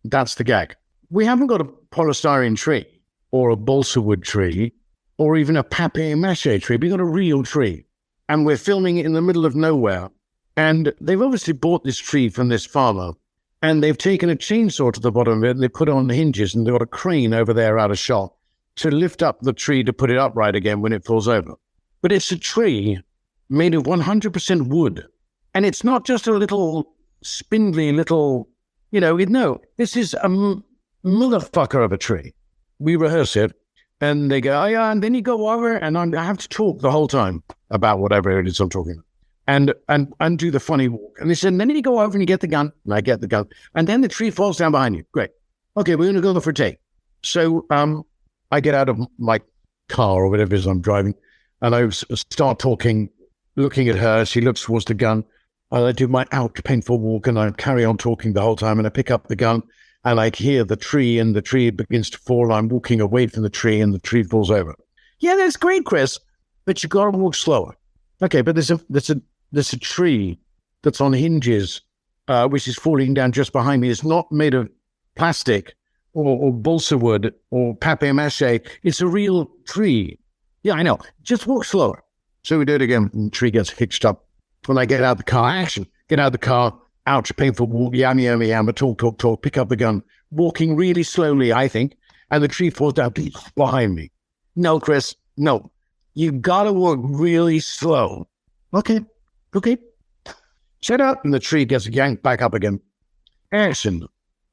That's the gag. We haven't got a polystyrene tree or a balsa wood tree or even a papier-mâché tree. We've got a real tree. And we're filming it in the middle of nowhere. And they've obviously bought this tree from this farmer. And they've taken a chainsaw to the bottom of it and they put it on the hinges and they've got a crane over there out of shot to lift up the tree to put it upright again when it falls over. But it's a tree made of 100% wood. And it's not just a little spindly little, no, this is a motherfucker of a tree. We rehearse it and they go, oh yeah, and then you go over and I have to talk the whole time about whatever it is I'm talking about. And do the funny walk. And they said, and then you go over and you get the gun. And I get the gun. And then the tree falls down behind you. Great. Okay, we're going to go for a take. So I get out of my car or whatever it is I'm driving. And I start talking, looking at her. She looks towards the gun. And I do my painful walk and I carry on talking the whole time. And I pick up the gun and I hear the tree and the tree begins to fall. I'm walking away from the tree and the tree falls over. Yeah, that's great, Chris. But you got to walk slower. Okay, but there's a tree that's on hinges, which is falling down just behind me. It's not made of plastic or balsa wood or papier-mâché. It's a real tree. Yeah, I know. Just walk slower. So we do it again. And the tree gets hitched up. When I get out of the car, get out of the car, ouch, painful walk, yammer, talk, pick up the gun, walking really slowly, I think, and the tree falls down behind me. No, Chris, no. You gotta walk really slow. Okay. Shut up. And the tree gets yanked back up again. Action.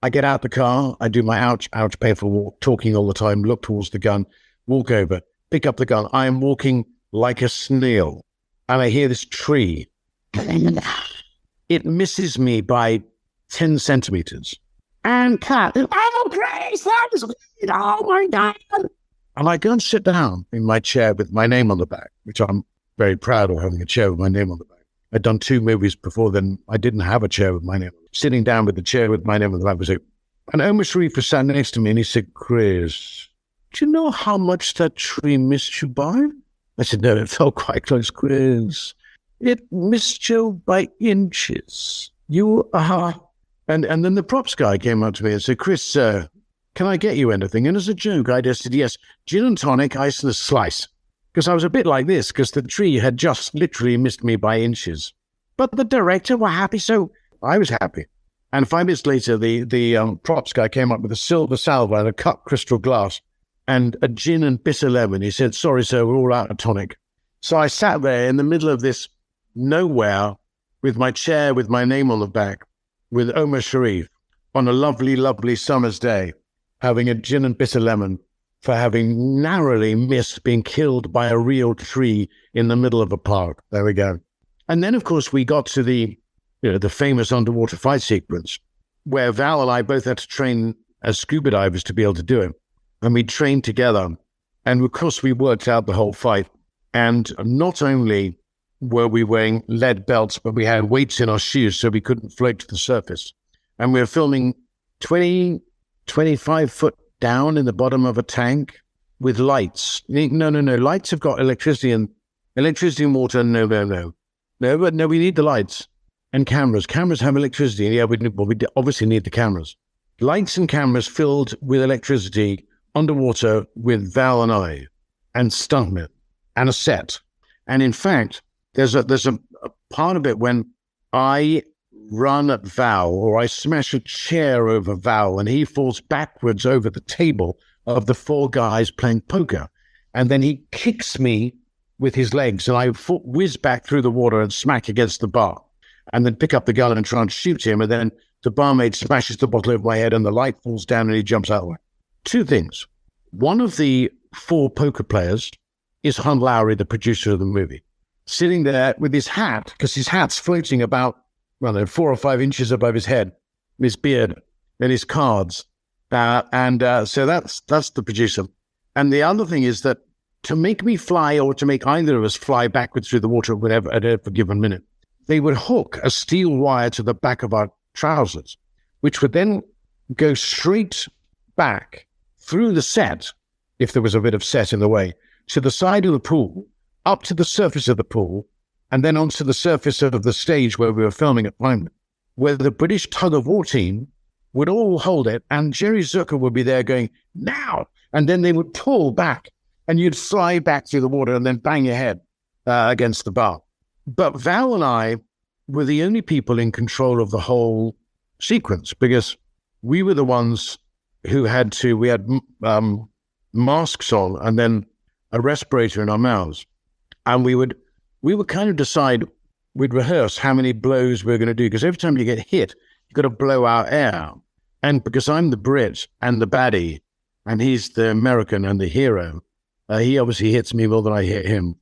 I get out the car, I do my ouch, painful walk, talking all the time, look towards the gun, walk over, pick up the gun. I am walking like a snail. And I hear this tree. It misses me by 10 centimeters. And cut. Oh, Grace, that is great. Oh, my God. And I go and sit down in my chair with my name on the back, which I'm very proud of having a chair with my name on the back. I'd done 2 movies before then. I didn't have a chair with my name. Sitting down with the chair with my name on the back was it. And Omar Sharif was sat next to me and he said, Chris, do you know how much that tree missed you by? I said, no, it felt quite close, Chris. It missed you by inches. You are... And then the props guy came up to me and said, Chris, can I get you anything? And as a joke, I just said, yes, gin and tonic, ice and a slice. Because I was a bit like this, because the tree had just literally missed me by inches. But the director were happy, so I was happy. And 5 minutes later, the props guy came up with a silver salver and a cut crystal glass and a gin and bitter lemon. He said, sorry, sir, we're all out of tonic. So I sat there in the middle of this nowhere with my chair with my name on the back with Omar Sharif on a lovely, lovely summer's day, having a gin and bitter lemon for having narrowly missed being killed by a real tree in the middle of a park. There we go. And then, of course, we got to the famous underwater fight sequence where Val and I both had to train as scuba divers to be able to do it. And we trained together. And, of course, we worked out the whole fight. And not only were we wearing lead belts, but we had weights in our shoes so we couldn't float to the surface. And we were filming 20, 25 foot down in the bottom of a tank with lights. No. Lights have got electricity and water. No. But we need the lights and cameras. Cameras have electricity. Yeah, we obviously need the cameras. Lights and cameras filled with electricity underwater with Val and I and stuntmen and a set. And in fact, there's a part of it when I run at Val or I smash a chair over Val and he falls backwards over the table of the 4 guys playing poker. And then he kicks me with his legs and I whiz back through the water and smack against the bar and then pick up the gun and try and shoot him. And then the barmaid smashes the bottle over my head and the light falls down and he jumps out of the way. 2 things. One of the 4 poker players is Hunt Lowry, the producer of the movie, sitting there with his hat, because his hat's floating about 4 or 5 inches above his head, his beard, and his cards. So that's the producer. And the other thing is that to make me fly or to make either of us fly backwards through the water at every given minute, they would hook a steel wire to the back of our trousers, which would then go straight back through the set, if there was a bit of set in the way, to the side of the pool, up to the surface of the pool, and then onto the surface of the stage where we were filming at Plymouth, where the British tug-of-war team would all hold it, and Jerry Zucker would be there going, now! And then they would pull back, and you'd slide back through the water and then bang your head against the bar. But Val and I were the only people in control of the whole sequence, because we were the ones who had masks on and then a respirator in our mouths. And we would kind of decide, we'd rehearse how many blows we're going to do, because every time you get hit, you've got to blow out air. And because I'm the Brit and the baddie, and he's the American and the hero, he obviously hits me more than I hit him.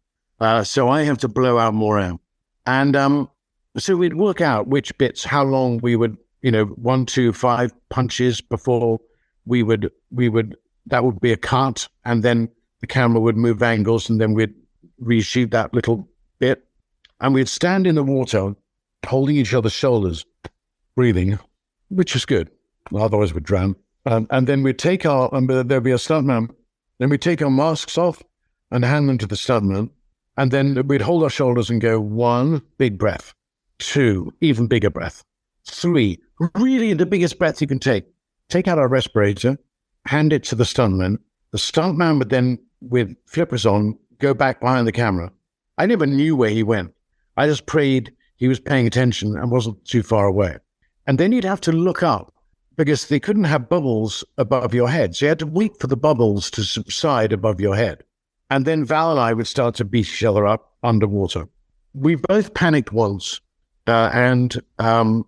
So I have to blow out more air. And so we'd work out which bits, how long we would, 1, 2, 5 punches before we would, that would be a cut, and then the camera would move angles, and then we'd reshoot that little bit. And we'd stand in the water, holding each other's shoulders, breathing, which was good. Otherwise we'd drown. And then we'd take there'd be a stuntman, then we'd take our masks off and hand them to the stuntman. And then we'd hold our shoulders and go, 1, big breath. 2, even bigger breath. 3, really the biggest breath you can take. Take out our respirator, hand it to the stuntman. The stuntman would then, with flippers on, go back behind the camera. I never knew where he went. I just prayed he was paying attention and wasn't too far away. And then you'd have to look up, because they couldn't have bubbles above your head. So you had to wait for the bubbles to subside above your head. And then Val and I would start to beat each other up underwater. We both panicked once. When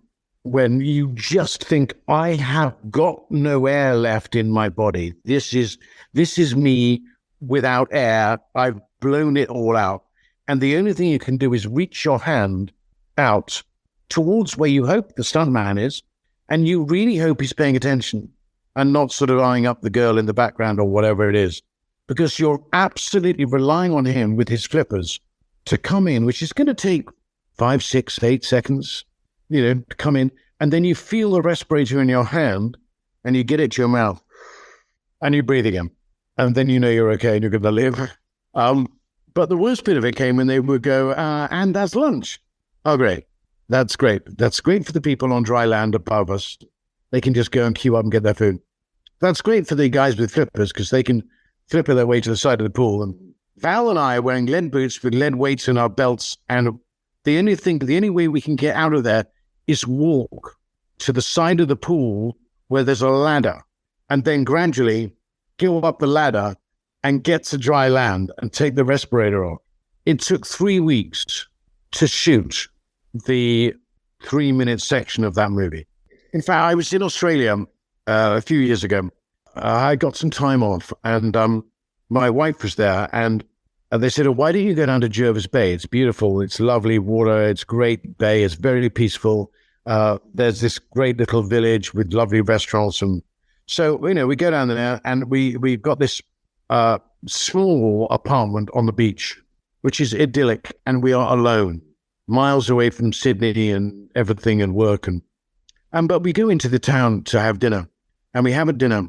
you just think, I have got no air left in my body. This is me without air. I've blown it all out. And the only thing you can do is reach your hand out towards where you hope the stuntman is. And you really hope he's paying attention and not sort of eyeing up the girl in the background or whatever it is. Because you're absolutely relying on him with his flippers to come in, which is going to take 5, 6, 8 seconds, to come in. And then you feel the respirator in your hand and you get it to your mouth and you breathe again. And then you're okay and you're going to live. But the worst bit of it came when they would go, and that's lunch. Oh, great. That's great. That's great for the people on dry land above us. They can just go and queue up and get their food. That's great for the guys with flippers, because they can flipper their way to the side of the pool. And Val and I are wearing lead boots with lead weights in our belts. And the only way we can get out of there is walk to the side of the pool where there's a ladder, and then gradually go up the ladder and get to dry land and take the respirator off. It took 3 weeks to shoot the 3-minute section of that movie. In fact, I was in Australia a few years ago. I got some time off, and my wife was there, and they said, why don't you go down to Jervis Bay? It's beautiful. It's lovely water. It's great bay. It's very peaceful. There's this great little village with lovely restaurants. And so, we go down there, and we've got this small apartment on the beach, which is idyllic, and we are alone, miles away from Sydney and everything and work. But we go into the town to have dinner, and we have a dinner,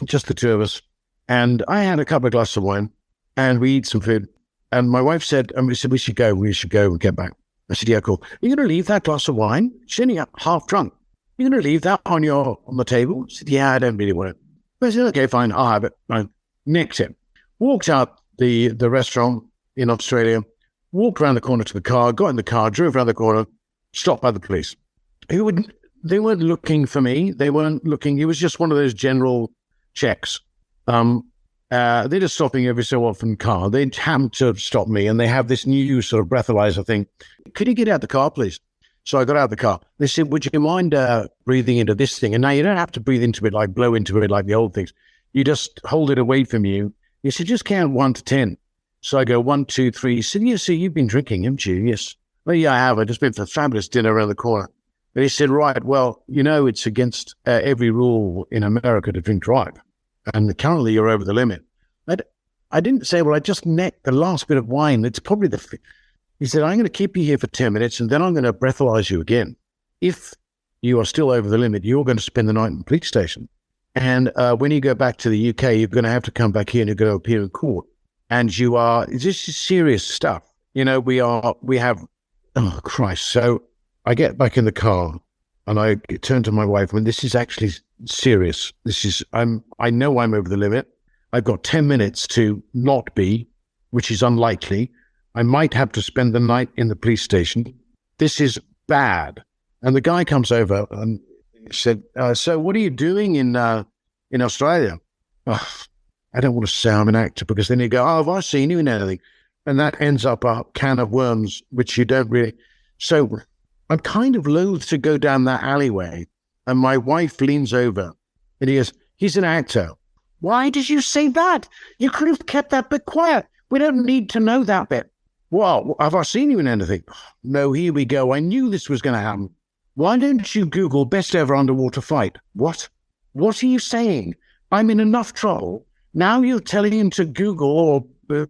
just the two of us. And I had a couple of glasses of wine, and we eat some food. And my wife said, we should go and get back. I said, yeah, cool. Are you going to leave that glass of wine? She's only half drunk. You're going to leave that on the table? She said, yeah, I don't really want it. I said, okay, fine, I'll have it. I nicked it. Walked out the restaurant in Australia, walked around the corner to the car, got in the car, drove around the corner, stopped by the police. They weren't looking for me. They weren't looking. It was just one of those general checks. They're just stopping every so often car. They happened to stop me, and they have this new sort of breathalyzer thing. Could you get out the car, please? So I got out of the car. They said, would you mind breathing into this thing? And now you don't have to breathe into it, like blow into it like the old things. You just hold it away from you. You said, just count 1 to 10. So I go 1, 2, 3. He said, yeah, so you've been drinking, haven't you? Yes. Well, yeah, I have. I just been for a fabulous dinner around the corner. And he said, right, well, it's against every rule in America to drink drive. And currently you're over the limit. I didn't say, well, I just necked the last bit of wine. It's probably He said, I'm going to keep you here for 10 minutes and then I'm going to breathalyze you again. If you are still over the limit, you're going to spend the night in the police station. And when you go back to the UK, you're going to have to come back here and you're going to appear in court. And this is serious stuff. We have, oh Christ. So I get back in the car and I turn to my wife, and this is actually serious. I know I'm over the limit. I've got 10 minutes to not be, which is unlikely. I might have to spend the night in the police station. This is bad. And the guy comes over and said, so what are you doing in Australia? Oh, I don't want to say I'm an actor, because then you go, oh, have I seen you in anything? And that ends up a can of worms, which you don't really. So I'm kind of loath to go down that alleyway. And my wife leans over and he goes, he's an actor. Why did you say that? You could have kept that bit quiet. We don't need to know that bit. Well, have I seen you in anything? No, here we go. I knew this was going to happen. Why don't you Google best ever underwater fight? What? What are you saying? I'm in enough trouble. Now you're telling him to Google or,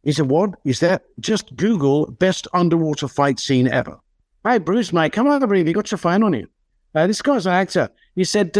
He said, what? Is that? Just Google best underwater fight scene ever. Hey, Bruce, mate, come over here. You got your phone on you. This guy's an actor. He said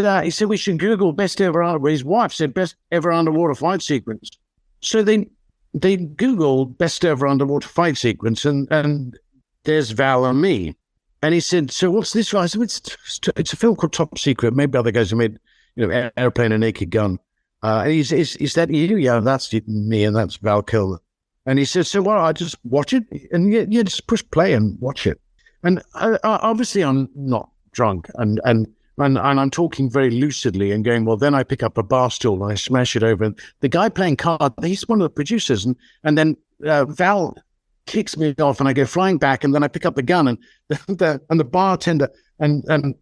we should Google best ever, his wife said best ever underwater fight sequence. So they Googled best ever underwater fight sequence, and there's Val and me. And he said, so what's this? I said, it's a film called Top Secret. Maybe other guys have made, Airplane and Naked Gun. And he says, is that you? Yeah, that's me, and that's Val Kilmer. And he said, so I just watch it? And yeah, just push play and watch it. And obviously I'm not drunk, and I'm talking very lucidly and going, well, then I pick up a bar stool and I smash it over. And the guy playing card, he's one of the producers. And then Val kicks me off and I go flying back, and then I pick up the gun and the bartender and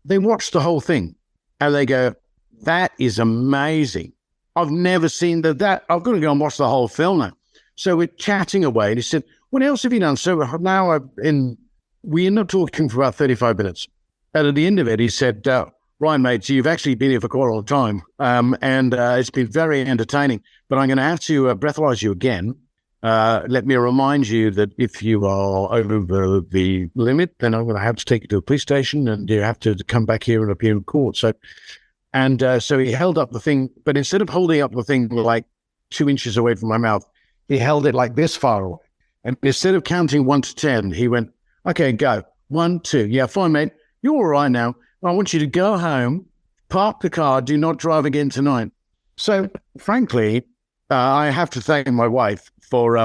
they watch the whole thing and they go, that is amazing. I've never seen that. I've got to go and watch the whole film now. So we're chatting away, and he said, what else have you done? So now we ended up talking for about 35 minutes. And at the end of it, he said, right, mate, so you've actually been here for quite a long time, and it's been very entertaining, but I'm going to have to breathalyze you again. Let me remind you that if you are over the limit, then I'm going to have to take you to a police station, and you have to come back here and appear in court. So he held up the thing, but instead of holding up the thing like 2 inches away from my mouth, he held it like this far away. And instead of counting 1 to 10, he went, okay, go. 1, 2. Yeah, fine, mate. You're all right now. I want you to go home, park the car, do not drive again tonight. So, frankly, I have to thank my wife for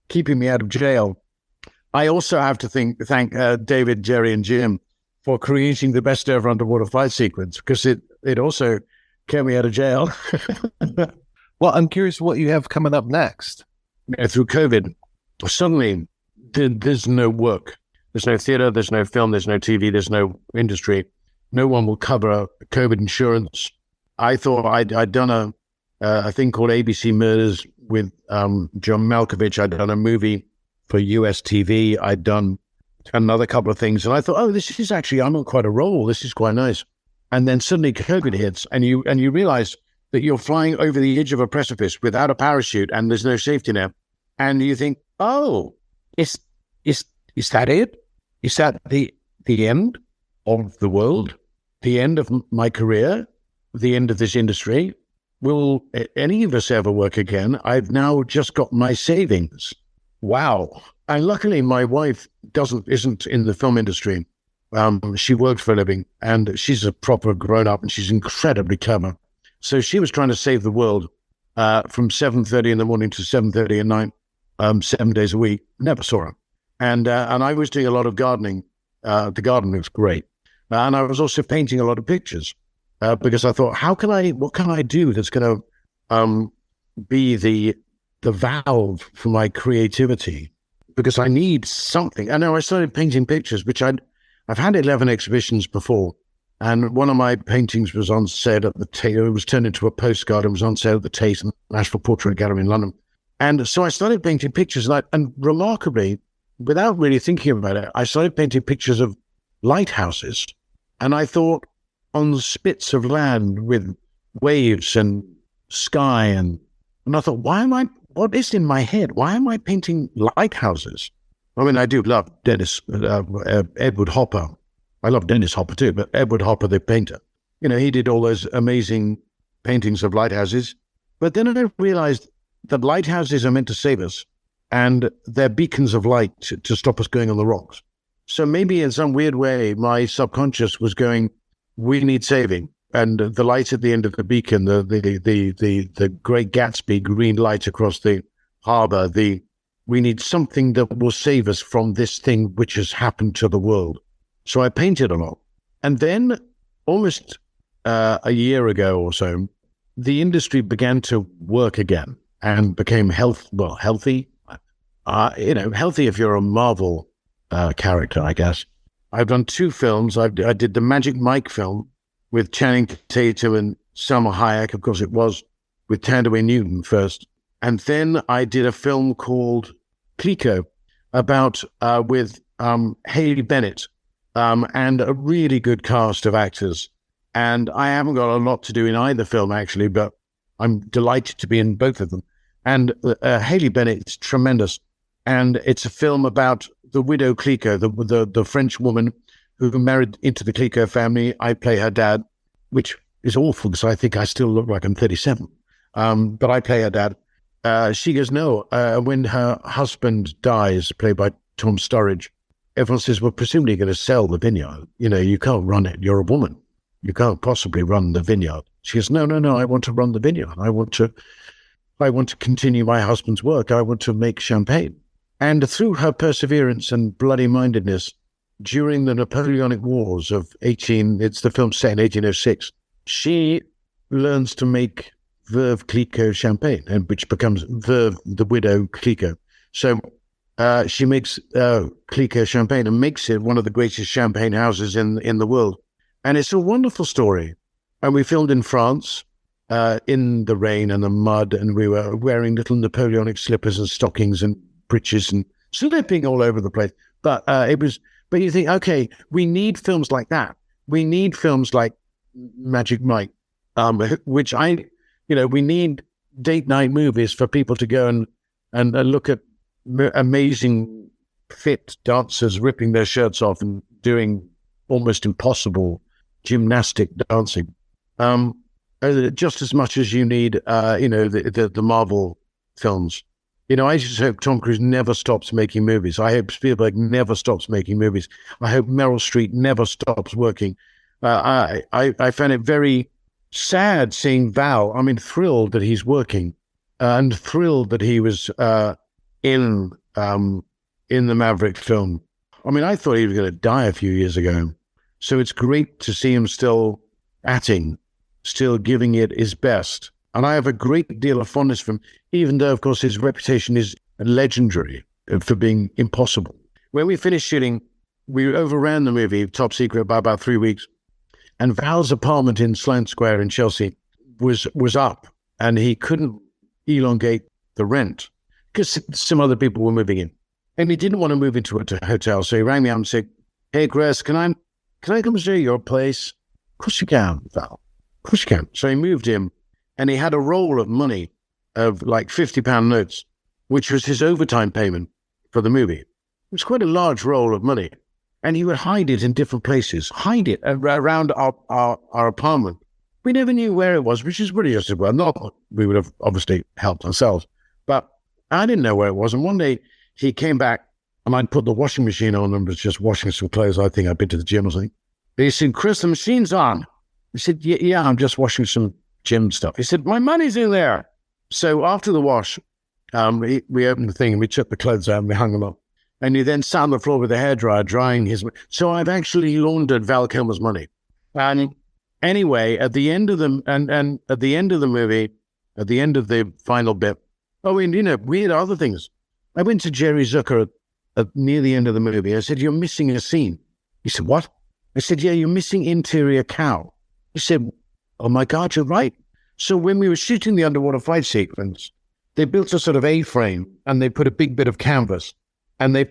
keeping me out of jail. I also have to thank David, Jerry, and Jim for creating the best ever underwater fight sequence, because it also kept me out of jail. Well, I'm curious what you have coming up next. Through COVID, suddenly there's no work. There's no theater, there's no film, there's no TV, there's no industry. No one will cover COVID insurance. I thought I'd done a thing called ABC Murders with John Malkovich. I'd done a movie for US TV. I'd done another couple of things. And I thought, this is actually, I'm on quite a roll. This is quite nice. And then suddenly COVID hits, and you realize that you're flying over the edge of a precipice without a parachute and there's no safety net. And you think, is that it? Is that the end of the world? The end of my career? The end of this industry? Will any of us ever work again? I've now just got my savings. Wow. And luckily my wife isn't in the film industry. She worked for a living, and she's a proper grown-up, and she's incredibly clever. So she was trying to save the world from 7:30 in the morning to 7:30 at night, 7 days a week. Never saw her. And I was doing a lot of gardening. The garden was great. And I was also painting a lot of pictures because I thought, what can I do that's going to be the valve for my creativity? Because I need something. I know I started painting pictures, which I've had 11 exhibitions before. And one of my paintings was on sale at the Tate. It was turned into a postcard and was on sale at the Tate and National Portrait Gallery in London. And so I started painting pictures, and remarkably, without really thinking about it, I started painting pictures of lighthouses. And I thought, on spits of land with waves and sky, and I thought, why what is in my head? Why am I painting lighthouses? I mean, I do love Edward Hopper. I love Dennis Hopper too, but Edward Hopper, the painter, he did all those amazing paintings of lighthouses. But then I realized that lighthouses are meant to save us, and they're beacons of light to stop us going on the rocks. So maybe in some weird way, my subconscious was going, we need saving. And the light at the end of the beacon, the Great Gatsby green light across the harbor, we need something that will save us from this thing which has happened to the world. So I painted a lot. And then almost a year ago or so, the industry began to work again and became healthy. Healthy if you're a Marvel character, I guess. I've done 2 films. I did the Magic Mike film with Channing Tatum and Salma Hayek. Of course, it was with Thandaway Newton first. And then I did a film called Clico with Haley Bennett and a really good cast of actors. And I haven't got a lot to do in either film, actually, but I'm delighted to be in both of them. And Haley Bennett's tremendous. And it's a film about the widow Clico, the French woman who married into the Clico family. I play her dad, which is awful because I think I still look like I'm 37. But I play her dad. She goes, no, when her husband dies, played by Tom Sturridge, everyone says, well, presumably you're going to sell the vineyard. You can't run it. You're a woman. You can't possibly run the vineyard. She goes, no, I want to run the vineyard. I want to continue my husband's work. I want to make champagne. And through her perseverance and bloody-mindedness, during the Napoleonic Wars of it's the film set in 1806, she learns to make Veuve Clicquot champagne, and which becomes Veuve, the widow Clicquot. So she makes Clicquot champagne and makes it one of the greatest champagne houses in the world. And it's a wonderful story. And we filmed in France, in the rain and the mud, and we were wearing little Napoleonic slippers and stockings and breeches and slipping all over the place. But but you think, okay, we need films like that. We need films like Magic Mike, which we need date night movies for people to go and look at amazing fit dancers ripping their shirts off and doing almost impossible gymnastic dancing. Just as much as you need, the Marvel films. I just hope Tom Cruise never stops making movies. I hope Spielberg never stops making movies. I hope Meryl Streep never stops working. I found it very sad seeing Val. I mean, thrilled that he's working and thrilled that he was in the Maverick film. I mean, I thought he was going to die a few years ago. So it's great to see him still acting, still giving it his best. And I have a great deal of fondness for him, even though, of course, his reputation is legendary for being impossible. When we finished shooting, we overran the movie, Top Secret, by about 3 weeks. And Val's apartment in Sloane Square in Chelsea was up, and he couldn't elongate the rent because some other people were moving in. And he didn't want to move into a hotel, so he rang me up and said, hey, Chris, can I come stay at your place? Of course you can, Val. Of course you can. So he moved in. And he had a roll of money of like £50 notes, which was his overtime payment for the movie. It was quite a large roll of money. And he would hide it in different places, around our apartment. We never knew where it was, which is really just well. Not that we would have obviously helped ourselves, but I didn't know where it was. And one day he came back and I'd put the washing machine on and was just washing some clothes. I think I'd been to the gym or something. He said, Chris, the machine's on. I said, yeah, I'm just washing some gym stuff. He said, my money's in there. So after the wash, we opened the thing and we took the clothes out and we hung them up. And he then sat on the floor with a hairdryer drying his. So I've actually laundered Val Kilmer's money. And anyway, at the end of the at the end of the movie, at the end of the final bit, we had other things. I went to Jerry Zucker near the end of the movie. I said, you're missing a scene. He said, what? I said, yeah, you're missing interior cow. He said, oh my God, you're right. So when we were shooting the underwater fight sequence, they built a sort of A-frame and they put a big bit of canvas and they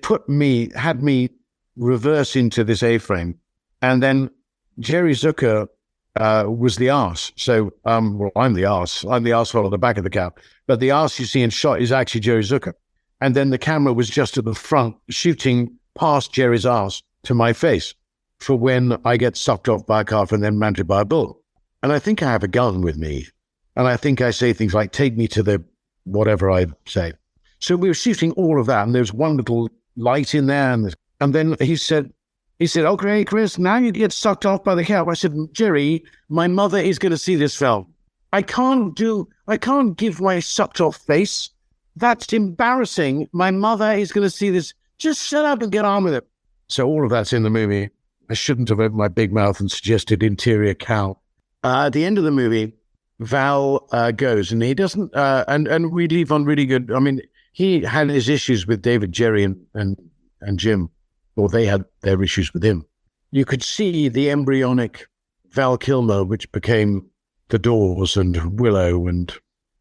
had me reverse into this A-frame. And then Jerry Zucker was the arse. So, well, I'm the arse. I'm the arsehole at the back of the cab. But the arse you see in shot is actually Jerry Zucker. And then the camera was just at the front, shooting past Jerry's arse to my face for when I get sucked off by a calf and then mounted by a bull. And I think I have a gun with me. And I think I say things like, take me to the whatever I say. So we were shooting all of that. And there's one little light in there. And then he said, okay, Chris, now you get sucked off by the cow. I said, Jerry, my mother is going to see this film. I can't give my sucked off face. That's embarrassing. My mother is going to see this. Just shut up and get on with it. So all of that's in the movie. I shouldn't have opened my big mouth and suggested interior cow. At the end of the movie, Val goes, and he doesn't, and we leave on really good. I mean, he had his issues with David, Jerry, and Jim, or they had their issues with him. You could see the embryonic Val Kilmer, which became The Doors and Willow and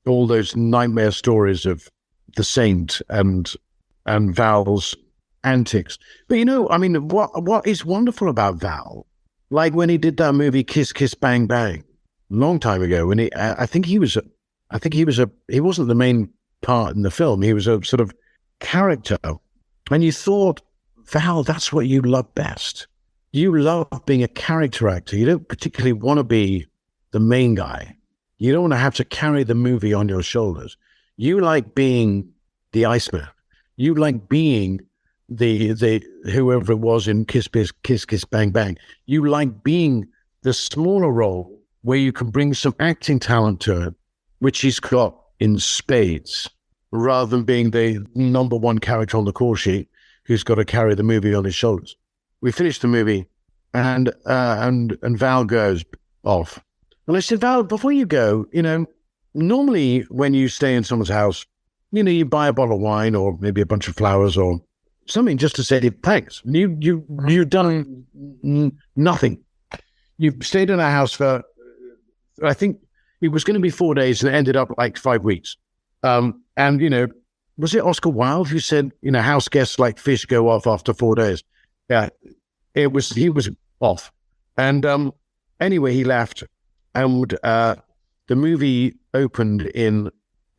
all those nightmare stories of the Saint and Val's antics. But you know, I mean, what is wonderful about Val, like when he did that movie Kiss Kiss Bang Bang, a long time ago, when he wasn't the main part in the film. He was a sort of character, and you thought, Val, that's what you love best. You love being a character actor. You don't particularly want to be the main guy. You don't want to have to carry the movie on your shoulders. You like being the Iceman. You like being the whoever it was in Kiss Kiss Bang Bang. You like being the smaller role where you can bring some acting talent to it, which he's got in spades, rather than being the number one character on the call sheet who's got to carry the movie on his shoulders. We finished the movie, and Val goes off. And I said, Val, before you go, you know, normally when you stay in someone's house, you know, you buy a bottle of wine or maybe a bunch of flowers or something just to say thanks. You've done nothing. You've stayed in our house for, I think it was going to be 4 days and it ended up like 5 weeks. And, you know, was it Oscar Wilde who said, you know, house guests like fish go off after 4 days? Yeah, he was off. And anyway, he left. And the movie opened in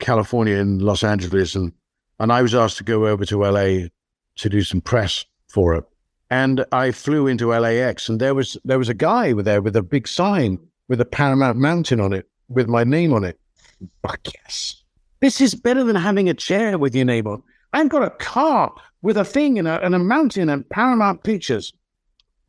California, in Los Angeles, and I was asked to go over to LA to do some press for it. And I flew into LAX, and there was a guy there with a big sign with a Paramount Mountain on it, with my name on it. Fuck yes. This is better than having a chair with your name on. I've got a car with a thing and a mountain and Paramount Pictures.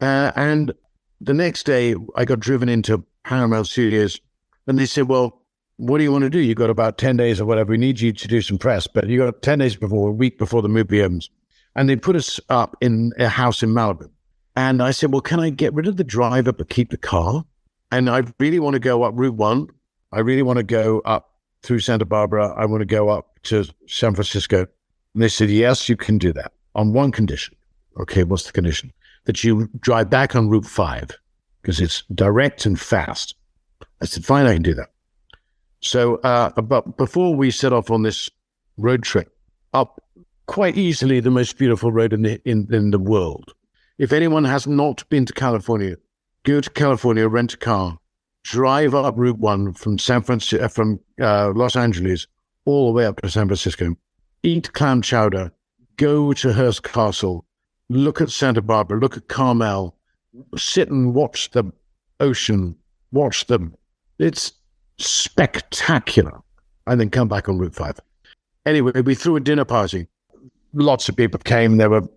And the next day, I got driven into Paramount Studios, and they said, well, what do you want to do? You got about 10 days or whatever. We need you to do some press, but you got 10 days before, a week before the movie opens. And they put us up in a house in Malibu. And I said, well, can I get rid of the driver but keep the car? And I really want to go up Route 1. I really want to go up through Santa Barbara. I want to go up to San Francisco. And they said, yes, you can do that on one condition. Okay, what's the condition? That you drive back on Route 5 because it's direct and fast. I said, fine, I can do that. So, but before we set off on this road trip, up quite easily the most beautiful road in the world. If anyone has not been to California, go to California, rent a car, drive up Route 1 from Los Angeles all the way up to San Francisco, eat clam chowder, go to Hearst Castle, look at Santa Barbara, look at Carmel, sit and watch the ocean, watch them. It's spectacular. And then come back on Route 5. Anyway, we threw a dinner party. Lots of people came. There were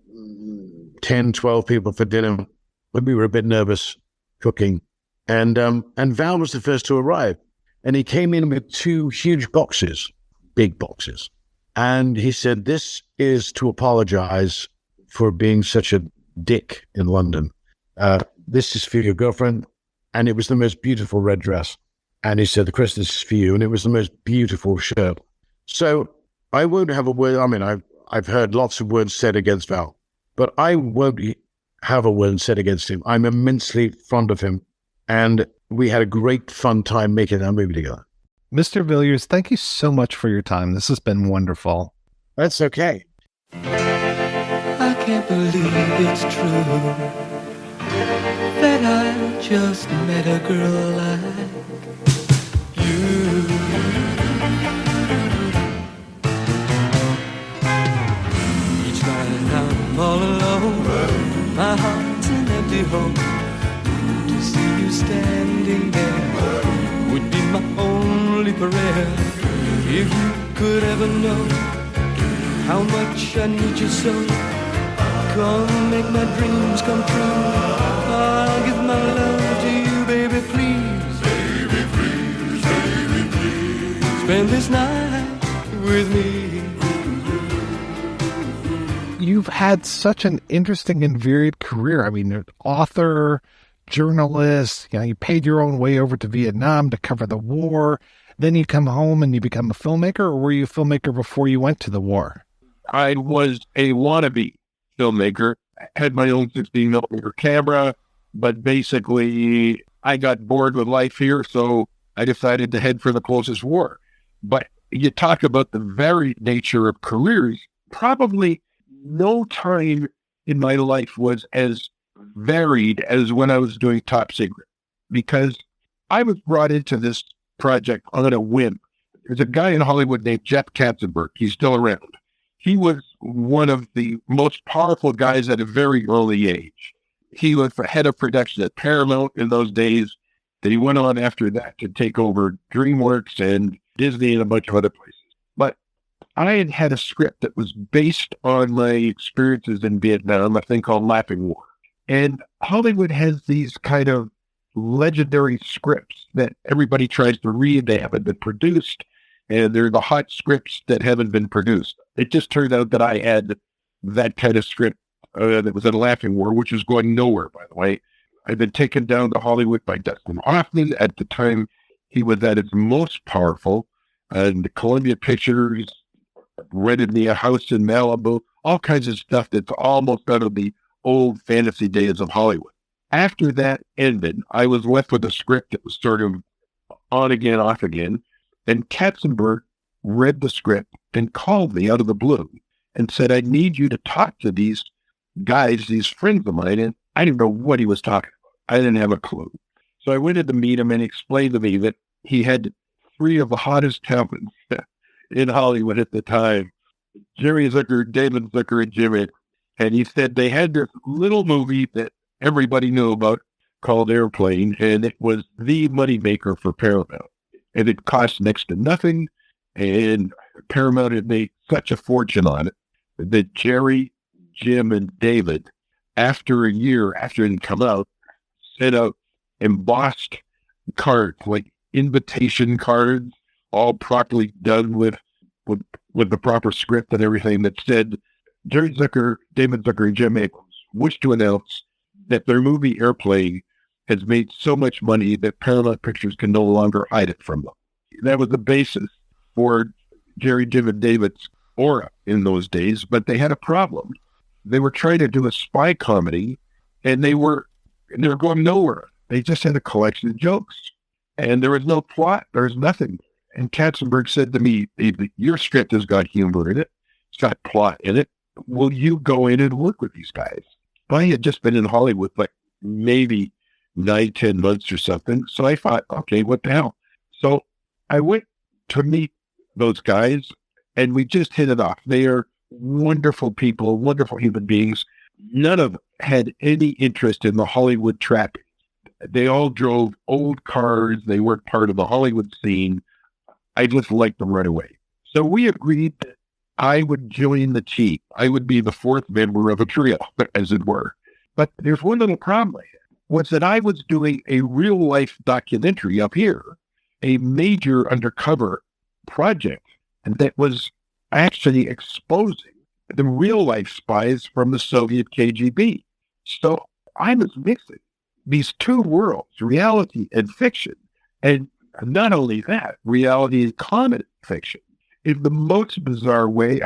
10, 12 people for dinner. But we were a bit nervous cooking. And Val was the first to arrive. And he came in with 2 huge boxes, big boxes. And he said, this is to apologize for being such a dick in London. This is for your girlfriend. And it was the most beautiful red dress. And he said, Chris, this is for you. And it was the most beautiful shirt. So I won't have a word. I mean, I've heard lots of words said against Val, but I won't have a word said against him. I'm immensely fond of him. And we had a great fun time making that movie together. Mr. Villiers, thank you so much for your time. This has been wonderful. That's okay. I can't believe it's true. that I just met a girl like you. Each night I'm all alone, my heart's an empty home. To see you standing there would be my only prayer. If you could ever know how much I need you so, come make my dreams come true. I'll give my love to you, baby, please. Baby, please, baby, please. Spend this night with me. You've had such an interesting and varied career. I mean, you're an author, journalist, you paid your own way over to Vietnam to cover the war. Then you come home and you become a filmmaker, or were you a filmmaker before you went to the war? I was a wannabe filmmaker. I had my own 16mm camera, but basically I got bored with life here, so I decided to head for the closest war. But you talk about the varied nature of careers, probably no time in my life was as varied as when I was doing Top Secret, because I was brought into this project on a whim. There's a guy in Hollywood named Jeff Katzenberg. He's still around. He was one of the most powerful guys at a very early age. He was the head of production at Paramount in those days. Then he went on after that to take over DreamWorks and Disney and a bunch of other places. But I had had a script that was based on my experiences in Vietnam, a thing called Laughing War. And Hollywood has these kind of legendary scripts that everybody tries to read. They haven't been produced, and they're the hot scripts that haven't been produced. It just turned out that I had that kind of script that was in Laughing War, which is going nowhere, by the way. I'd been taken down to Hollywood by Dustin Hoffman. At the time, he was at its most powerful, and Columbia Pictures rented me a house in Malibu, all kinds of stuff that's almost out of the old fantasy days of Hollywood. After that ended, I was left with a script that was sort of on again, off again, and Katzenberg read the script and called me out of the blue and said, I need you to talk to these guys, these friends of mine. And I didn't know what he was talking about. I didn't have a clue. So I went in to meet him, and he explained to me that he had three of the hottest talents in Hollywood at the time, Jerry Zucker, David Zucker, and Jimmy. And he said they had this little movie that everybody knew about called Airplane, and it was the moneymaker for Paramount. And it cost next to nothing, and Paramount had made such a fortune on it that Jerry, Jim, and David, after a year after it had come out, sent out embossed cards, like invitation cards, all properly done with the proper script and everything, that said, Jerry Zucker, David Zucker, and Jim Abrams wish to announce that their movie Airplane has made so much money that Paramount Pictures can no longer hide it from them. That was the basis for Jerry, Jim, and David's aura in those days, but they had a problem. They were trying to do a spy comedy, and they were going nowhere. They just had a collection of jokes, and there was no plot. There was nothing. And Katzenberg said to me, your script has got humor in it. It's got plot in it. Will you go in and work with these guys? I had just been in Hollywood like maybe 9-10 months or something. So I thought, okay, what the hell? So I went to meet those guys, and we just hit it off. They are wonderful people, wonderful human beings. None of them had any interest in the Hollywood trappings. They all drove old cars. They weren't part of the Hollywood scene. I just liked them right away. So we agreed that I would join the team. I would be the fourth member of a trio, as it were. But there's one little problem I had, was that I was doing a real-life documentary up here, a major undercover project, and that was actually exposing the real-life spies from the Soviet KGB. So I was mixing these two worlds, reality and fiction, and not only that, reality and comedy fiction. In the most bizarre way,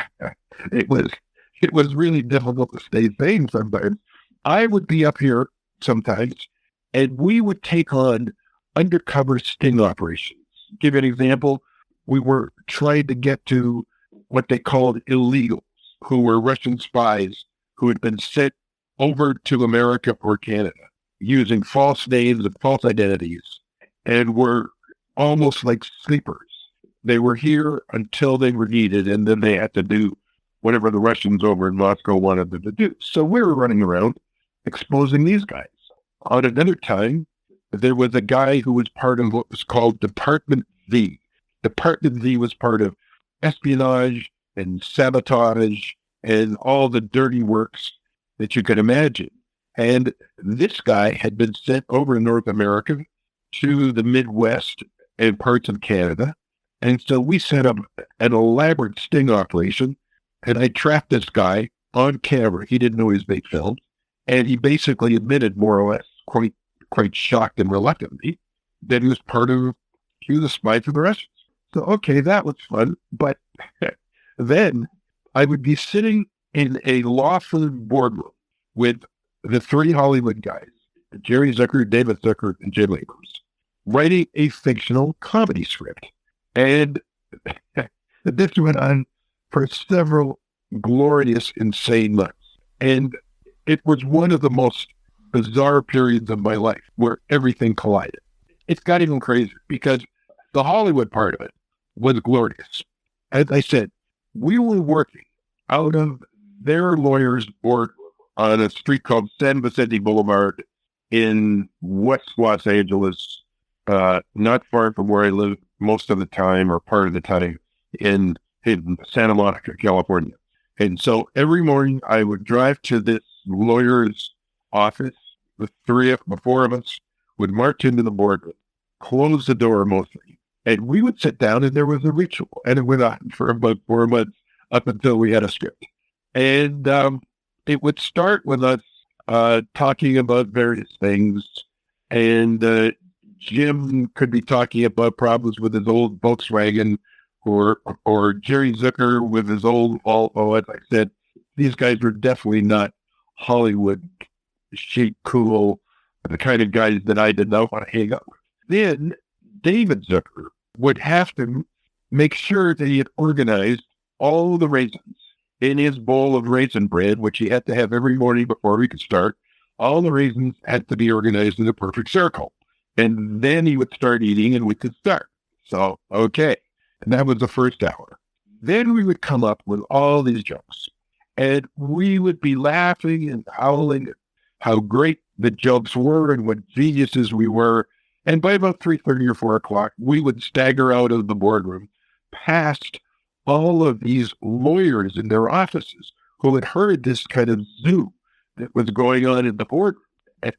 it was really difficult to stay sane sometimes. I would be up here sometimes, and we would take on undercover sting operations. Give you an example, we were trying to get to what they called illegals, who were Russian spies who had been sent over to America or Canada. using false names and false identities and were almost like sleepers. They were here until they were needed, and then they had to do whatever the Russians over in Moscow wanted them to do. So we were running around exposing these guys. On another time, there was a guy who was part of what was called Department V. Department V was part of espionage and sabotage and all the dirty works that you could imagine. And this guy had been sent over to North America to the Midwest and parts of Canada. And so we set up an elaborate sting operation, and I trapped this guy on camera. He didn't know he was being filmed. And he basically admitted, more or less, quite shocked and reluctantly, that he was a spy for the Russians. So, okay, that was fun. But then I would be sitting in a law firm boardroom with the three Hollywood guys, Jerry Zucker, David Zucker, and Jim Abrams, writing a fictional comedy script. And this went on for several glorious, insane months. And it was one of the most bizarre periods of my life where everything collided. It's got even crazier because the Hollywood part of it was glorious. As I said, we were working out of their lawyer's boardroom on a street called San Vicente Boulevard in West Los Angeles, not far from where I live most of the time or part of the time in Santa Monica, California. And so every morning I would drive to this lawyer's office. The four of us would march into the boardroom, close the door mostly, and we would sit down and there was a ritual. And it went on for about 4 months up until we had a script. And it would start with us talking about various things. And Jim could be talking about problems with his old Volkswagen, or Jerry Zucker with his old, as I said, these guys were definitely not Hollywood chic, cool, the kind of guys that I did not want to hang out with. Then David Zucker would have to make sure that he had organized all the raisins in his bowl of raisin bread, which he had to have every morning before we could start. All the raisins had to be organized in a perfect circle. And then he would start eating and we could start. So, okay. And that was the first hour. Then we would come up with all these jokes. And we would be laughing and howling at how great the jokes were and what geniuses we were. And by about 3:30 or 4 o'clock, we would stagger out of the boardroom past all of these lawyers in their offices who had heard this kind of zoo that was going on in the boardroom.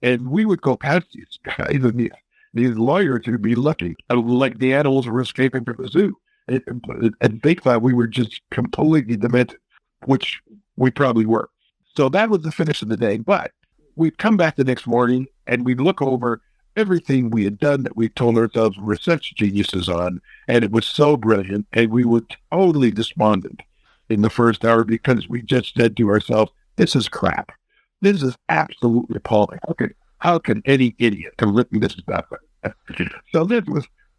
And we would go past these guys, and these lawyers would be looking like the animals were escaping from the zoo. And they thought we were just completely demented, which we probably were. So that was the finish of the day. But we'd come back the next morning and we'd look over everything we had done that we told ourselves we were such geniuses on. And it was so brilliant. And we were totally despondent in the first hour because we just said to ourselves, this is crap. This is absolutely appalling. How can any idiot have written this stuff? So this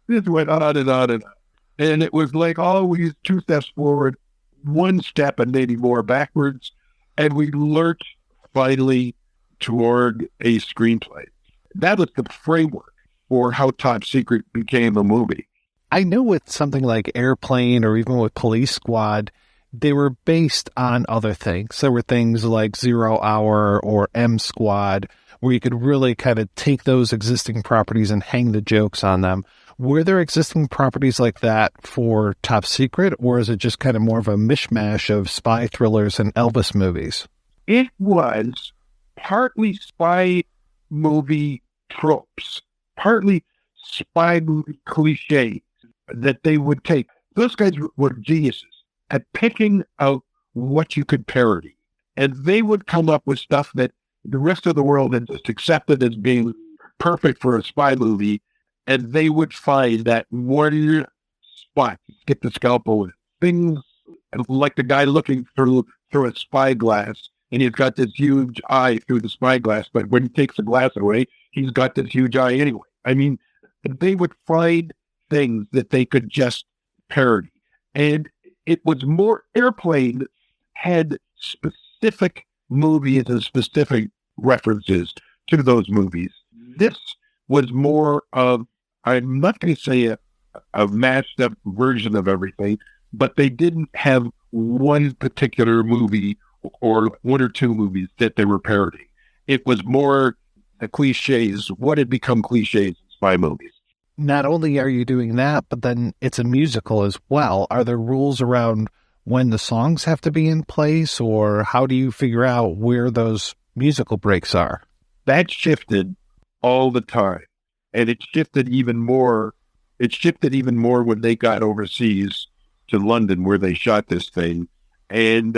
went on and on and on. And it was like always 2 steps forward, 1 step and maybe more backwards. And we lurched finally toward a screenplay. That was the framework for how Top Secret became a movie. I know with something like Airplane or even with Police Squad, they were based on other things. There were things like 0 Hour or M Squad, where you could really kind of take those existing properties and hang the jokes on them. Were there existing properties like that for Top Secret, or is it just kind of more of a mishmash of spy thrillers and Elvis movies? It was partly spy movie tropes, partly spy movie cliches that they would take. Those guys were geniuses at picking out what you could parody. And they would come up with stuff that the rest of the world had just accepted as being perfect for a spy movie. And they would find that one spot, get the scalpel with things like the guy looking through a spyglass, and he's got this huge eye through the spyglass, but when he takes the glass away, he's got this huge eye anyway. I mean, they would find things that they could just parody. And it was more, Airplane had specific movies and specific references to those movies. This was more of, I'm not going to say a mashed up version of everything, but they didn't have one particular movie or one or two movies that they were parodying. It was more cliches, what had become cliches in spy movies. Not only are you doing that, but then it's a musical as well. Are there rules around when the songs have to be in place, or how do you figure out where those musical breaks are? That shifted all the time. And it shifted even more. It shifted even more when they got overseas to London, where they shot this thing. And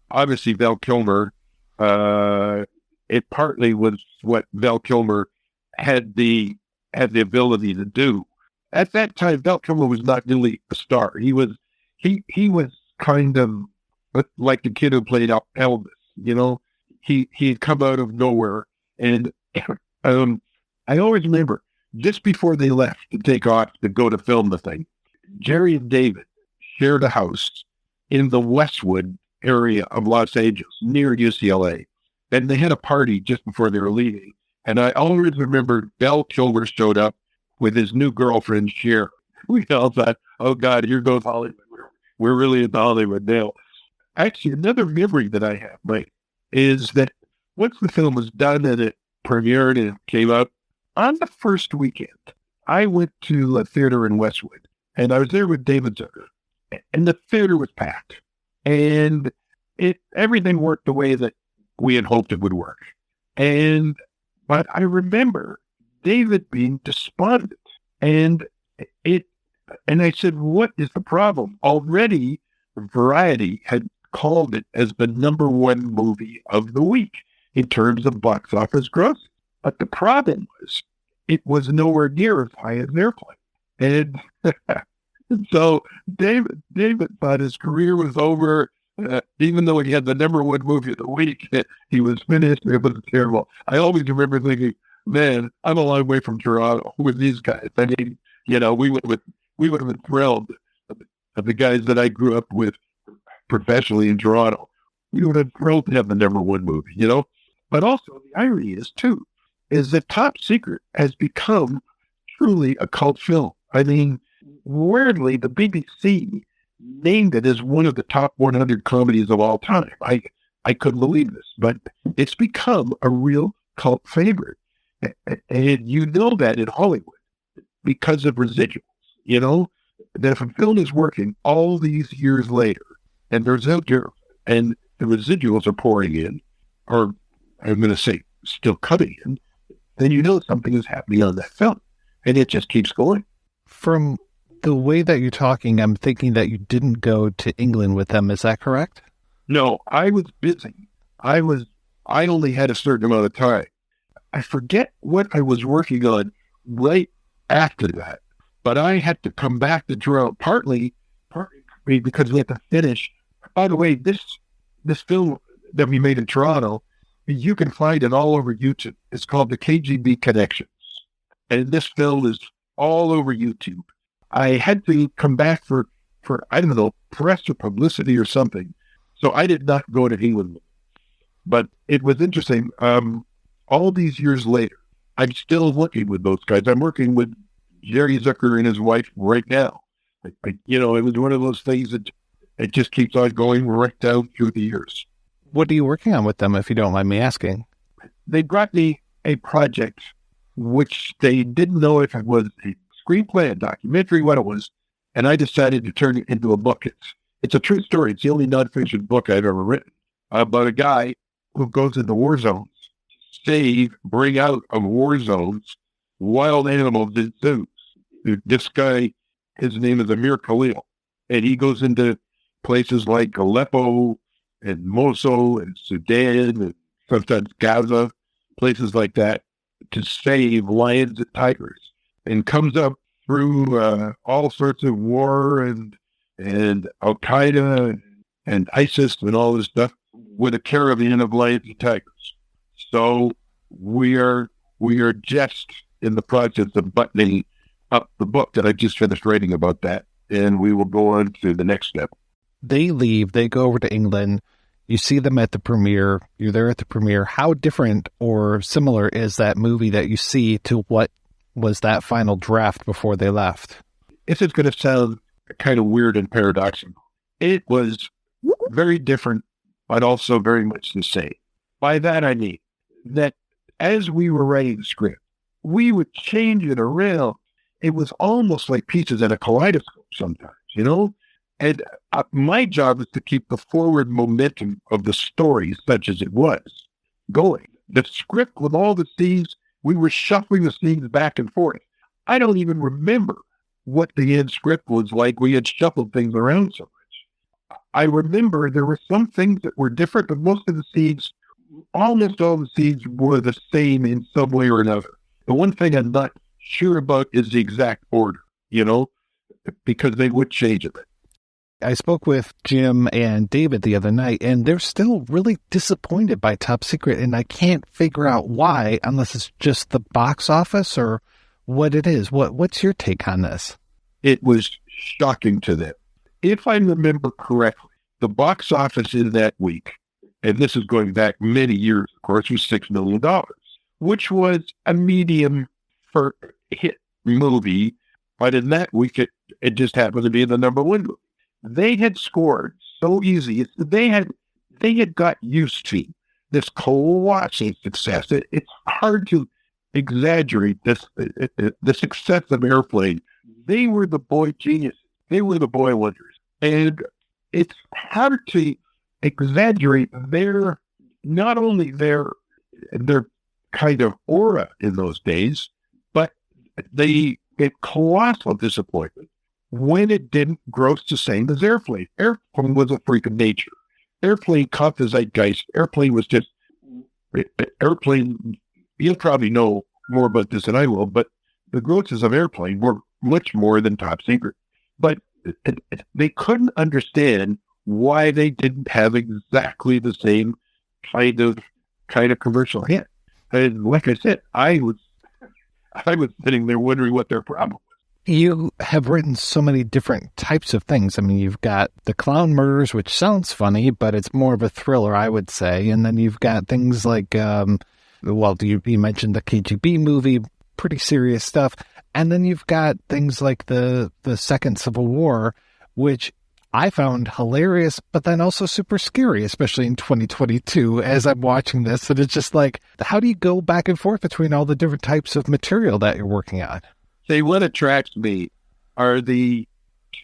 obviously Val Kilmer, it partly was what Val Kilmer had the ability to do. At that time, Val Kilmer was not really a star. He was kind of like the kid who played Elvis. You know, he had come out of nowhere. And I always remember, just before they left to take off to go to film the thing, Jerry and David shared a house in the Westwood area of Los Angeles, near UCLA. And they had a party just before they were leaving. And I always remember Val Kilmer showed up with his new girlfriend, Cher. We all thought, oh God, here goes Hollywood. We're really in Hollywood now. Actually, another memory that I have, Mike, is that once the film was done and it premiered and it came out, on the first weekend, I went to a theater in Westwood, and I was there with David Zucker, and the theater was packed, and everything worked the way that we had hoped it would work. But I remember David being despondent, and I said, what is the problem? Already, Variety had called it as the #1 movie of the week in terms of box office gross. But the problem was, it was nowhere near as high as Airplane. And so David thought his career was over. Even though he had the #1 movie of the week, he was finished. It was terrible. I always remember thinking, man, I'm a long way from Toronto with these guys. I mean, you know, we would have been thrilled of the guys that I grew up with professionally in Toronto. We would have been thrilled to have the #1 movie, you know? But also, the irony is that Top Secret has become truly a cult film. I mean, weirdly, the BBC named it as one of the top 100 comedies of all time. I couldn't believe this, but it's become a real cult favorite. And you know that in Hollywood because of residuals, you know, that if a film is working all these years later and there's out there and the residuals are pouring in, or I'm going to say still coming in, then you know something is happening on that film, and it just keeps going. From the way that you're talking, I'm thinking that you didn't go to England with them. Is that correct? No, I was busy. I only had a certain amount of time. I forget what I was working on right after that, but I had to come back to Toronto partly because we had to finish. By the way, this film that we made in Toronto, you can find it all over YouTube. It's called The KGB Connections. And this film is all over YouTube. I had to come back for I don't know, press or publicity or something. So I did not go to England. But it was interesting. All these years later, I'm still working with those guys. I'm working with Jerry Zucker and his wife right now. You know, it was one of those things that it just keeps on going right down through the years. What are you working on with them, if you don't mind me asking? They brought me a project which they didn't know if it was a screenplay, a documentary, what it was, and I decided to turn it into a book. It's a true story. It's the only nonfiction book I've ever written about a guy who goes into war zones to bring out of war zones wild animals in zoos. This guy, his name is Amir Khalil, and he goes into places like Aleppo and Mosul and Sudan and sometimes Gaza, places like that, to save lions and tigers, and comes up through all sorts of war and Al-Qaeda and ISIS and all this stuff with a caravan of lions and tigers. So we are just in the process of buttoning up the book that I just finished writing about that, and we will go on to the next step. They leave, they go over to England. You see them at the premiere. You're there at the premiere. How different or similar is that movie that you see to what was that final draft before they left? This is going to sound kind of weird and paradoxical. It was very different, but also very much the same. By that, I mean that as we were writing the script, we would change it around. It was almost like pieces in a kaleidoscope sometimes, you know? And my job was to keep the forward momentum of the story, such as it was, going. The script with all the scenes, we were shuffling the scenes back and forth. I don't even remember what the end script was like. We had shuffled things around so much. I remember there were some things that were different, but most of the scenes, almost all the scenes were the same in some way or another. The one thing I'm not sure about is the exact order, you know, because they would change it. I spoke with Jim and David the other night, and they're still really disappointed by Top Secret, and I can't figure out why, unless it's just the box office or what it is. What's your take on this? It was shocking to them. If I remember correctly, the box office in that week, and this is going back many years, of course, was $6 million, which was a medium for hit movie, but in that week, it just happened to be the number one movie. They had scored so easy. They had got used to this colossal success. It's hard to exaggerate this, the success of Airplane. They were the boy geniuses. They were the boy wonders. And it's hard to exaggerate not only their kind of aura in those days, but they get colossal disappointment when it didn't gross the same as Airplane. Airplane was a freak of nature. Airplane caught the zeitgeist. Airplane was just, Airplane, you'll probably know more about this than I will, but the grosses of Airplane were much more than Top Secret. But they couldn't understand why they didn't have exactly the same kind of commercial hit. And like I said, I was sitting there wondering what their problem was. You have written so many different types of things. I mean, you've got The Clown Murders, which sounds funny, but it's more of a thriller, I would say. And then you've got things like, you mentioned the KGB movie, pretty serious stuff. And then you've got things like the Second Civil War, which I found hilarious, but then also super scary, especially in 2022 as I'm watching this. And it's just like, how do you go back and forth between all the different types of material that you're working on? Say, what attracts me are the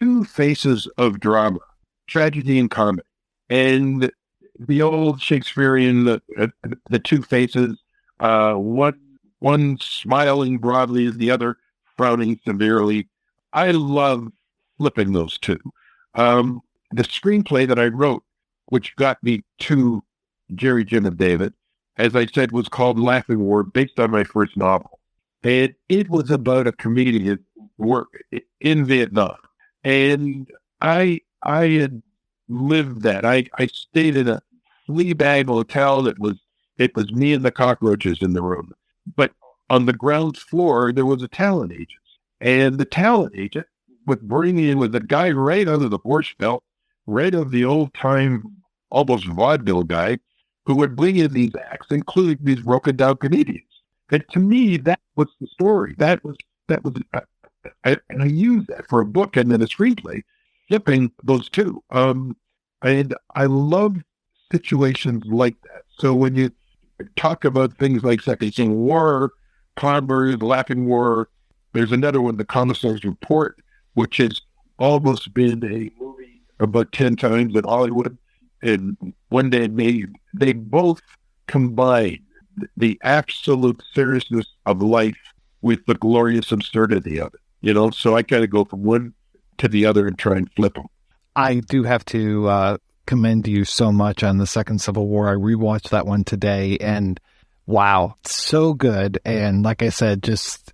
two faces of drama, tragedy and comedy. And the old Shakespearean, the two faces, one smiling broadly, the other frowning severely. I love flipping those two. The screenplay that I wrote, which got me to Jerry, Jim, and David, as I said, was called Laughing War, based on my first novel. And it was about a comedian in Vietnam. And I had lived that. I stayed in a flea bag hotel. It was me and the cockroaches in the room. But on the ground floor, there was a talent agent. And the talent agent was bringing in with a guy right out of the Borscht Belt, right of the old-time, almost vaudeville guy, who would bring in these acts, including these broken-down comedians. And to me, that was the story. That was, and I used that for a book and then a screenplay, flipping those two. And I love situations like that. So when you talk about things like Second Civil War, Clonbur, The Laughing War, there's another one, The Commissar's Report, which has almost been a movie about 10 times in Hollywood. And one day they both combine the absolute seriousness of life with the glorious absurdity of it, you know? So I kind of go from one to the other and try and flip them. I do have to commend you so much on the Second Civil War. I rewatched that one today, and wow, so good. And like I said, just,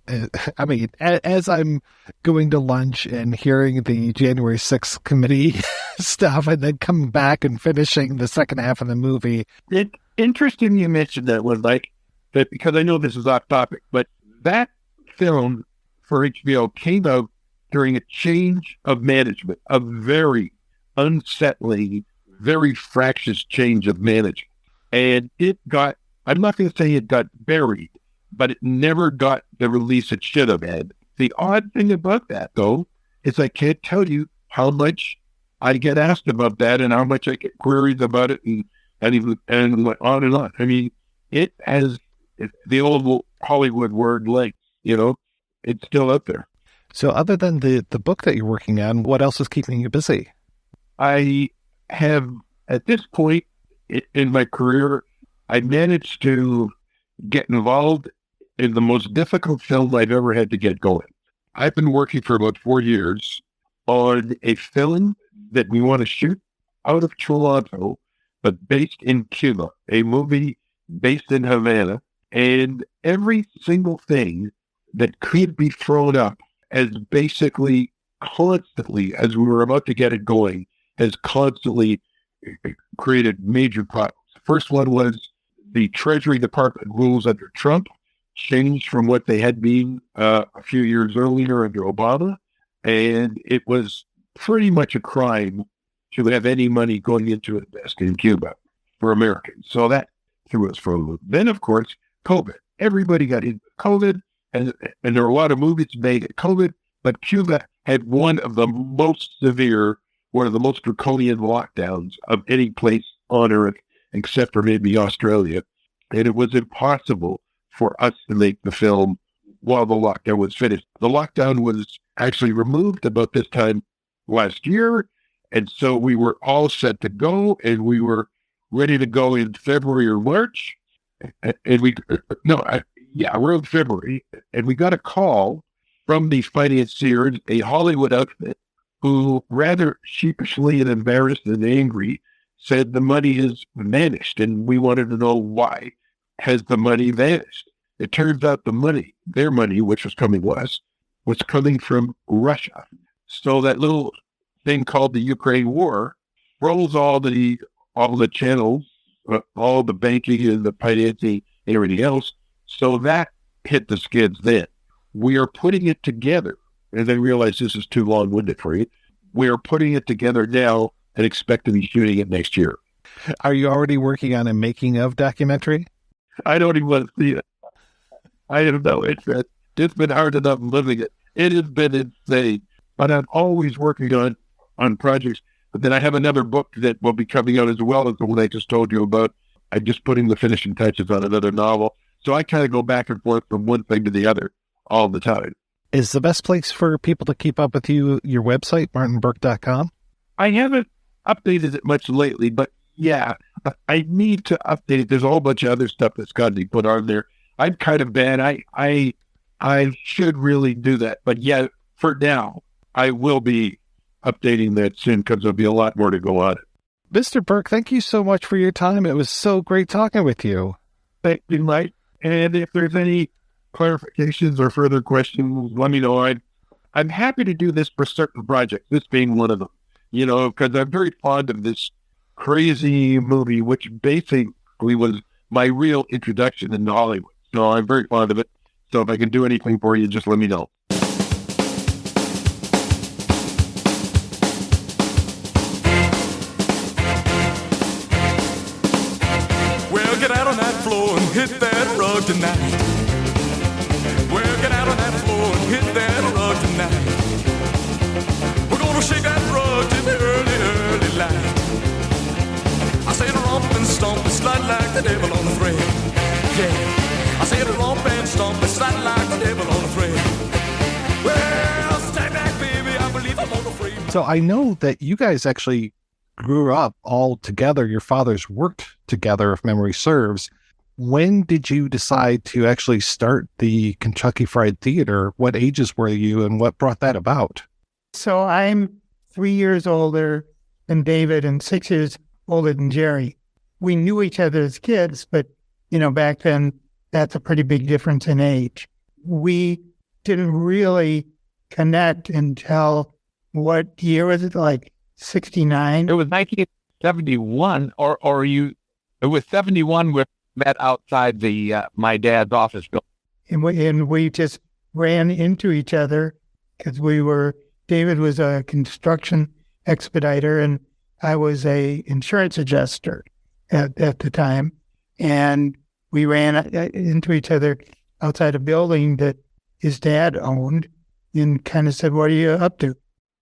I mean, as I'm going to lunch and hearing the January 6th committee stuff and then coming back and finishing the second half of the movie. It's interesting you mentioned that one, like, that because I know this is off topic, but that film for HBO came out during a change of management, a very unsettling, very fractious change of management. And I'm not going to say it got buried, but it never got the release it should have had. The odd thing about that, though, is I can't tell you how much I get asked about that and how much I get queries about it and on and on. I mean, it has the old Hollywood word length, it's still out there. So other than the book that you're working on, what else is keeping you busy? I have, at this point in my career, I managed to get involved in the most difficult film I've ever had to get going. I've been working for about 4 years on a film that we want to shoot out of Toronto, but based in Cuba, a movie based in Havana, and every single thing that could be thrown up as basically constantly, as we were about to get it going, has constantly created major problems. The first one was the Treasury Department rules under Trump changed from what they had been a few years earlier under Obama, and it was pretty much a crime to have any money going into invest in Cuba for Americans. So that threw us for a loop. Then, of course, COVID. Everybody got into COVID, and there were a lot of movies made at COVID, but Cuba had one of the most draconian lockdowns of any place on Earth, except for maybe Australia. And it was impossible for us to make the film while the lockdown was finished. The lockdown was actually removed about this time last year, and so we were all set to go, and we were ready to go in February or March. We're in February, and we got a call from the financiers, a Hollywood outfit, who rather sheepishly and embarrassed and angry said the money has vanished, and we wanted to know why has the money vanished. It turns out their money, which was coming west, was coming from Russia. So that little thing called the Ukraine war rolls all the channels, all the banking and the financing and everything else. So that hit the skids then. We are putting it together, and I realize this is too long-winded for you. We are putting it together now and expect to be shooting it next year. Are you already working on a making-of documentary? I don't even want to see it. I have no interest. It's been hard enough living it. It has been insane. But I'm always working on projects. But then I have another book that will be coming out as well as the one I just told you about. I'm just putting the finishing touches on another novel. So I kind of go back and forth from one thing to the other all the time. Is the best place for people to keep up with you your website, martinburke.com? I I haven't updated it much lately, but yeah, I need to update it. There's a whole bunch of other stuff that's got to be put on there. I'm kind of bad. I should really do that. But yeah, for now, I will be updating that soon because there'll be a lot more to go on it. Mr. Burke, thank you so much for your time. It was so great talking with you. Thank you, Mike. And if there's any clarifications or further questions, let me know. I'm happy to do this for certain projects, this being one of them, because I'm very fond of this crazy movie, which basically was my real introduction into Hollywood. So I'm very fond of it. So if I can do anything for you, just let me know. Well, get out on that floor and hit that rug tonight. Well, get out on that floor and hit that rug tonight. We're gonna shake that rug till the early, early light. I said romp and stomp and slide like the devil on a thread. Yeah. I said romp and stomp and slide like the devil on a thread. Well, stay back, baby. I believe I'm on the free. So I know that you guys actually grew up all together. Your fathers worked together, if memory serves. When did you decide to actually start the Kentucky Fried Theater? What ages were you and what brought that about? So I'm 3 years older than David and 6 years older than Jerry. We knew each other as kids, but, back then, that's a pretty big difference in age. We didn't really connect until, what year was it, like 69? It was 1971, or it was 71 we met outside the my dad's office building. And we just ran into each other because David was a construction expediter and I was a insurance adjuster at the time, and we ran into each other outside a building that his dad owned, and kind of said, "What are you up to?"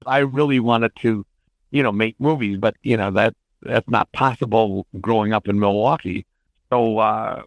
I really wanted to, make movies, but that's not possible growing up in Milwaukee. So I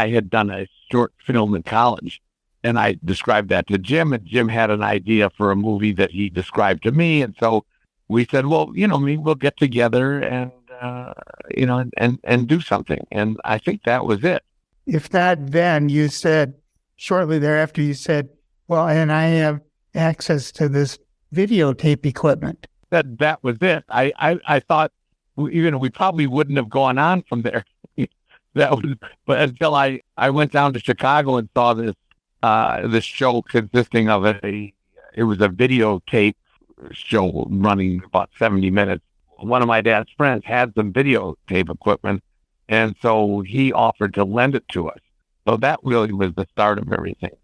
had done a short film in college, and I described that to Jim, and Jim had an idea for a movie that he described to me, and so we said, well, we'll get together and and do something, and I think that was it. If not, then you said shortly thereafter, you said, well, and I have access to this videotape equipment. That was it. I thought, we probably wouldn't have gone on from there. But until I went down to Chicago and saw this show consisting of it was a videotape show running about 70 minutes. One of my dad's friends had some videotape equipment, and so he offered to lend it to us. So that really was the start of everything.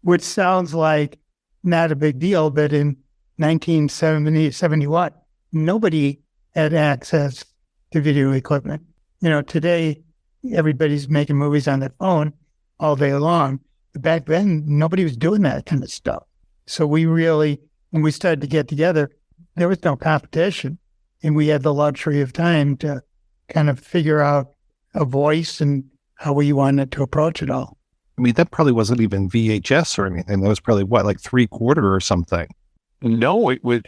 Which sounds like not a big deal, but in 1971, nobody had access to video equipment. Today, everybody's making movies on their phone all day long. But back then, nobody was doing that kind of stuff. So we really, when we started to get together, there was no competition. And we had the luxury of time to kind of figure out a voice and how we wanted to approach it all. I mean, that probably wasn't even VHS or anything. That was probably, like 3/4 or something? No, it was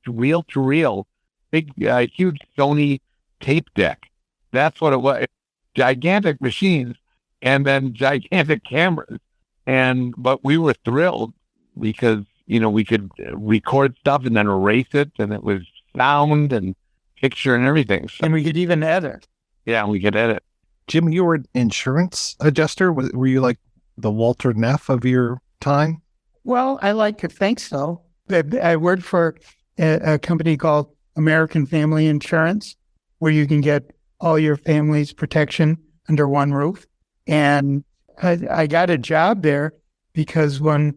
reel to reel, big, huge Sony tape deck. That's what it was. Gigantic machines and then gigantic cameras. But we were thrilled because, we could record stuff and then erase it, and it was sound and picture and everything. So, and we could even edit. Yeah, we could edit. Jim, you were an insurance adjuster. Were you like the Walter Neff of your time? Well, I like to think so. I worked for a company called American Family Insurance, where you can get all your family's protection under one roof. And I got a job there because when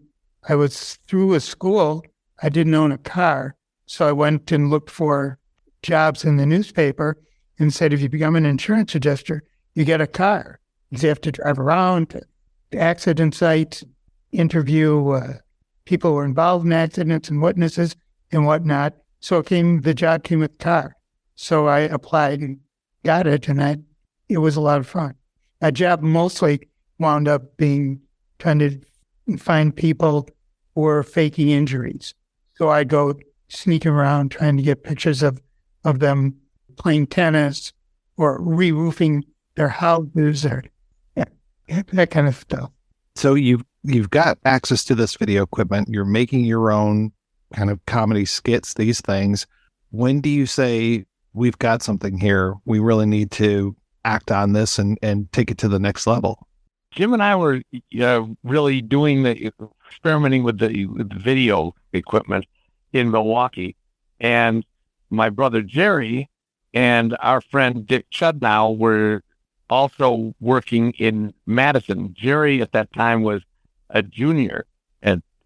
I was through a school, I didn't own a car. So I went and looked for jobs in the newspaper and said, if you become an insurance adjuster, you get a car. You have to drive around to accident sites, interview people who were involved in accidents and witnesses and whatnot. So the job came with a car. So I applied and got it, and it was a lot of fun. My job mostly wound up being trying to find people who were faking injuries. So I go sneaking around trying to get pictures of them playing tennis or re-roofing their houses or that kind of stuff. So you've got access to this video equipment. You're making your own kind of comedy skits, these things. When do you say, we've got something here, we really need to act on this and take it to the next level? Jim and I were really experimenting with the video equipment in Milwaukee. And my brother Jerry and our friend Dick Chudnow were also working in Madison. Jerry at that time was a junior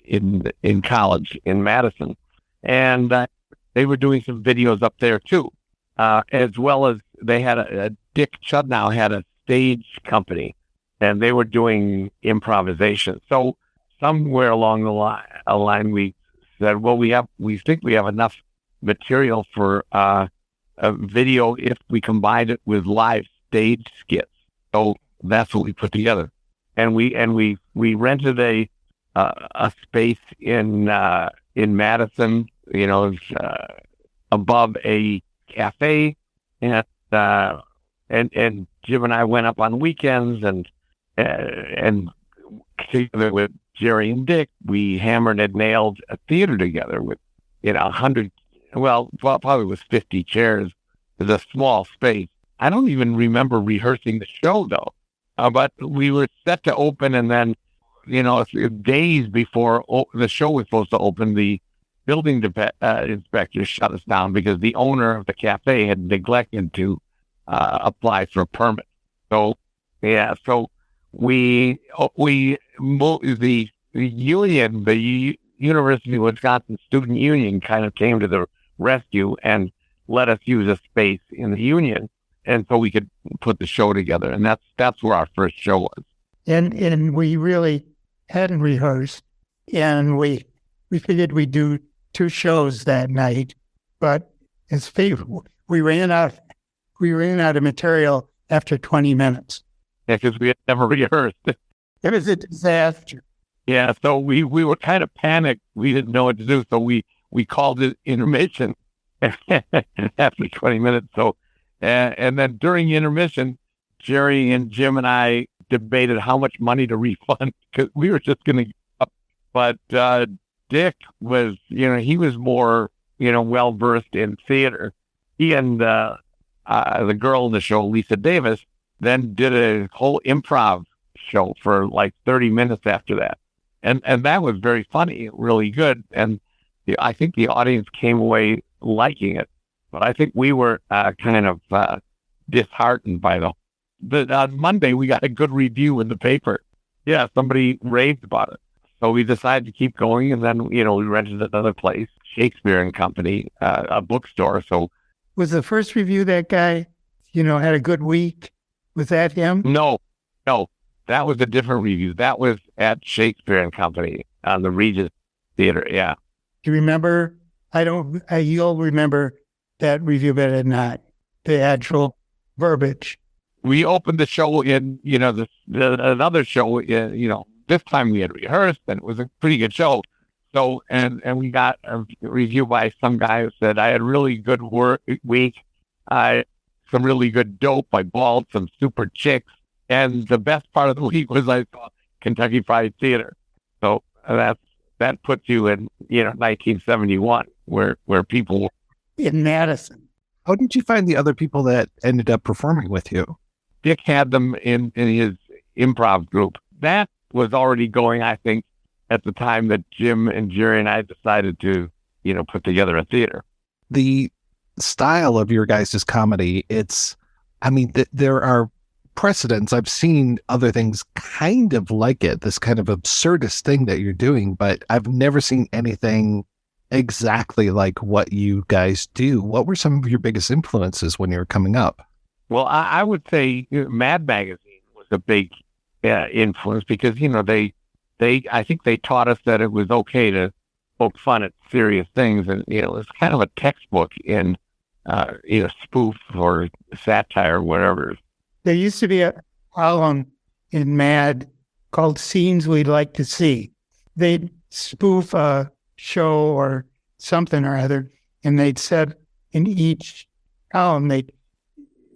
in college in Madison. And they were doing some videos up there too, as well as they had Dick Chudnow had a stage company, and they were doing improvisation. So somewhere along the line, we said, well, we think we have enough material for a video if we combined it with live stage skits. So that's what we put together, and we rented a space in Madison, above a cafe, and Jim and I went up on weekends and together with Jerry and Dick, we hammered and nailed a theater together with 100, probably was 50 chairs. It was a small space. I don't even remember rehearsing the show though, but we were set to open, and then days before the show was supposed to open, the building inspector shut us down because the owner of the cafe had neglected to apply for a permit. So we moved the union, the University of Wisconsin Student Union, kind of came to the rescue and let us use a space in the union, and so we could put the show together. And that's where our first show was. And we really hadn't rehearsed, and we figured we'd do 2 shows that night, but we ran out of material after 20 minutes. Yeah, because we had never rehearsed. It was a disaster. Yeah, so we were kind of panicked. We didn't know what to do, so we called it intermission after 20 minutes. So, and then during intermission, Jerry and Jim and I debated how much money to refund because we were just going to give up. But Dick was, he was more, well-versed in theater. He and the girl in the show, Lisa Davis, then did a whole improv show for like 30 minutes after that. And that was very funny, really good. And I think the audience came away liking it. But I think we were kind of disheartened by on Monday, we got a good review in the paper. Yeah, somebody raved about it. So we decided to keep going. And then, we rented another place, Shakespeare and Company, a bookstore. So was the first review that guy, had a good week? Was that him? No. That was a different review. That was at Shakespeare and Company on the Regis Theater. Yeah. Do you remember? You'll remember that review better than not. The actual verbiage. We opened the show in, another show, this time we had rehearsed and it was a pretty good show. So, and we got a review by some guy who said, I had really good week. Some really good dope. I balled some super chicks. And the best part of the week was I saw Kentucky Fried Theater. So that puts you in, 1971, where people were. In Madison. How did you find the other people that ended up performing with you? Dick had them in his improv group. That was already going, I think, at the time that Jim and Jerry and I decided to, put together a theater. The style of your guys' comedy, there are precedents. I've seen other things kind of like it, this kind of absurdist thing that you're doing, but I've never seen anything exactly like what you guys do. What were some of your biggest influences when you were coming up? Well, I would say Mad Magazine was a big influence because, I think they taught us that it was okay to poke fun at serious things. And, it's kind of a textbook in, spoof or satire or whatever. There used to be a column in Mad called Scenes We'd Like to See. They'd spoof a show or something or other, and they'd said in each column,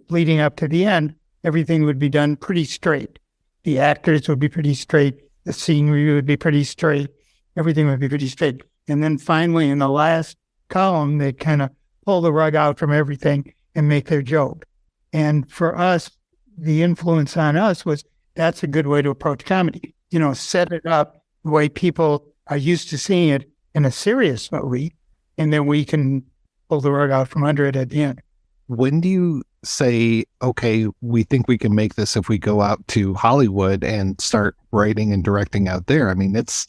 leading up to the end, everything would be done pretty straight. The actors would be pretty straight. The scenery would be pretty straight. Everything would be pretty straight. And then finally, in the last column, they'd kind of pull the rug out from everything and make their joke. And for us, the influence on us was that's a good way to approach comedy. Set it up the way people are used to seeing it in a serious movie, and then we can pull the rug out from under it at the end. When do you say, okay, we think we can make this if we go out to Hollywood and start writing and directing out there? That's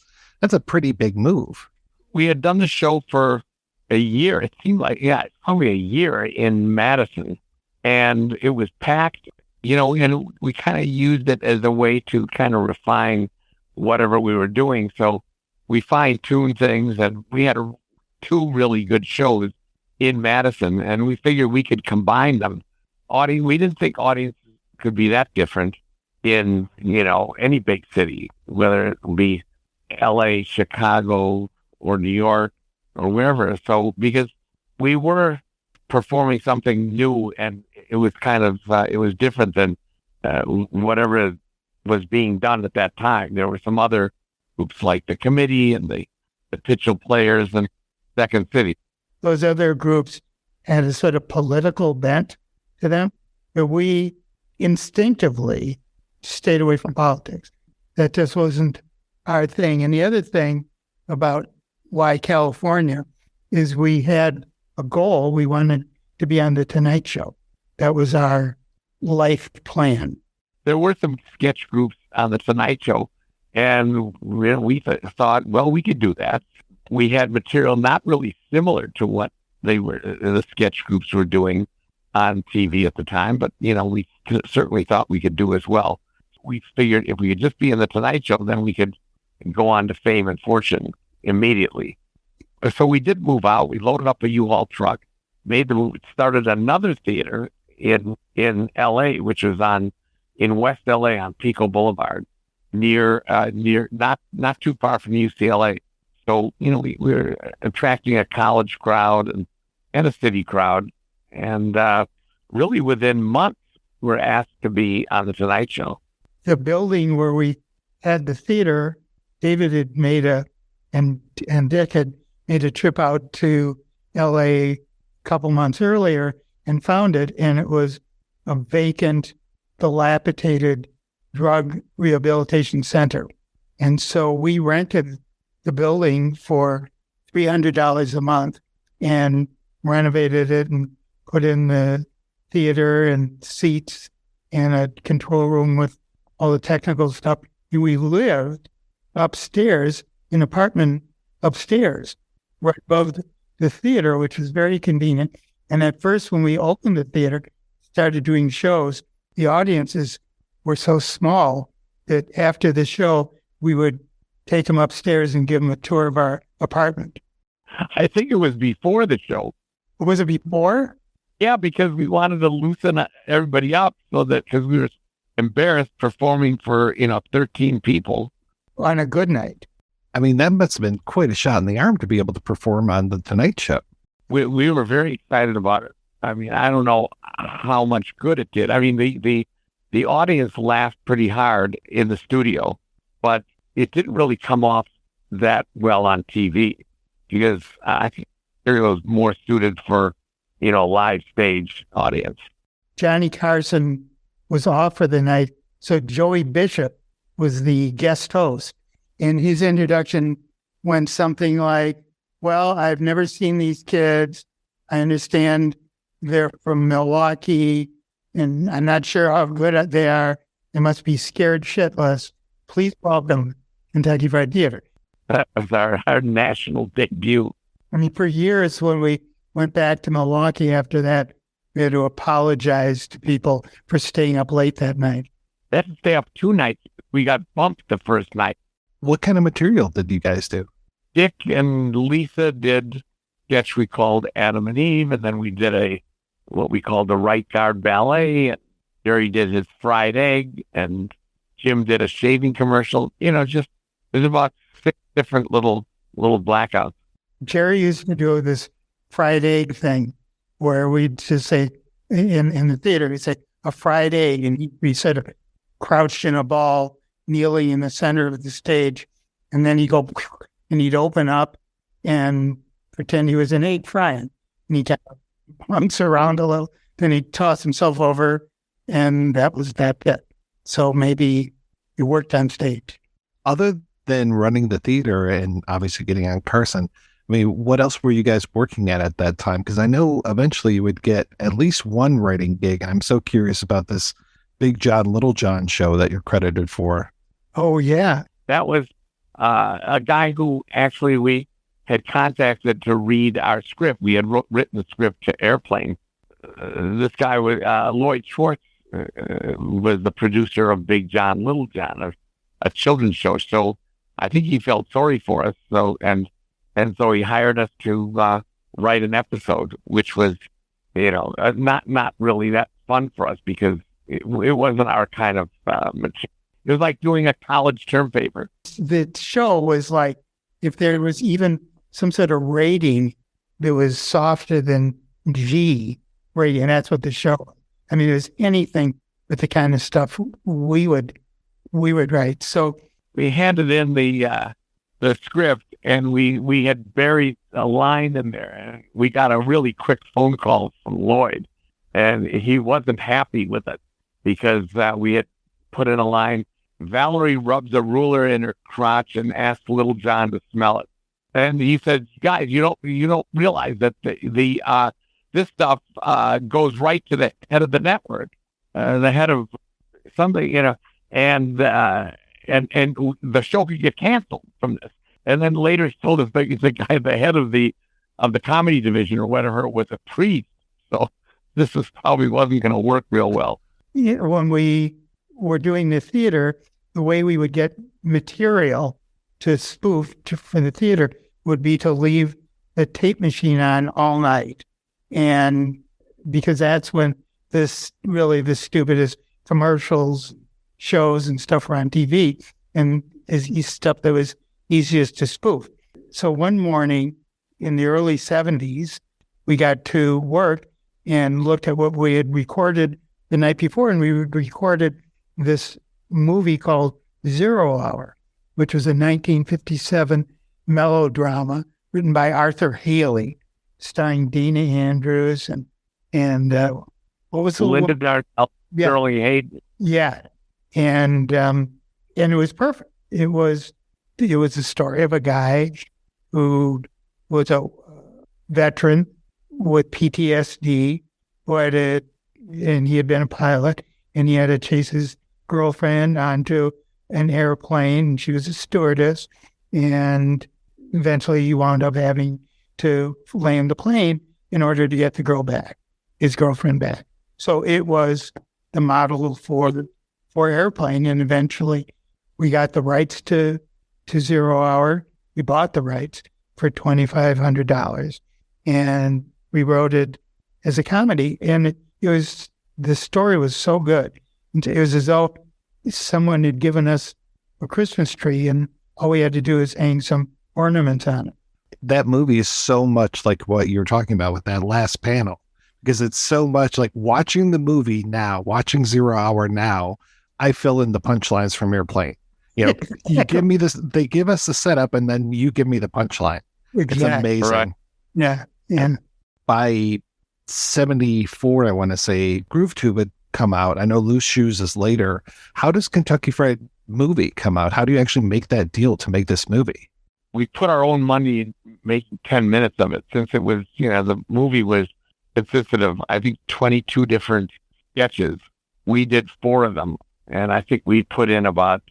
a pretty big move. We had done the show for a year. It seemed like, probably a year in Madison, and it was packed. And we kind of used it as a way to kind of refine whatever we were doing. So we fine-tuned things, and we had 2 really good shows in Madison, and we figured we could combine them. We didn't think audiences could be that different in, any big city, whether it be LA, Chicago, or New York, or wherever. So because we were performing something new, and it was kind of, it was different than whatever was being done at that time. There were some other groups like the Committee and the Pitchell Players and Second City. Those other groups had a sort of political bent to them, but we instinctively stayed away from politics. That just wasn't our thing. And the other thing about why California is we had a goal. We wanted to be on The Tonight Show. That was our life plan. There were some sketch groups on The Tonight Show, and we thought, well, we could do that. We had material not really similar to what the sketch groups were doing on TV at the time, but we certainly thought we could do as well. We figured if we could just be in the Tonight Show, then we could go on to fame and fortune immediately. So we did move out. We loaded up a U-Haul truck, made the move, started another theater in L.A., which was in West L.A. on Pico Boulevard, near not too far from UCLA. So we were attracting a college crowd and a city crowd, and really within months we were asked to be on the Tonight Show. The building where we had the theater, David had made and Dick had made a trip out to L.A. a couple months earlier and found it, and it was a vacant, dilapidated drug rehabilitation center. And so we rented the building for $300 a month and renovated it and put in the theater and seats and a control room with all the technical stuff. And we lived upstairs in an apartment upstairs, right above the theater, which was very convenient. And at first, when we opened the theater, started doing shows, the audiences were so small that after the show, we would take them upstairs and give them a tour of our apartment. I think it was before the show. Was it before? Yeah, because we wanted to loosen everybody up so that, because we were embarrassed performing for, 13 people. On a good night. I mean, that must have been quite a shot in the arm to be able to perform on the Tonight Show. We were very excited about it. I mean, I don't know how much good it did. I mean, the audience laughed pretty hard in the studio, but it didn't really come off that well on TV because I think it was more suited for, live stage audience. Johnny Carson was off for the night, so Joey Bishop was the guest host. And his introduction went something like, well, I've never seen these kids. I understand they're from Milwaukee, and I'm not sure how good they are. They must be scared shitless. Please welcome Kentucky Fried Theater. That was our national debut. I mean, for years when we went back to Milwaukee after that, we had to apologize to people for staying up late that night. They had to stay up 2 nights. We got bumped the first night. What kind of material did you guys do? Dick and Lisa did a sketch we called Adam and Eve, and then we did what we called the Right Guard Ballet, and Jerry did his fried egg, and Jim did a shaving commercial. Just there's about 6 different little blackouts. Jerry used to do this fried egg thing where we'd just say, in the theater, he'd say, a fried egg, and he'd be sort of crouched in a ball, kneeling in the center of the stage, and then he'd go, and he'd open up and pretend he was an egg frying, and he'd kind of bounce around a little, then he'd toss himself over, and that was that bit. So maybe he worked on stage. Other than running the theater and obviously getting on Carson, I mean, what else were you guys working at that time? Because I know eventually you would get at least one writing gig. I'm so curious about this Big John, Little John show that you're credited for. Oh, yeah. That was a guy who actually we had contacted to read our script. We had written the script to Airplane. This guy was Lloyd Schwartz, was the producer of Big John, Little John, a children's show. So I think he felt sorry for us. And so he hired us to write an episode, which was, not really that fun for us because it wasn't our kind of material. It was like doing a college term paper. The show was like, if there was even some sort of rating that was softer than G rating, and that's what the show was. I mean, it was anything but the kind of stuff we would write. So we handed in the script, and we had buried a line in there. And we got a really quick phone call from Lloyd, and he wasn't happy with it because we had put in a line, Valerie rubs a ruler in her crotch and asks Little John to smell it. And he said, guys, you don't realize that this stuff goes right to the head of the network, the head of something, and the show could get canceled from this. And then later he told us that he's the guy, the head of the of the comedy division or whatever it was a priest. So this probably wasn't going to work real well. Yeah, when we were doing the theater, the way we would get material to spoof for the theater would be to leave the tape machine on all night. And because that's when the stupidest commercials, shows and stuff were on TV, and is stuff that was easiest to spoof. So one morning in the early 70s, we got to work and looked at what we had recorded the night before, and we recorded this movie called 0 Hour, which was a 1957 melodrama written by Arthur Haley, starring Dina Andrews and what was the Linda Darnell, Shirley Hayden. Yeah, and it was perfect. It was the story of a guy who was a veteran with PTSD, and he had been a pilot, and he had to chase his girlfriend onto an airplane, and she was a stewardess, and eventually he wound up having to land the plane in order to get his girlfriend back. So it was the model for Airplane, and eventually we got the rights to 0 Hour. We bought the rights for $2,500, and we wrote it as a comedy, and the story was so good. It was as though someone had given us a Christmas tree, and all we had to do is hang some ornaments on it. That movie is so much like what you're talking about with that last panel, because it's so much like watching the movie now, watching 0 Hour now, I fill in the punchlines from Airplane. You give me this, they give us the setup, and then you give me the punchline. Exactly. It's amazing. Right. Yeah. And by 74, I want to say, Groove Tube had come out. I know Loose Shoes is later. How does Kentucky Fried Movie come out? How do you actually make that deal to make this movie? We put our own money in making 10 minutes of it, since it was, the movie consisted of, I think, 22 different sketches. We did 4 of them, and I think we put in about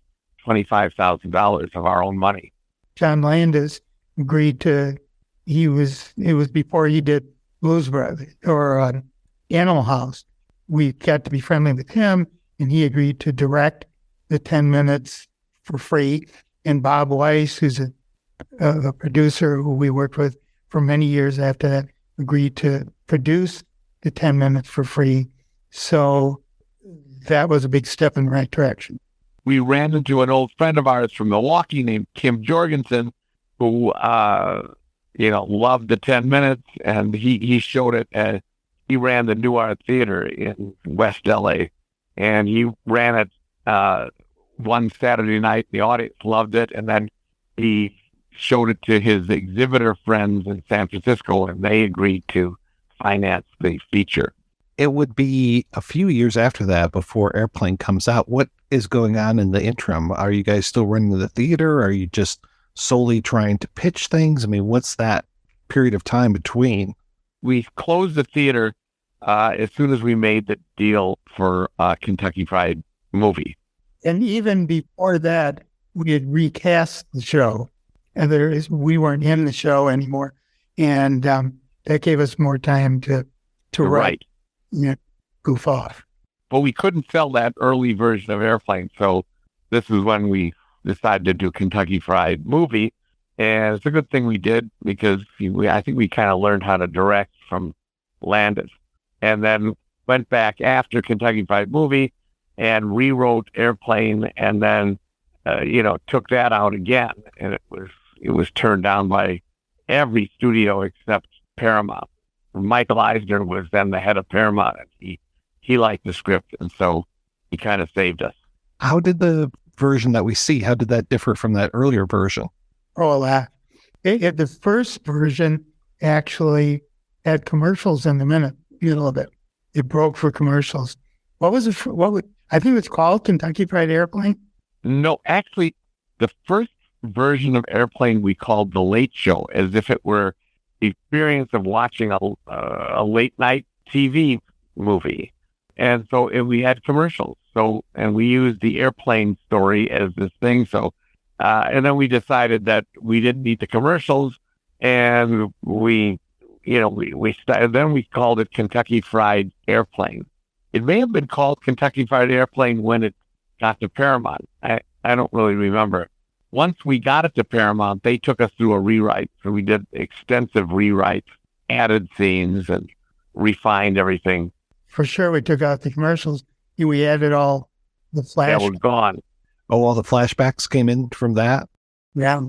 $25,000 of our own money. John Landis agreed to, it was before he did Blues Brothers or Animal House. We got to be friendly with him, and he agreed to direct the 10 minutes for free. And Bob Weiss, who's a producer who we worked with for many years after that, agreed to produce the 10 minutes for free. So that was a big step in the right direction. We ran into an old friend of ours from Milwaukee named Kim Jorgensen, who, loved the 10 minutes, and he showed it as he ran the New Art Theater in West LA, and he ran it one Saturday night. The audience loved it, and then he showed it to his exhibitor friends in San Francisco, and they agreed to finance the feature. It would be a few years after that before Airplane comes out. What is going on in the interim? Are you guys still running the theater? Are you just solely trying to pitch things? I mean, what's that period of time between? We closed the theater as soon as we made the deal for Kentucky Fried Movie. And even before that, we had recast the show, and we weren't in the show anymore, and that gave us more time to write, goof off. But we couldn't sell that early version of Airplane, so this is when we decided to do Kentucky Fried Movie, and it's a good thing we did, because I think we kind of learned how to direct from Landis, and then went back after Kentucky Fried Movie and rewrote Airplane, and then took that out again, and it was turned down by every studio except Paramount. Michael Eisner was then the head of Paramount, and he liked the script, and so he kind of saved us. How did the version that we see, how did that differ from that earlier version? Oh, the first version actually had commercials in the middle of it. It broke for commercials. What was it? I think it was called Kentucky Fried Airplane. No, actually, the first version of Airplane we called The Late Show, as if it were the experience of watching a late night TV movie. And so we had commercials. And we used the airplane story as this thing. And then we decided that we didn't need the commercials, and we started. Then we called it Kentucky Fried Airplane. It may have been called Kentucky Fried Airplane when it got to Paramount. I don't really remember. Once we got it to Paramount, they took us through a rewrite. So we did extensive rewrites, added scenes, and refined everything. For sure, we took out the commercials. We added all the flash. That was gone. Oh, all the flashbacks came in from that? Yeah.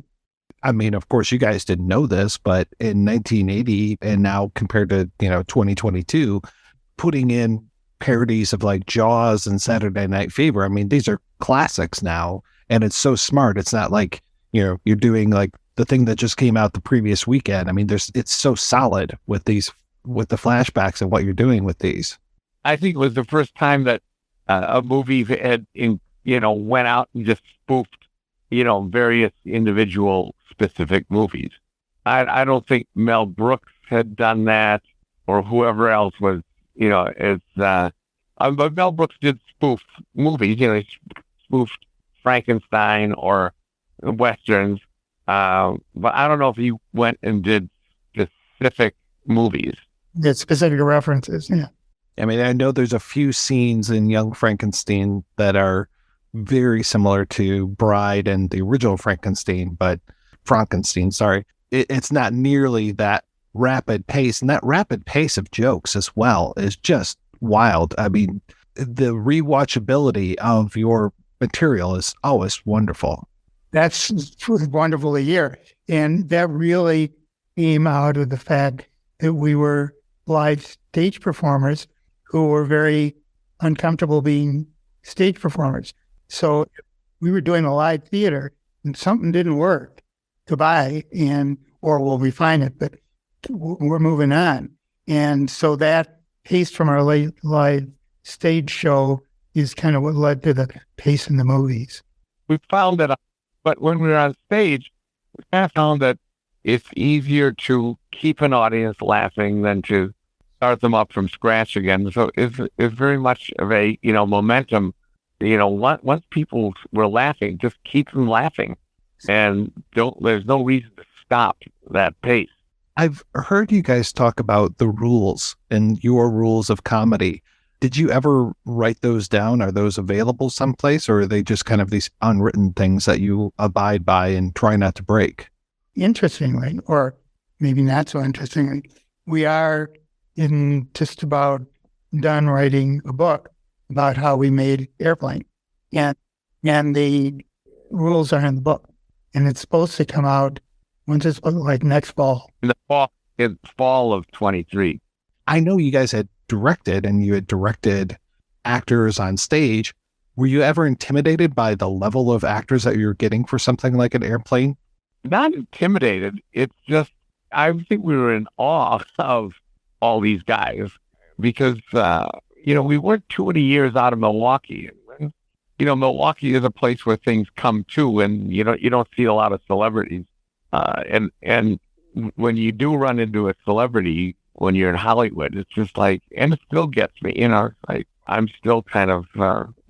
I mean, of course, you guys didn't know this, but in 1980 and now compared to, 2022, putting in parodies of like Jaws and Saturday Night Fever, I mean, these are classics now, and it's so smart. It's not like, you're doing like the thing that just came out the previous weekend. I mean, it's so solid with the flashbacks and what you're doing with these. I think it was the first time that a movie went out and just spoofed, various individual specific movies. I don't think Mel Brooks had done that, or whoever else was, but Mel Brooks did spoof movies, he spoofed Frankenstein or Westerns, but I don't know if he went and did specific movies. The specific references, yeah. I mean, I know there's a few scenes in Young Frankenstein that are very similar to Bride and the original Frankenstein, sorry. It's not nearly that rapid pace, and that rapid pace of jokes as well is just wild. I mean, the rewatchability of your material is always wonderful. That's wonderful to hear. And that really came out of the fact that we were live stage performers who were very uncomfortable being stage performers. So we were doing a live theater and something didn't work. Goodbye, or we'll refine it, but we're moving on. And so that pace from our live stage show is kind of what led to the pace in the movies. We found that, but when we were on stage, we kind of found that it's easier to keep an audience laughing than to start them up from scratch again. So it's very much of a, momentum. Once people were laughing, just keep them laughing. And there's no reason to stop that pace. I've heard you guys talk about the rules and your rules of comedy. Did you ever write those down? Are those available someplace, or are they just kind of these unwritten things that you abide by and try not to break? Interestingly, or maybe not so interestingly, we are in just about done writing a book about how we made Airplane. And the rules are in the book. And it's supposed to come out when's it, like next fall? In the fall of 23. I know you guys had directed, and you had directed actors on stage. Were you ever intimidated by the level of actors that you're getting for something like an Airplane? Not intimidated. It's just, I think we were in awe of all these guys because, we weren't too many years out of Milwaukee. Milwaukee is a place where things come to, and you don't see a lot of celebrities. And when you do run into a celebrity when you're in Hollywood, it's just like, and it still gets me, like I'm still kind of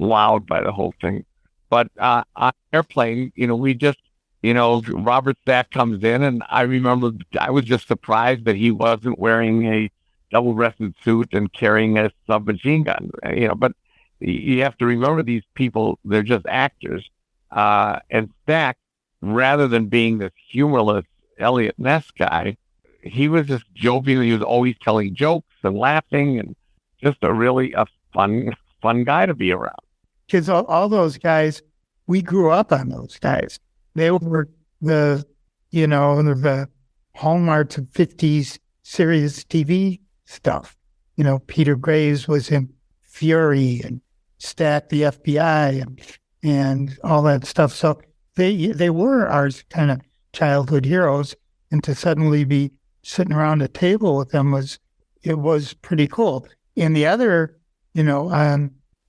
wowed by the whole thing. But on Airplane, we just, Robert Stack comes in, and I remember I was just surprised that he wasn't wearing a double-breasted suit and carrying a submachine gun, but you have to remember these people, they're just actors. And Stack, rather than being this humorless Elliot Ness guy, he was just jovial. He was always telling jokes and laughing, and just a fun guy to be around. Because all those guys, we grew up on those guys. They were the hallmarks of 50s serious TV stuff. Peter Graves was in Fury, and Stack the FBI, and all that stuff. So they were our kind of childhood heroes, and to suddenly be sitting around a table with them was pretty cool. And the other,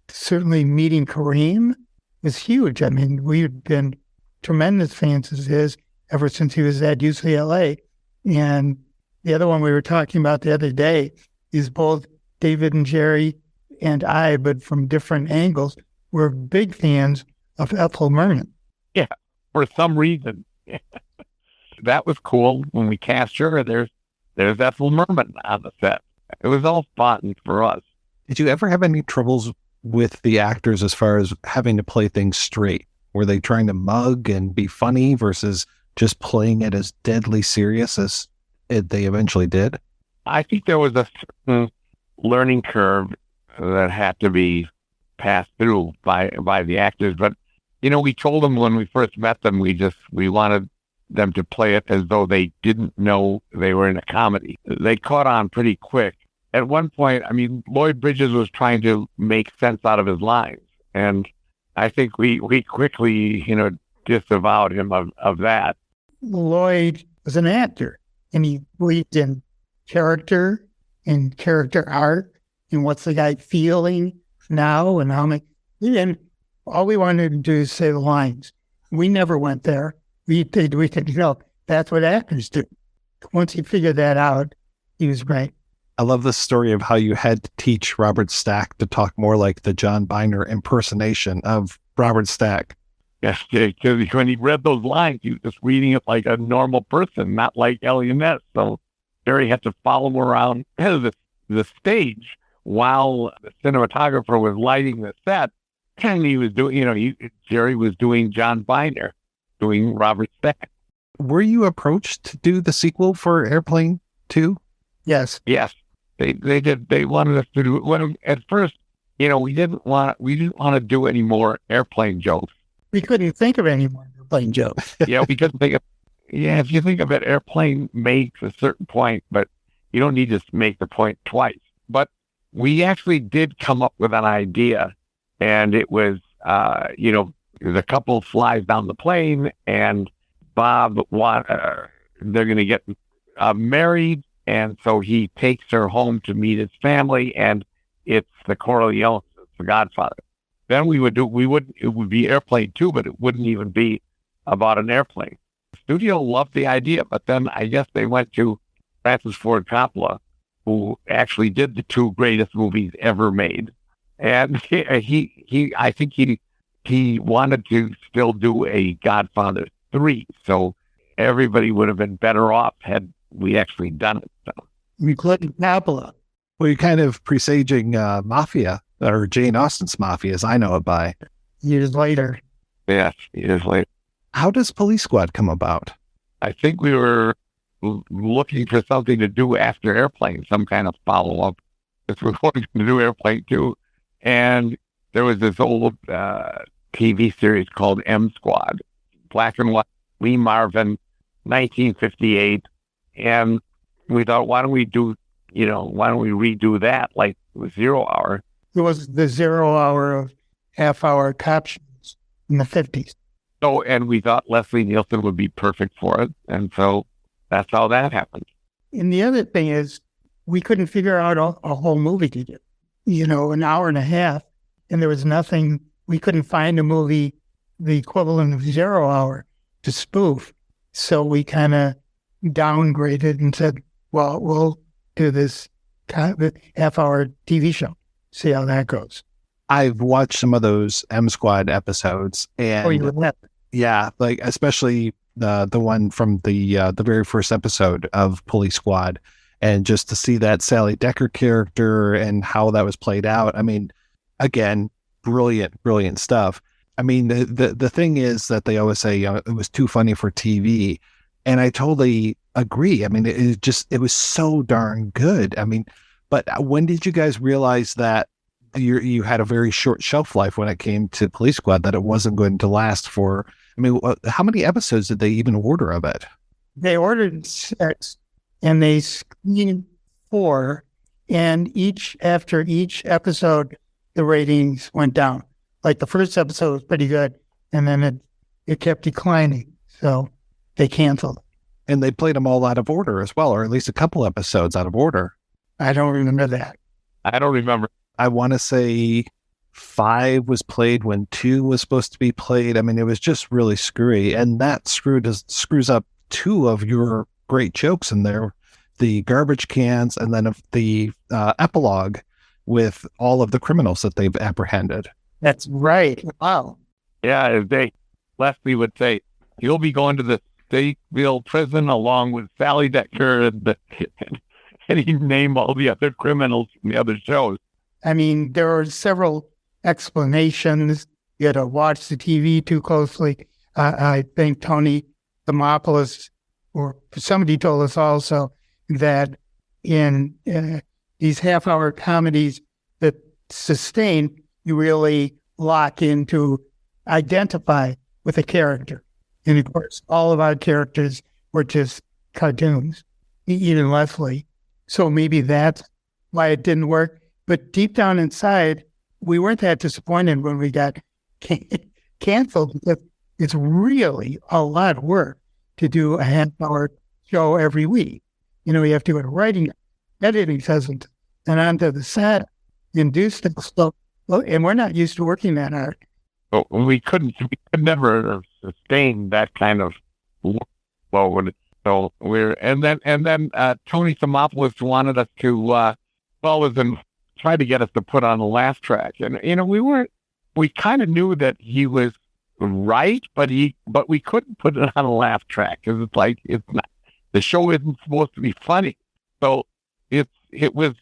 certainly meeting Kareem was huge. I mean, we've been tremendous fans of his ever since he was at UCLA. And the other one we were talking about the other day is both David and Jerry and I, but from different angles, were big fans of Ethel Merman. Yeah, for some reason. that was cool when we cast her. There's Ethel Merman on the set. It was all fun for us. Did you ever have any troubles with the actors as far as having to play things straight? Were they trying to mug and be funny versus just playing it as deadly serious as they eventually did? I think there was a certain learning curve that had to be passed through by the actors. But, we told them when we first met them, we wanted them to play it as though they didn't know they were in a comedy. They caught on pretty quick. At one point, Lloyd Bridges was trying to make sense out of his lines. And I think we quickly, disavowed him of that. Lloyd was an actor, and he believed in character and character arc and what's the guy feeling now and how many. And all we wanted to do is say the lines. We never went there. We said, that's what actors do. Once he figured that out, he was great. I love the story of how you had to teach Robert Stack to talk more like the John Byner impersonation of Robert Stack. Yes, because when he read those lines, he was just reading it like a normal person, not like Elliot Ness. So Jerry had to follow him around the stage while the cinematographer was lighting the set. And he was doing, Jerry was doing John Byner, doing Robert Stack. Were you approached to do the sequel for Airplane 2? Yes. Yes. They did. They wanted us to do it. Well, at first, we didn't want to do any more airplane jokes. We couldn't think of any more airplane jokes. Yeah, we couldn't think of. Yeah, if you think of it, airplane makes a certain point, but you don't need to make the point twice. But we actually did come up with an idea, and it was, the couple flies down the plane, and Bob they're going to get married. And so he takes her home to meet his family, and it's the Corleones, the Godfather. Then it would be Airplane 2, but it wouldn't even be about an airplane. The studio loved the idea, but then I guess they went to Francis Ford Coppola, who actually did the two greatest movies ever made. And I think he wanted to still do a Godfather 3. So everybody would have been better off had we actually done it. So. We couldn't Coppola. Well, you're kind of presaging Mafia, or Jane Austen's Mafia, as I know it by. Years later. Yes, years later. How does Police Squad come about? I think we were looking for something to do after Airplane, some kind of follow-up. Because we were going to do Airplane 2. And there was this old TV series called M Squad, black and white, Lee Marvin, 1958. And we thought, why don't we redo that like 0 Hour? It was the 0 Hour of half-hour cop shows in the 50s. So, and we thought Leslie Nielsen would be perfect for it. And so that's how that happened. And the other thing is, we couldn't figure out a whole movie to do. An hour and a half, and there was nothing. We couldn't find a movie, the equivalent of 0 Hour, to spoof. So we kind of downgraded and said, well, we'll do this half-hour TV show, see how that goes. I've watched some of those M Squad episodes, and you have? Yeah, like especially the one from the very first episode of Police Squad, and just to see that Sally Decker character and how that was played out. Again, brilliant stuff. The thing is that they always say it was too funny for TV. And I totally agree. It was so darn good. But when did you guys realize that you had a very short shelf life when it came to Police Squad, that it wasn't going to last for, how many episodes did they even order of it? They ordered 6 and they screened 4. And after each episode, the ratings went down. Like the first episode was pretty good, and then it kept declining. So they canceled. And they played them all out of order as well, or at least a couple episodes out of order. I don't remember that. I don't remember. I want to say 5 was played when 2 was supposed to be played. It was just really screwy. And that screws up 2 of your great jokes in there. The garbage cans, and then the epilogue with all of the criminals that they've apprehended. That's right. Wow. Yeah, Leslie would say, you'll be going to the Stateville Prison along with Sally Decker and he named all the other criminals from the other shows. I mean, there are several explanations. You had to watch the TV too closely. I think Tony Thomopoulos, or somebody told us also that in these half-hour comedies that sustain, you really lock into, identify with a character. And of course, all of our characters were just cartoons, even Leslie. So maybe that's why it didn't work. But deep down inside, we weren't that disappointed when we got canceled, because it's really a lot of work to do a half-hour show every week. You know, you have to go to writing, editing sessions, and onto the set and do stuff. So, and we're not used to working that hard. But we could never sustain that kind of load. So then Tony Thomopoulos wanted us to try to get us to put on a laugh track, and we kind of knew that he was right, but we couldn't put it on a laugh track because it's not, the show isn't supposed to be funny. So it was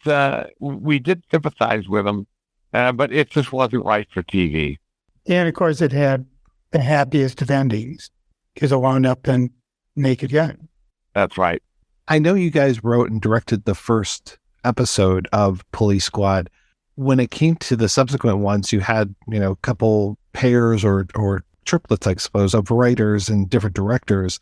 we did sympathize with him, but it just wasn't right for TV. And of course, it had the happiest of endings because it wound up in Naked Gun. That's right. I know you guys wrote and directed the first episode of Police Squad. When it came to the subsequent ones, you had, a couple pairs or triplets, I suppose, of writers and different directors.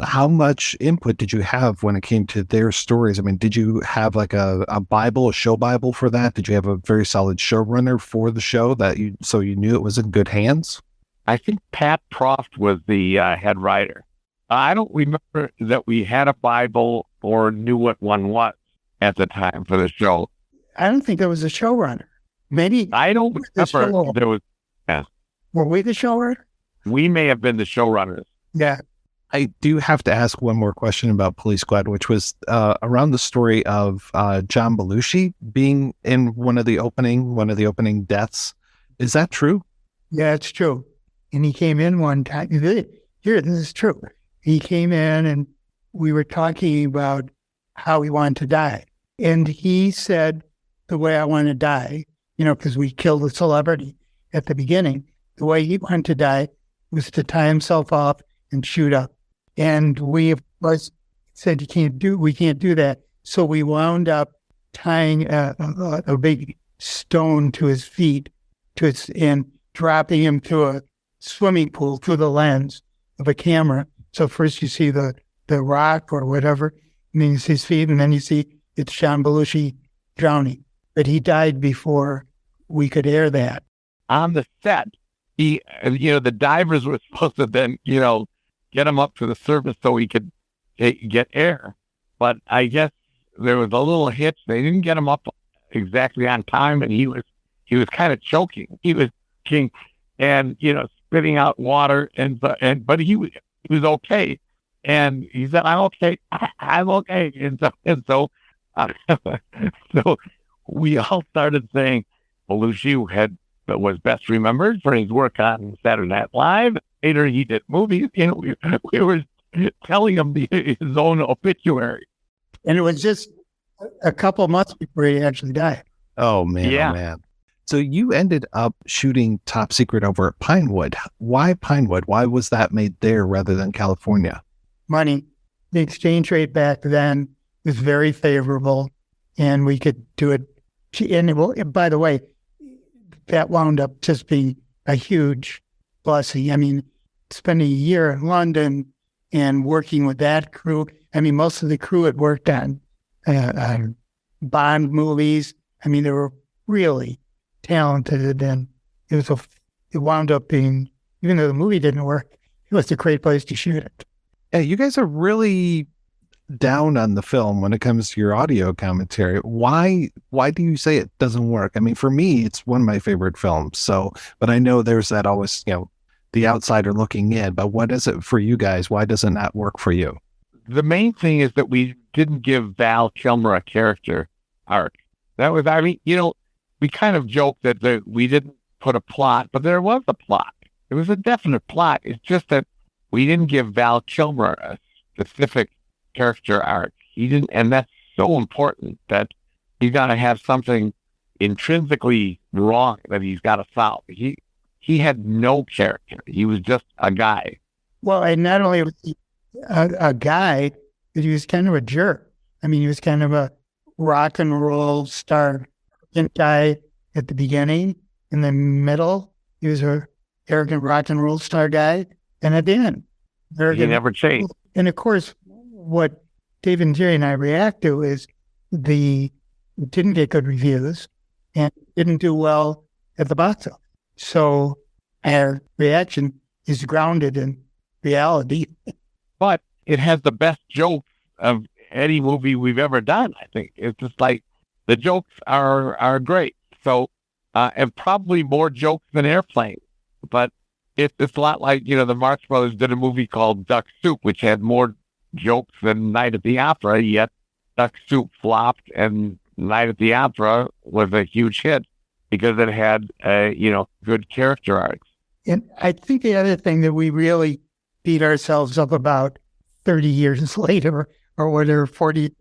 How much input did you have when it came to their stories? I mean, did you have like a Bible, a show Bible for that? Did you have a very solid showrunner for the show so you knew it was in good hands? I think Pat Proft was the head writer. I don't remember that we had a Bible or knew what one was at the time for the show. I don't think there was a showrunner. Maybe I don't remember there was. Yeah. Were we the showrunner? We may have been the showrunners. Yeah. I do have to ask one more question about Police Squad, which was around the story of John Belushi being in one of the opening deaths. Is that true? Yeah, it's true. And he came in one time. Here, this is true. He came in and we were talking about how he wanted to die. And he said, the way I want to die, because we killed a celebrity at the beginning, the way he wanted to die was to tie himself off and shoot up. And we, of course, said, we can't do that. So we wound up tying a big stone to his feet and dropping him to a swimming pool through the lens of a camera. So first you see the rock or whatever, and then you see his feet, and then you see it's John Belushi drowning. But he died before we could air that. On the set, the divers were supposed to then, get him up to the surface so he could get air. But I guess there was a little hitch. They didn't get him up exactly on time, and he was kind of choking. He was choking and, spitting out water, but he was okay. And he said, "I'm okay. I'm okay." And so we all started saying Belushi was best remembered for his work on Saturday Night Live. Later, he did movies. We were telling him his own obituary. And it was just a couple months before he actually died. Oh, man. Yeah. Oh, man. So you ended up shooting Top Secret over at Pinewood. Why Pinewood? Why was that made there rather than California? Money. The exchange rate back then was very favorable, and we could do it. And by the way, that wound up just being a huge blessing. I mean, spending a year in London and working with that crew. I mean, most of the crew had worked on Bond movies. I mean, they were really talented, and it wound up being, even though the movie didn't work, it was a great place to shoot it. Yeah, you guys are really down on the film when it comes to your audio commentary. Why do you say it doesn't work? I mean, for me, it's one of my favorite films. So, but I know there's that always, the outsider looking in, but what is it for you guys? Why doesn't that work for you? The main thing is that we didn't give Val Kilmer a character arc. That was, we kind of joked that we didn't put a plot, but there was a plot. It was a definite plot. It's just that we didn't give Val Kilmer a specific character arc. He didn't, and that's so important that he's got to have something intrinsically wrong that he's got to solve. He had no character. He was just a guy. Well, and not only was he a guy, but he was kind of a jerk. I mean, he was kind of a rock and roll star guy at the beginning. In the middle, he was a arrogant rock and roll star guy. And at the end, he never changed. And of course, what Dave and Jerry and I react to is it didn't get good reviews and didn't do well at the box office. So our reaction is grounded in reality. But it has the best jokes of any movie we've ever done, I think. It's just like the jokes are great. So, and probably more jokes than Airplane. But it's a lot like, the Marx Brothers did a movie called Duck Soup, which had more jokes than Night at the Opera, yet Duck Soup flopped and Night at the Opera was a huge hit because it had, good character arcs. And I think the other thing that we really beat ourselves up about 30 years later, or whatever, 40,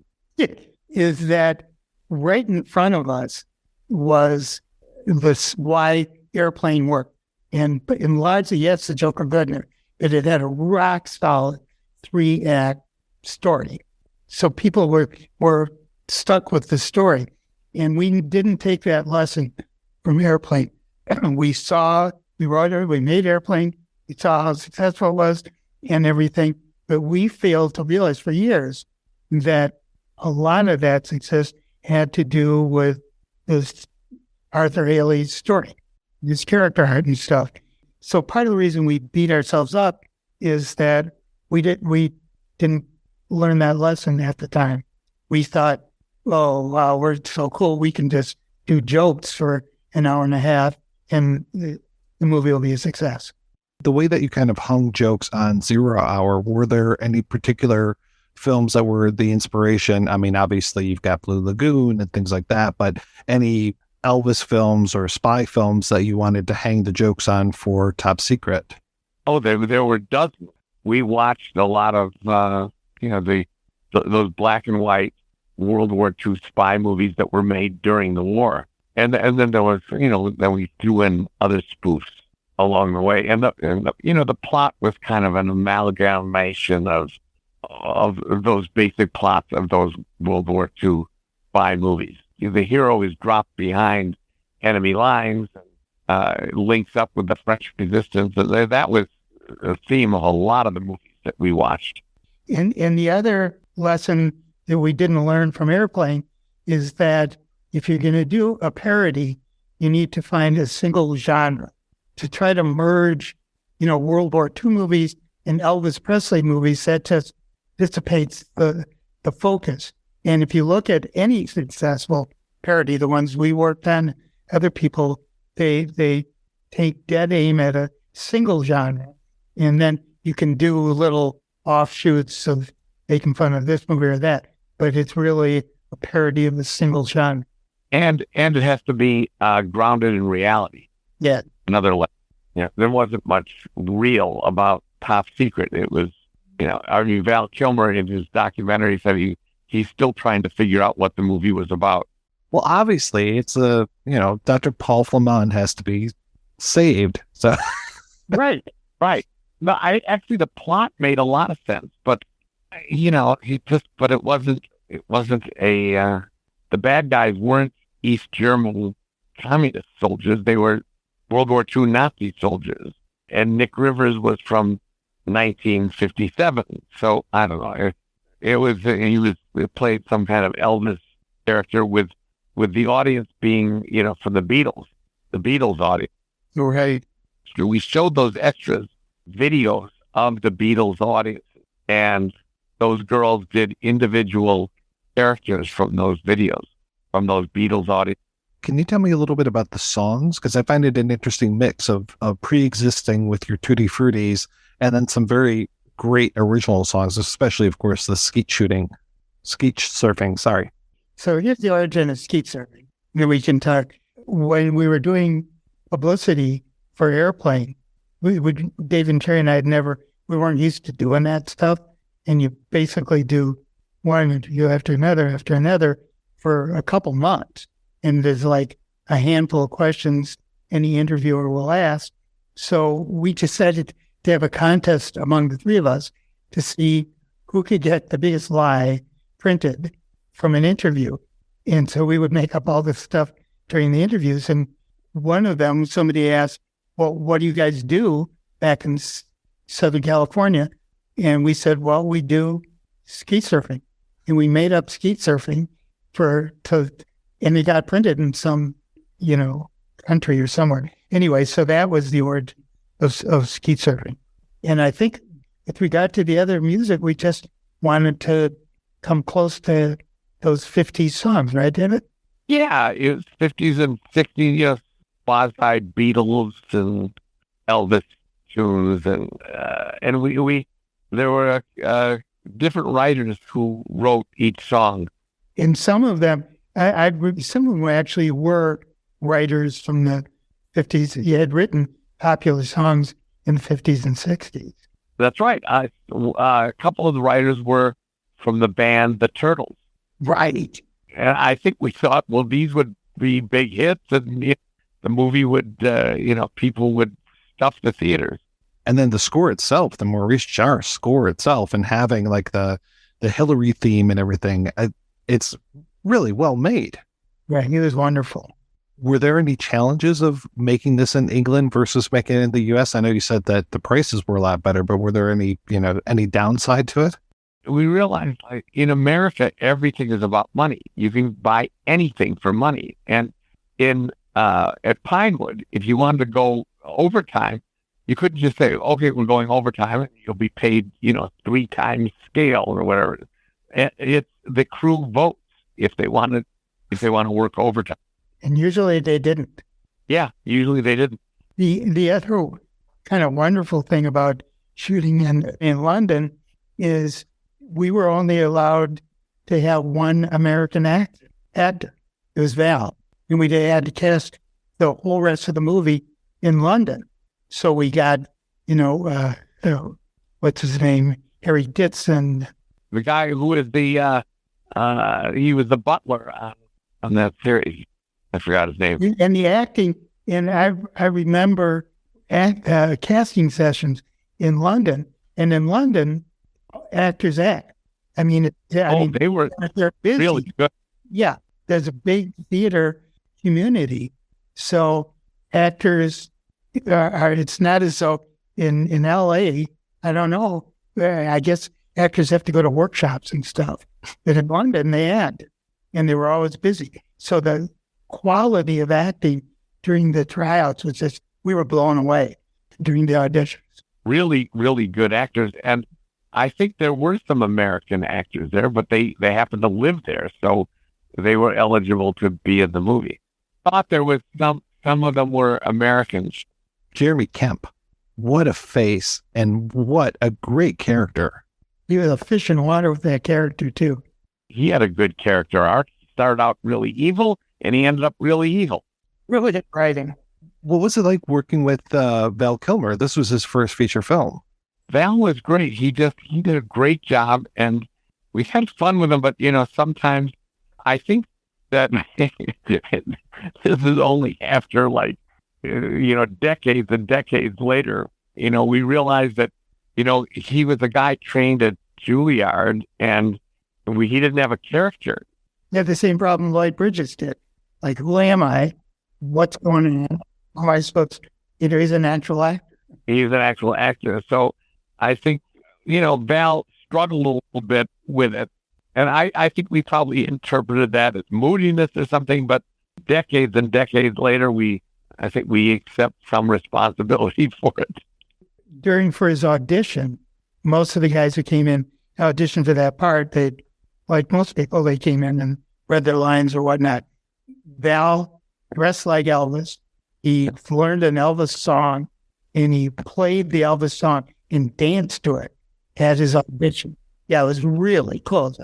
is that right in front of us was this why Airplane worked. And largely, yes, the Joker Goodner, but it had a rock solid 3-act story. So people were stuck with the story. And we didn't take that lesson from Airplane. We wrote it, we made Airplane, we saw how successful it was and everything, but we failed to realize for years that a lot of that success had to do with this Arthur Haley's story, his character art and stuff. So part of the reason we beat ourselves up is that we didn't learn that lesson at the time. We thought, oh, wow, we're so cool, we can just do jokes for an hour and a half and the movie will be a success. The way that you kind of hung jokes on 0 Hour, were there any particular films that were the inspiration? I mean, obviously you've got Blue Lagoon and things like that, but any Elvis films or spy films that you wanted to hang the jokes on for Top Secret? Oh, there were dozens. We watched a lot of, those black and white World War II spy movies that were made during the war. And then there was, then we threw in other spoofs along the way. And the plot was kind of an amalgamation of those basic plots of those World War II spy movies. The hero is dropped behind enemy lines, links up with the French resistance. That was a theme of a lot of the movies that we watched. And the other lesson that we didn't learn from Airplane is that if you're going to do a parody, you need to find a single genre. To try to merge, World War II movies and Elvis Presley movies, that just dissipates the focus. And if you look at any successful parody, the ones we worked on, other people, they take dead aim at a single genre. And then you can do little offshoots of making fun of this movie or that. But it's really a parody of a single genre. And it has to be grounded in reality. Yeah. Another way. There wasn't much real about Top Secret. It was, Val Kilmer in his documentary said he's still trying to figure out what the movie was about. Well, obviously, it's Dr. Paul Flammond has to be saved. So, right. No, the plot made a lot of sense, but it wasn't the bad guys weren't East German communist soldiers. They were World War II Nazi soldiers. And Nick Rivers was from 1957. So I don't know. He played some kind of Elvis character with the audience being, from the Beatles audience. Right. So we showed those extras videos of the Beatles audience, and those girls did individual characters from those videos, from those Beatles audience. Can you tell me a little bit about the songs? Because I find it an interesting mix of pre-existing with your Tutti Fruttis and then some very great original songs, especially, of course, the skeet surfing, sorry. So here's the origin of skeet surfing. We can talk. When we were doing publicity for Airplane, Dave and Terry and I we weren't used to doing that stuff. And you basically do one interview after another for a couple months. And there's like a handful of questions any interviewer will ask. So we decided to have a contest among the three of us to see who could get the biggest lie printed from an interview. And so we would make up all this stuff during the interviews. And one of them, somebody asked, well, what do you guys do back in Southern California? And we said, well, we do skeet surfing. And we made up skeet surfing and it got printed in some, country or somewhere. Anyway, so that was the origin of skeet surfing. And I think if we got to the other music, we just wanted to come close to those 50s songs, right, David? Yeah, it was 50s and 60s, quasi Beatles and Elvis tunes, and we there were different writers who wrote each song. And some of them, some of them actually were writers from the 50s. He had written popular songs in the 50s and 60s. That's right. A couple of the writers were from the band The Turtles. Right. And I think we thought, well, these would be big hits, and the movie would, people would stuff the theaters. And then the score itself, the Maurice Jarre score itself, and having like the Hillary theme and everything, it's really well made. Right, he was wonderful. Were there any challenges of making this in England versus making it in the U.S.? I know you said that the prices were a lot better, but were there any downside to it? We realized, like, in America, everything is about money. You can buy anything for money. And at Pinewood, if you wanted to go overtime, you couldn't just say, okay, we're going overtime, and you'll be paid, 3 times scale or whatever. It's the crew votes if they want to work overtime. And usually they didn't. Yeah, usually they didn't. The other kind of wonderful thing about shooting in London is we were only allowed to have one American actor. It was Val. And we had to cast the whole rest of the movie in London. So we got, what's his name? Harry Ditson. The guy who was he was the butler on that series. I forgot his name. And the acting, and I remember casting sessions in London. And in London, actors act. They were they're busy. Really good. Yeah, there's a big theater community. So actors it's not as though in LA, I don't know, I guess actors have to go to workshops and stuff. But in London, they act, and they were always busy. So the quality of acting during the tryouts was just, we were blown away during the auditions. Really, really good actors. And I think there were some American actors there, but they happened to live there, so they were eligible to be in the movie. Thought there was some of them were Americans. Jeremy Kemp, what a face and what a great character. He was a fish in water with that character too. He had a good character arc. He started out really evil, and he ended up really evil. Really good writing. What was it like working with Val Kilmer? This was his first feature film. Val was great. He did a great job, and we had fun with him. But sometimes I think that this is only after decades and decades later. We realized that he was a guy trained at Juilliard, and he didn't have a character. They had the same problem Lloyd Bridges did. Like, who am I? What's going on? How am I supposed to? He's an actual actor. He's an actual actor. So I think, Val struggled a little bit with it. And I think we probably interpreted that as moodiness or something, but decades and decades later, I think we accept some responsibility for it. For his audition, most of the guys who came in auditioned for that part, like most people, they came in and read their lines or whatnot. Val dressed like Elvis. He learned an Elvis song, and he played the Elvis song and danced to it at his audition. Yeah, it was really cool.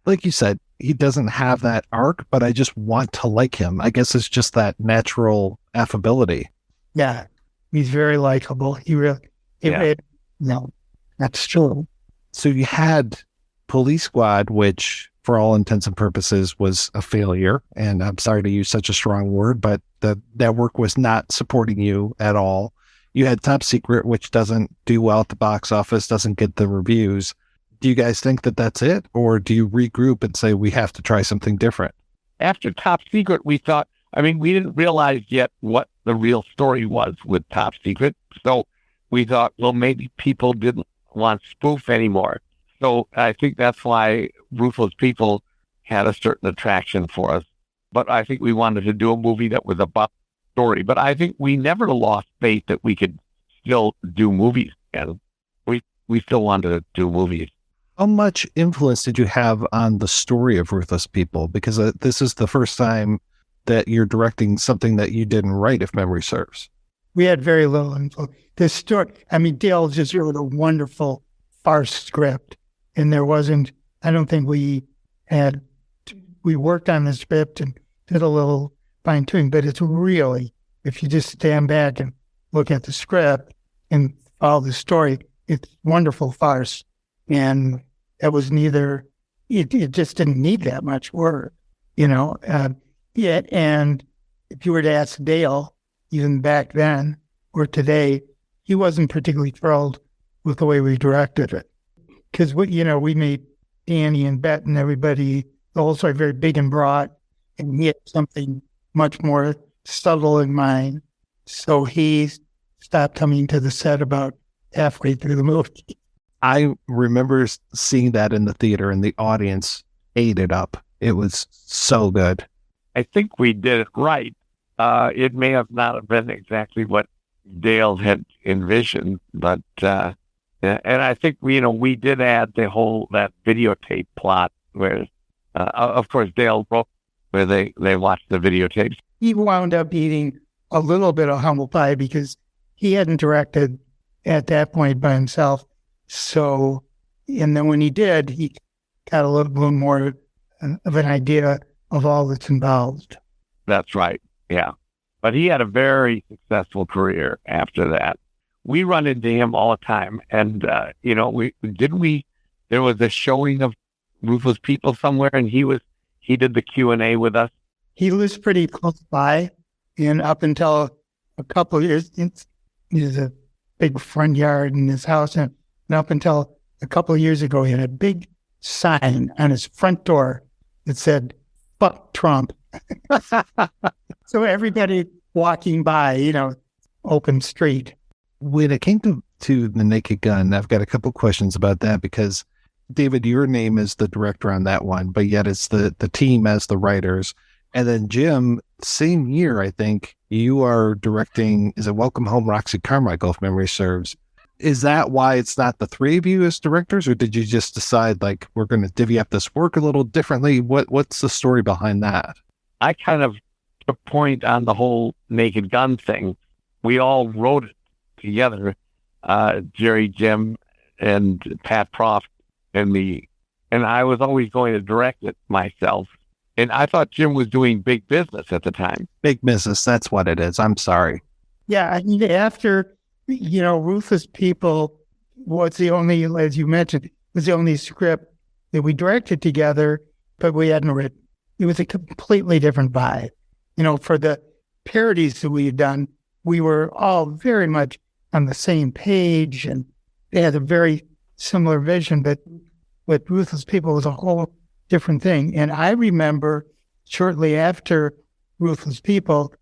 Like you said, he doesn't have that arc, but I just want to like him. I guess it's just that natural affability. Yeah, he's very likable. He really, That's true. So you had Police Squad, which for all intents and purposes was a failure. And I'm sorry to use such a strong word, but the network was not supporting you at all. You had Top Secret, which doesn't do well at the box office, doesn't get the reviews. Do you guys think that that's it? Or do you regroup and say, we have to try something different? After Top Secret, we thought, we didn't realize yet what the real story was with Top Secret. So we thought, well, maybe people didn't want spoof anymore. So I think that's why Ruthless People had a certain attraction for us. But I think we wanted to do a movie that was about story. But I think we never lost faith that we could still do movies again. We still wanted to do movies. How much influence did you have on the story of Ruthless People? Because this is the first time that you're directing something that you didn't write, if memory serves. We had very little influence. The story, Dale just wrote a wonderful farce script, and there wasn't, I don't think we worked on the script and did a little fine tuning, but it's really, if you just stand back and look at the script and follow the story, it's wonderful farce. And it was neither, it just didn't need that much work, yet. And if you were to ask Dale, even back then or today, he wasn't particularly thrilled with the way we directed it. Because, we made Danny and Bet and everybody, the whole story, very big and broad, and he had something much more subtle in mind. So he stopped coming to the set about halfway through the movie. I remember seeing that in the theater, and the audience ate it up. It was so good. I think we did it right. It may have not have been exactly what Dale had envisioned, but and I think we did add that videotape plot where, of course, Dale wrote where they watched the videotapes. He wound up eating a little bit of humble pie because he hadn't directed at that point by himself. So, and then when he did, he got a little more of an idea of all that's involved. That's right. Yeah. But he had a very successful career after that. We run into him all the time. And, there was a showing of Ruthless People somewhere, and he did the Q&A with us. He lives pretty close by, and up until a couple of years, there's a big front yard in his house, and up until a couple of years ago, he had a big sign on his front door that said, "Fuck Trump." So everybody walking by, open street. When it came to The Naked Gun, I've got a couple questions about that because, David, your name is the director on that one, but yet it's the team as the writers. And then Jim, same year, I think, you are directing, is it Welcome Home, Roxy Carmichael, if memory serves. Is that why it's not the three of you as directors, or did you just decide, we're going to divvy up this work a little differently? What's the story behind that? I kind of took point on the whole Naked Gun thing. We all wrote it together, Jerry, Jim, and Pat Proft, and me. And I was always going to direct it myself. And I thought Jim was doing big business at the time. Big business, that's what it is. I'm sorry. Yeah, after, Ruthless People was the only, as you mentioned, was the only script that we directed together, but we hadn't written. It was a completely different vibe. For the parodies that we had done, we were all very much on the same page, and they had a very similar vision, but with Ruthless People was a whole different thing. And I remember shortly after Ruthless People,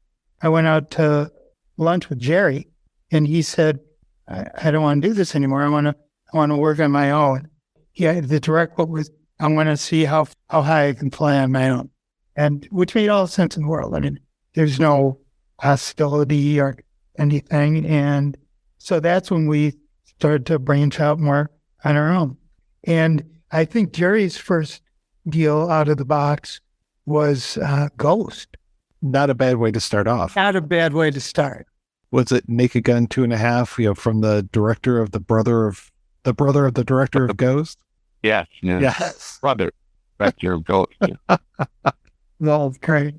I went out to lunch with Jerry, and he said, I don't want to do this anymore. I want to work on my own. The direct quote was, I want to see how high I can fly on my own. And which made all sense in the world. There's no hostility or anything. And so that's when we started to branch out more on our own. And I think Jerry's first deal out of the box was Ghost. Not a bad way to start off. Not a bad way to start. Was it Naked Gun 2.5? From the director of the brother of the director of Ghost. Yes. Brother director of Ghost. Well, great.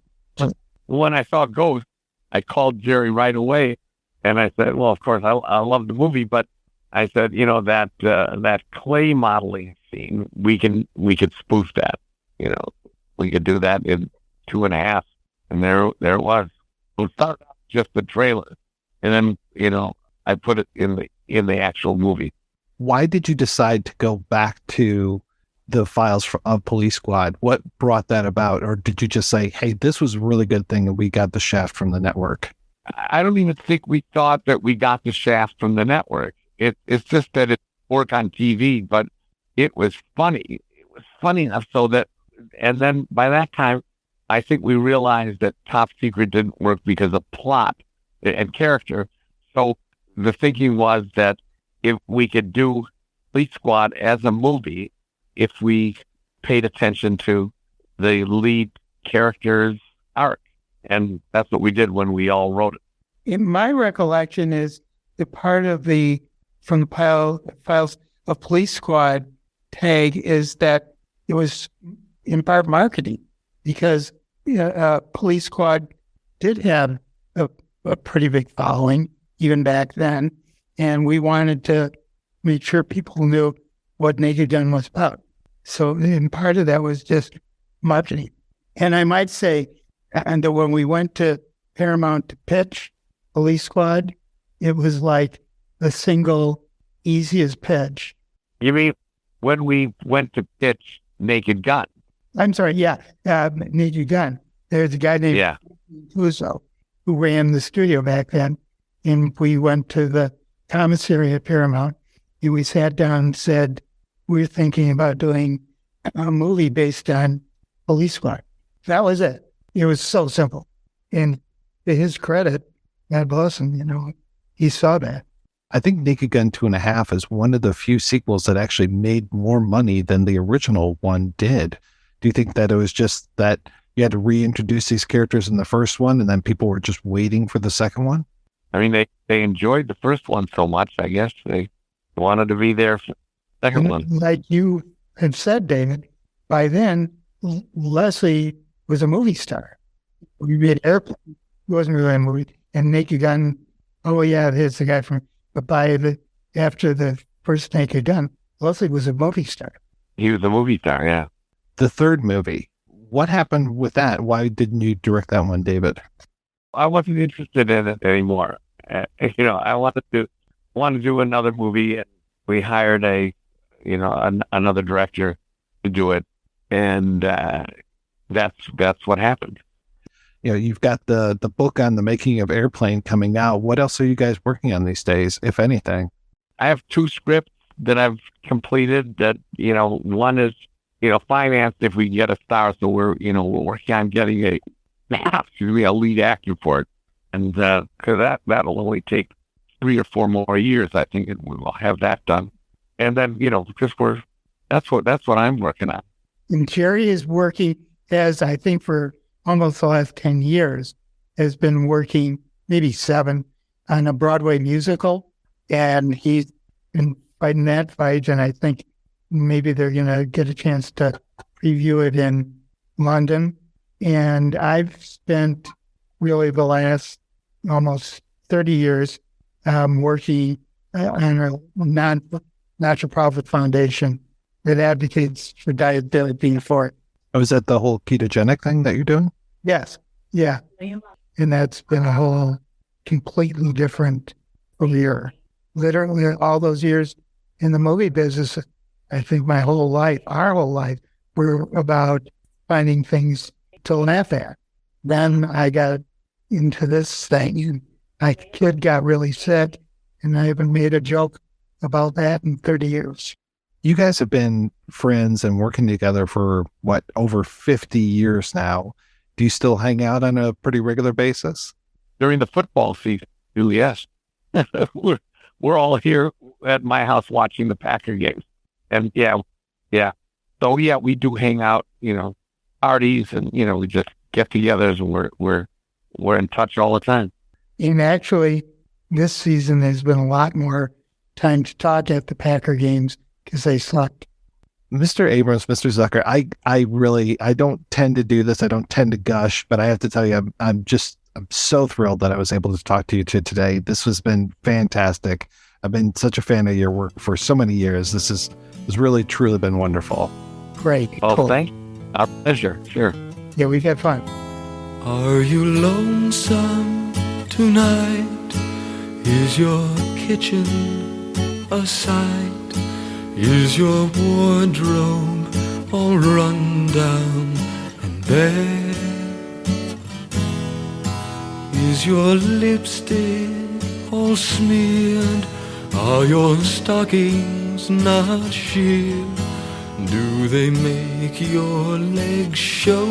When I saw Ghost, I called Jerry right away, and I said, "Well, of course, I love the movie, but I said, that clay modeling scene, we could spoof that. We could do that in 2.5, and there it was. It started off just the trailer, and then I put it in the actual movie. Why did you decide to go back to the files of Police Squad? What brought that about? Or did you just say, hey, this was a really good thing and we got the shaft from the network? I don't even think we thought that we got the shaft from the network. It's just that it worked on TV, but it was funny. It was funny enough so that, and then by that time, I think we realized that Top Secret didn't work because of plot and character. So the thinking was that if we could do Police Squad as a movie, if we paid attention to the lead character's arc. And that's what we did when we all wrote it. In my recollection is the part of from the files of Police Squad tag is that it was in part marketing, because Police Squad did have a pretty big following even back then, and we wanted to make sure people knew what Naked Gun was about. So in part of that was just marketing. And I might say, and when we went to Paramount to pitch Police Squad, it was like the single easiest pitch. You mean when we went to pitch Naked Gun? I'm sorry, Naked Gun. There's a guy named Uso who ran the studio back then, and we went to the commissary at Paramount, and we sat down and said, we're thinking about doing a movie based on Police Squad. That was it. It was so simple. And to his credit, God bless him, he saw that. I think Naked Gun 2.5 is one of the few sequels that actually made more money than the original one did. Do you think that it was just that you had to reintroduce these characters in the first one and then people were just waiting for the second one? I mean, they enjoyed the first one so much, I guess they wanted to be there for the second one. Like you had said, David, by then, Leslie was a movie star. We made Airplane. It wasn't really a movie. And Naked Gun, here's the guy from, but after the first Naked Gun, Leslie was a movie star. He was a movie star, yeah. The third movie, what happened with that? Why didn't you direct that one, David? I wasn't interested in it anymore. I wanted to do another movie, and we hired another director to do it, and that's what happened. You've got the book on the making of Airplane coming out. What else are you guys working on these days, if anything? I have 2 scripts that I've completed that, one is, financed if we get a star. So we're working on getting a lead actor for it. And cause that'll only take 3 or 4 more years. I think we will have that done. And then, that's what I'm working on. And Jerry is working, as I think for almost the last 10 years, has been working, maybe 7, on a Broadway musical. And he's been fighting that fight. And I think maybe they're going to get a chance to preview it in London. And I've spent really the last almost 30 years working on a not-for-profit foundation that advocates for diabetes for it. Oh, is that the whole ketogenic thing that you're doing? Yes. Yeah. And that's been a whole completely different career. Literally all those years in the movie business, I think our whole life, were about finding things to laugh at. Then I got into this thing, and my kid got really sick, and I haven't made a joke about that in 30 years. You guys have been friends and working together for, over 50 years now. Do you still hang out on a pretty regular basis? During the football season, yes. We're all here at my house watching the Packer games. And yeah. So we do hang out, parties, and, we just get-togethers, and we're in touch all the time. And actually, this season there's been a lot more time to talk at the Packer games because they sucked. Mr. Abrams, Mr. Zucker, I don't tend to do this. I don't tend to gush, but I have to tell you, I'm so thrilled that I was able to talk to you today. This has been fantastic. I've been such a fan of your work for so many years. This has really, truly been wonderful. Great. Oh, Cool. thank you. Our pleasure. Sure. Yeah, we've had fun. Are you lonesome tonight? Is your kitchen a sight? Is your wardrobe all run down and bare? Is your lipstick all smeared? Are your stockings not sheer? Do they make your legs show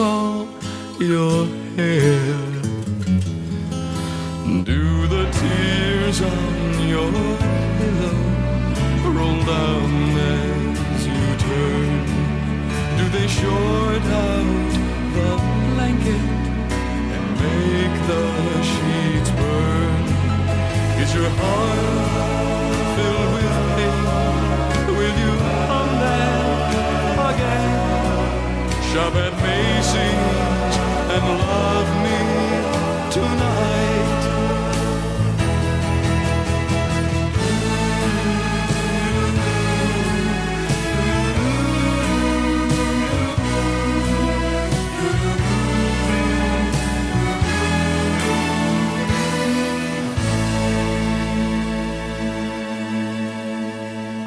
all your hair? Do the tears on your pillow roll down as you turn? Do they short out the blanket and make the sheets burn? Is your heart filled with pain? Will you come back again? Shop at Macy's and love me tonight.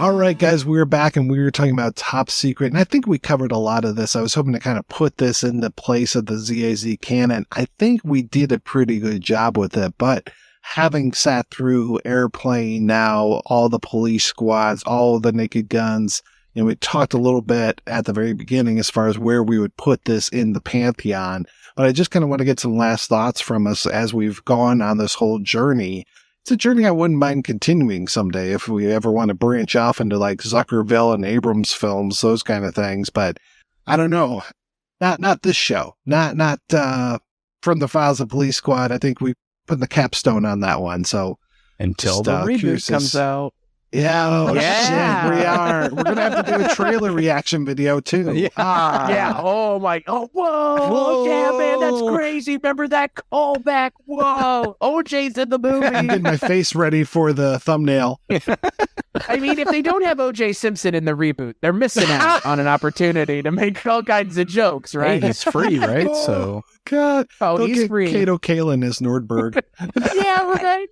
All right, guys, we're back and we were talking about Top Secret, and I think we covered a lot of this. I was hoping to kind of put this in the place of the ZAZ canon. I think we did a pretty good job with it, but having sat through Airplane now, all the police squads, all the Naked Guns, and we talked a little bit at the very beginning as far as where we would put this in the pantheon, but I just kind of want to get some last thoughts from us as we've gone on this whole journey. It's a journey I wouldn't mind continuing someday if we ever want to branch off into like Zuckerville and Abrams films, those kind of things. But I don't know. Not this show. Not From the Files of Police Squad. I think we put the capstone on that one. So until the reboot comes out. Yeah, Yeah. shit, we are. We're going to have to do a trailer reaction video too. Yeah. Yeah. Oh my. Oh, whoa. Yeah, man. That's crazy. Remember that callback? Whoa. OJ's in the movie. I'm getting my face ready for the thumbnail. I mean, if they don't have OJ Simpson in the reboot, they're missing out on an opportunity to make all kinds of jokes, right? Hey, he's free, right? So God. Oh, They'll he's get free. Kato Kalin as Nordberg. Yeah, right.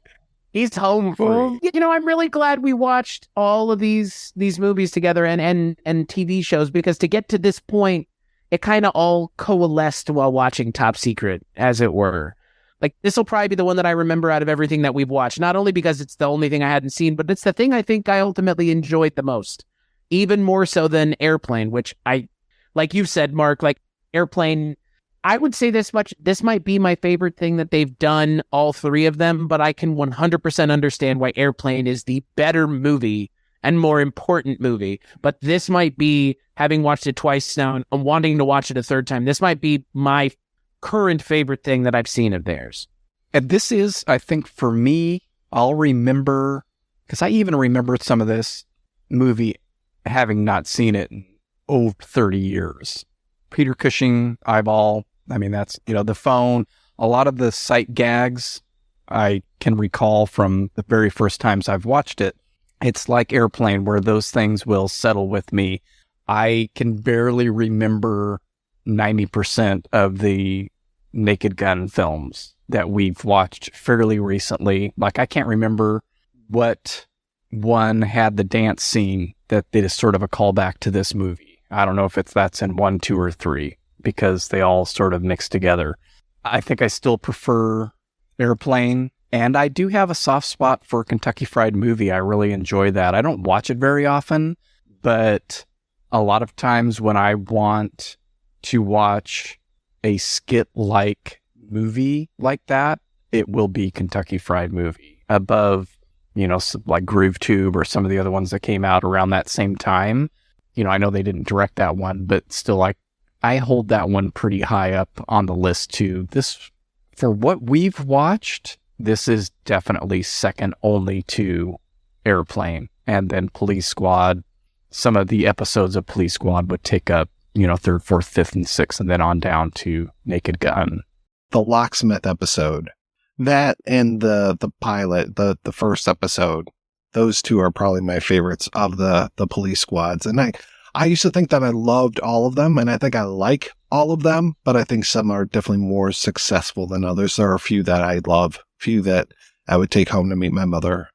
He's home free. You know, I'm really glad we watched all of these movies together and TV shows, because to get to this point, it kind of all coalesced while watching Top Secret, as it were. Like, this will probably be the one that I remember out of everything that we've watched, not only because it's the only thing I hadn't seen, but it's the thing I think I ultimately enjoyed the most, even more so than Airplane, which I, like you said, Mark, like Airplane, I would say this much, this might be my favorite thing that they've done, all three of them, but I can 100% understand why Airplane is the better movie and more important movie. But this might be, having watched it twice now and wanting to watch it a third time, this might be my current favorite thing that I've seen of theirs. And this is, I think for me, I'll remember, because I even remembered some of this movie having not seen it in over 30 years. Peter Cushing, Eyeball, I mean, that's, you know, the phone, a lot of the sight gags I can recall from the very first times I've watched it. It's like Airplane, where those things will settle with me. I can barely remember 90% of the Naked Gun films that we've watched fairly recently. Like, I can't remember what one had the dance scene that is sort of a callback to this movie. I don't know if that's in 1, 2, or 3, because they all sort of mix together. I think I still prefer Airplane, and I do have a soft spot for Kentucky Fried Movie. I really enjoy that. I don't watch it very often, but a lot of times when I want to watch a skit-like movie like that, it will be Kentucky Fried Movie above, you know, like Groove Tube or some of the other ones that came out around that same time. You know, I know they didn't direct that one, but still, I hold that one pretty high up on the list too. This, for what we've watched, this is definitely second only to Airplane, and then Police Squad. Some of the episodes of Police Squad would take up, you know, 3rd, 4th, 5th, and 6th, and then on down to Naked Gun. The Locksmith episode, that and the pilot, the first episode, those two are probably my favorites of the police squads. And I used to think that I loved all of them, and I think I like all of them, but I think some are definitely more successful than others. There are a few that I love, few that I would take home to meet my mother.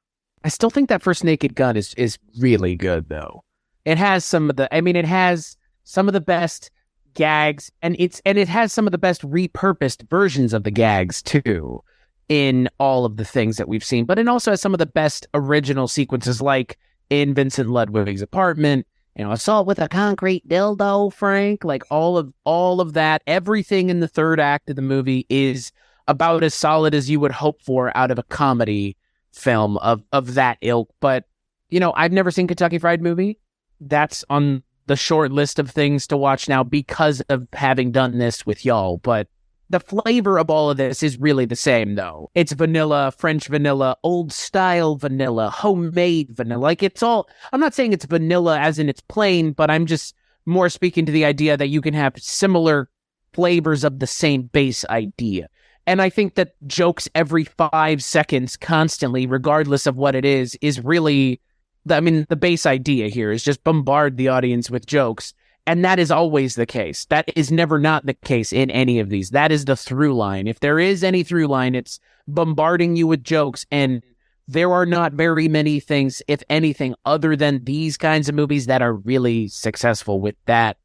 I still think that first Naked Gun is really good, though. It has some of the, it has some of the best gags, and it has some of the best repurposed versions of the gags, too, in all of the things that we've seen. But it also has some of the best original sequences, like in Vincent Ludwig's apartment, assault with a concrete dildo, Frank, like all of that. Everything in the third act of the movie is about as solid as you would hope for out of a comedy film of that ilk. But, I've never seen Kentucky Fried Movie. That's on the short list of things to watch now because of having done this with y'all. But the flavor of all of this is really the same, though. It's vanilla, French vanilla, old style vanilla, homemade vanilla. Like, it's all, I'm not saying it's vanilla as in it's plain, but I'm just more speaking to the idea that you can have similar flavors of the same base idea. And I think that jokes every 5 seconds constantly, regardless of what it is really, the base idea here is just bombard the audience with jokes. And that is always the case. That is never not the case in any of these. That is the through line. If there is any through line, it's bombarding you with jokes. And there are not very many things, if anything, other than these kinds of movies that are really successful with that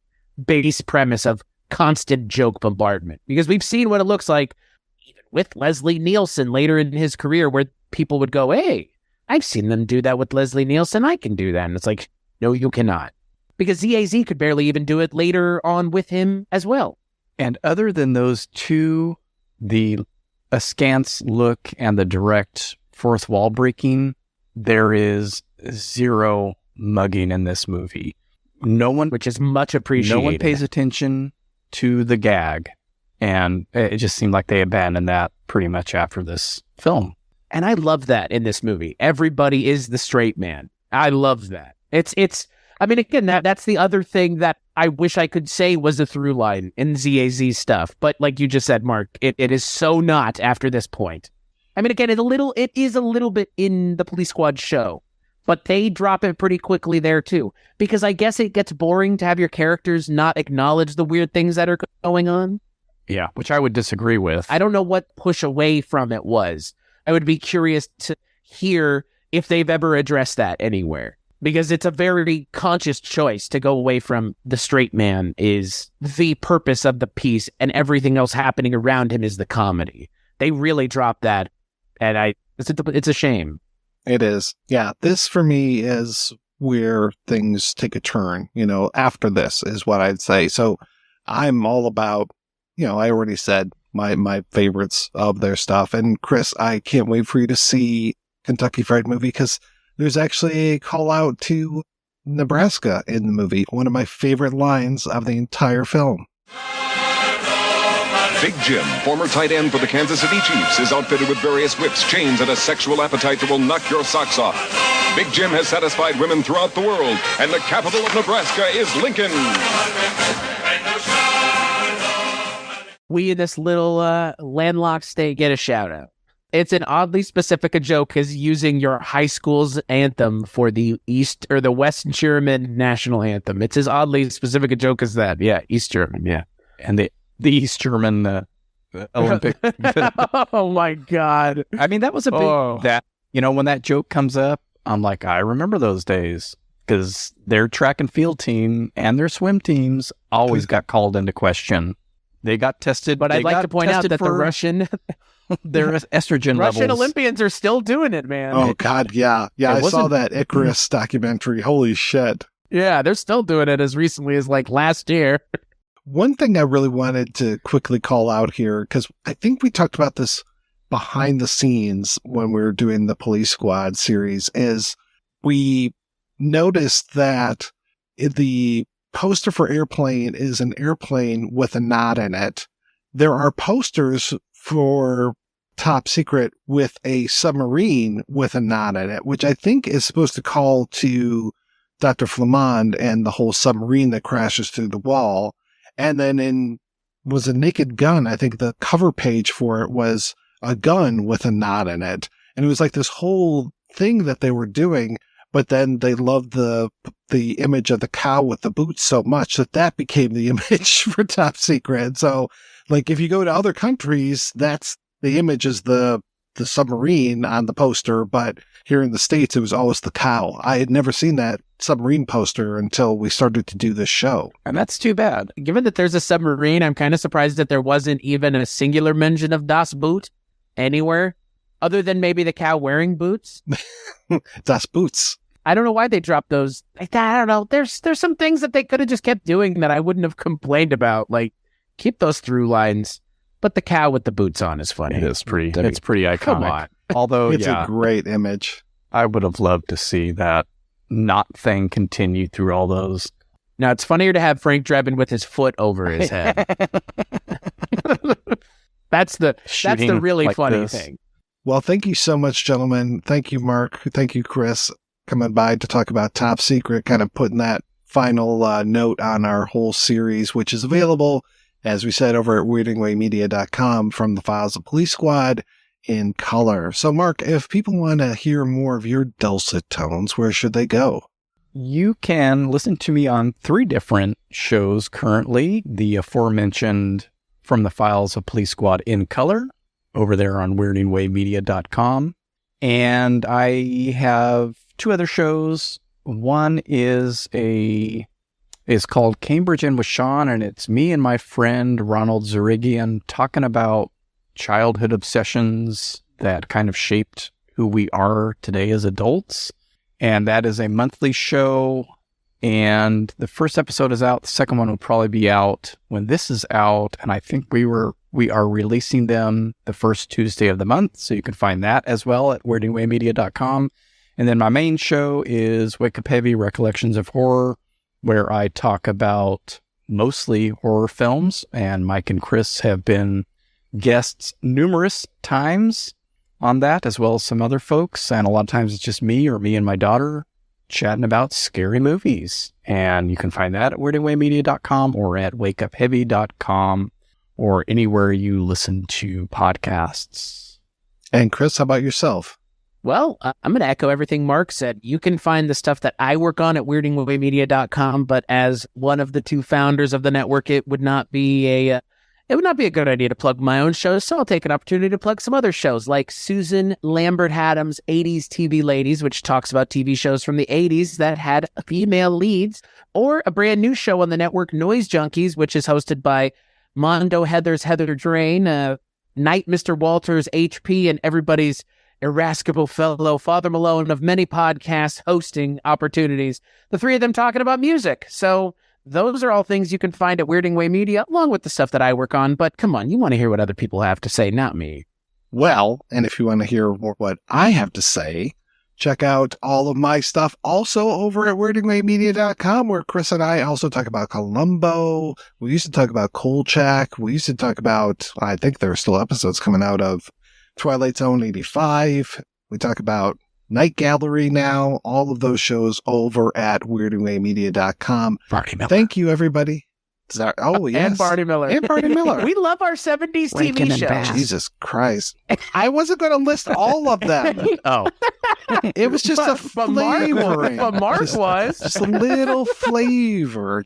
base premise of constant joke bombardment. Because we've seen what it looks like even with Leslie Nielsen later in his career, where people would go, hey, I've seen them do that with Leslie Nielsen. I can do that. And it's like, no, you cannot. Because ZAZ could barely even do it later on with him as well. And other than those two, the askance look and the direct fourth wall breaking, there is zero mugging in this movie. No one, which is much appreciated. No one pays attention to the gag. And it just seemed like they abandoned that pretty much after this film. And I love that in this movie. Everybody is the straight man. I love that. Again, that's the other thing that I wish I could say was a through line in ZAZ stuff. But like you just said, Mark, it is so not after this point. Again, it is a little bit in the Police Squad show, but they drop it pretty quickly there too. Because I guess it gets boring to have your characters not acknowledge the weird things that are going on. Yeah, which I would disagree with. I don't know what push away from it was. I would be curious to hear if they've ever addressed that anywhere. Because it's a very conscious choice to go away from the straight man is the purpose of the piece, and everything else happening around him is the comedy. They really dropped that, and it's a shame. It is. Yeah, this for me is where things take a turn, after this is what I'd say. So I'm all about, I already said my favorites of their stuff. And Chris, I can't wait for you to see Kentucky Fried Movie, because there's actually a call out to Nebraska in the movie. One of my favorite lines of the entire film. Big Jim, former tight end for the Kansas City Chiefs, is outfitted with various whips, chains, and a sexual appetite that will knock your socks off. Big Jim has satisfied women throughout the world, and the capital of Nebraska is Lincoln. We in this little landlocked state get a shout out. It's an oddly specific a joke as using your high school's anthem for the East or the West German national anthem. It's as oddly specific a joke as that. Yeah, East German. Yeah, and the East German Olympic. Oh my God! That was a big that when that joke comes up, I'm like, I remember those days because their track and field team and their swim teams always got called into question. They got tested, but I'd like to point out that the Russian. Their estrogen levels. Russian Olympians are still doing it, man. Oh, God, yeah. Yeah, I saw that Icarus documentary. Holy shit. Yeah, they're still doing it as recently as last year. One thing I really wanted to quickly call out here, because I think we talked about this behind the scenes when we were doing the Police Squad series, is we noticed that the poster for Airplane is an airplane with a knot in it. There are posters for Top Secret with a submarine with a knot in it, which I think is supposed to call to Dr. Flammond and the whole submarine that crashes through the wall. And then was a Naked Gun. I think the cover page for it was a gun with a knot in it. And it was like this whole thing that they were doing, but then they loved the image of the cow with the boots so much that became the image for Top Secret. So, like, if you go to other countries, that's the image is the submarine on the poster, but here in the States, it was always the cow. I had never seen that submarine poster until we started to do this show. And that's too bad. Given that there's a submarine, I'm kind of surprised that there wasn't even a singular mention of Das Boot anywhere, other than maybe the cow wearing boots. Das Boots. I don't know why they dropped those. I don't know. There's some things that they could have just kept doing that I wouldn't have complained about. Like, keep those through lines. But the cow with the boots on is funny. It's pretty iconic. Come on. Although, it's a great image. I would have loved to see that not thing continue through all those. Now, it's funnier to have Frank Drebin with his foot over his head. That's the really like funny this. thing. Well, thank you so much, gentlemen. Thank you, Mark. Thank you, Chris, coming by to talk about Top Secret, kind of putting that final note on our whole series, which is available, as we said, over at weirdingwaymedia.com from the Files of Police Squad in color. So, Mark, if people want to hear more of your dulcet tones, where should they go? You can listen to me on 3 different shows currently. The aforementioned From the Files of Police Squad in color, over there on weirdingwaymedia.com. And I have 2 other shows. One is called Cambridge in with Sean, and it's me and my friend Ronald Zerigian talking about childhood obsessions that kind of shaped who we are today as adults. And that is a monthly show. And the first episode is out. The second one will probably be out when this is out. And I think we are releasing them the first Tuesday of the month. So you can find that as well at weirdingwaymedia.com. And then my main show is Wake Up Heavy Recollections of Horror, where I talk about mostly horror films. And Mike and Chris have been guests numerous times on that, as well as some other folks. And a lot of times it's just me or me and my daughter chatting about scary movies. And you can find that at weirdingwaymedia.com or at wakeupheavy.com or anywhere you listen to podcasts. And Chris, how about yourself? Well, I'm going to echo everything Mark said. You can find the stuff that I work on at weirdingwaymedia.com, but as one of the 2 founders of the network, it would not be a good idea to plug my own shows, so I'll take an opportunity to plug some other shows like Susan Lambert-Haddam's 80s TV Ladies, which talks about TV shows from the 80s that had female leads, or a brand new show on the network, Noise Junkies, which is hosted by Mondo Heather's Heather Drain, Night Mr. Walters, HP, and everybody's irascible fellow Father Malone of many podcast hosting opportunities. The 3 of them talking about music. So those are all things you can find at Weirding Way Media, along with the stuff that I work on. But come on, you want to hear what other people have to say, not me. Well, and if you want to hear more what I have to say, check out all of my stuff also over at weirdingwaymedia.com, where Chris and I also talk about Columbo. We used to talk about Kolchak. We used to talk about, I think there are still episodes coming out of Twilight Zone 85. We talk about Night Gallery now. All of those shows over at weirdingwaymedia.com. Barney Miller. Thank you, everybody. Oh, yes. And Barney Miller. And Barney Miller. We love our 70s Rankin TV and shows. Bass. Jesus Christ. I wasn't going to list all of them. Oh. It was just a flavoring. But Mark was. Just a little flavor.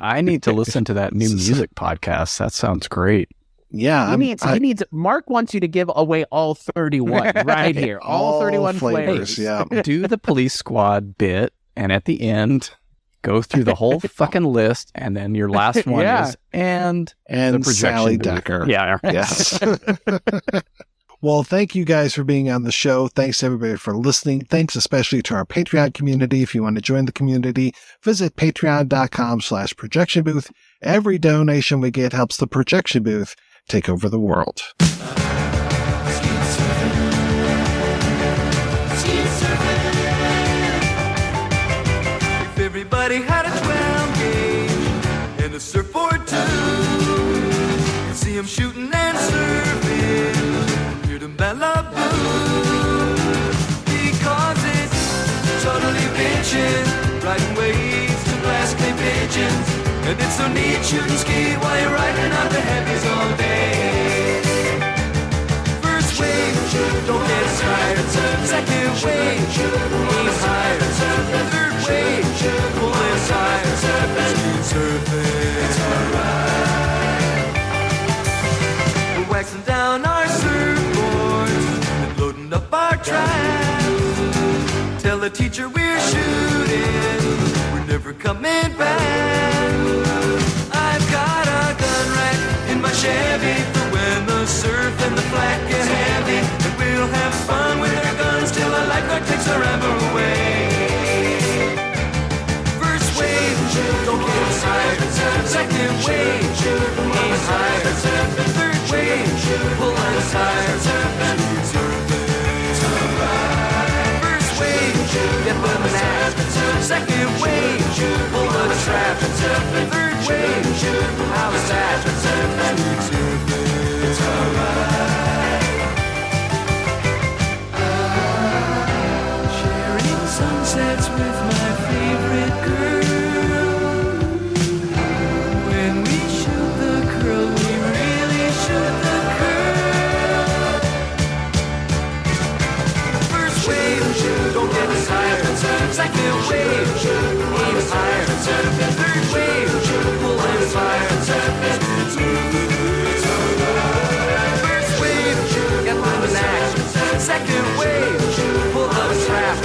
I need to listen to that new music podcast. That sounds great. Yeah. He needs. Mark wants you to give away all 31 right here. All 31 flavors. Yeah. Do the Police Squad bit, and at the end, go through the whole fucking list, and then your last one is and the projection Sally booth. Decker. Yeah. Yes. Well, thank you guys for being on the show. Thanks to everybody for listening. Thanks especially to our Patreon community. If you want to join the community, visit patreon.com/projection booth. Every donation we get helps the projection booth take over the world. If everybody had a 12 gauge and a surfboard too, you'd see them shooting and surfing, hear them Malibu, because it's totally bitchin', riding waves to glass clay pigeons. And it's so neat shooting ski while you're riding on the heavies all day. First wave, don't get tired. Second wave, aim higher. Third wave, pull it higher. Skeet surfing. It's alright. We're waxing down our surfboards and loading up our traps. Tell the teacher we're shooting, we're never coming back. I've got a gun rack in my Chevy for when the surf and the flat get heavy. And we'll have fun with our guns till a lifeguard takes our amber away. First wave, don't get tired. Second wave, aim higher. Third wave, pull us higher. First wave, get the knack. Second wave, pull the trap. Third wave, how's that? It's alright. Sharing sunsets with my favorite girl. When we shoot the curl, we really shoot the curl. First wave, don't get tired. Second wave, aim higher. Third wave, pull and fire. First wave, get the knack. Second wave, pull the trap.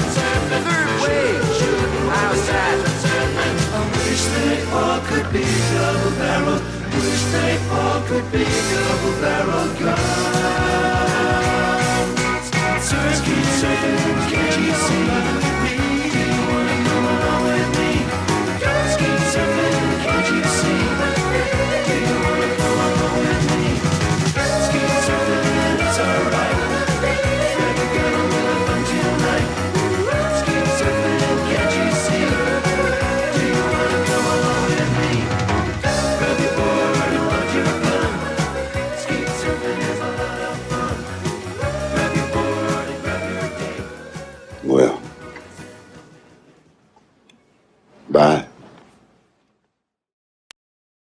Third wave, how's that? I wish they all could be double-barreled. Wish they all could be double-barreled guns.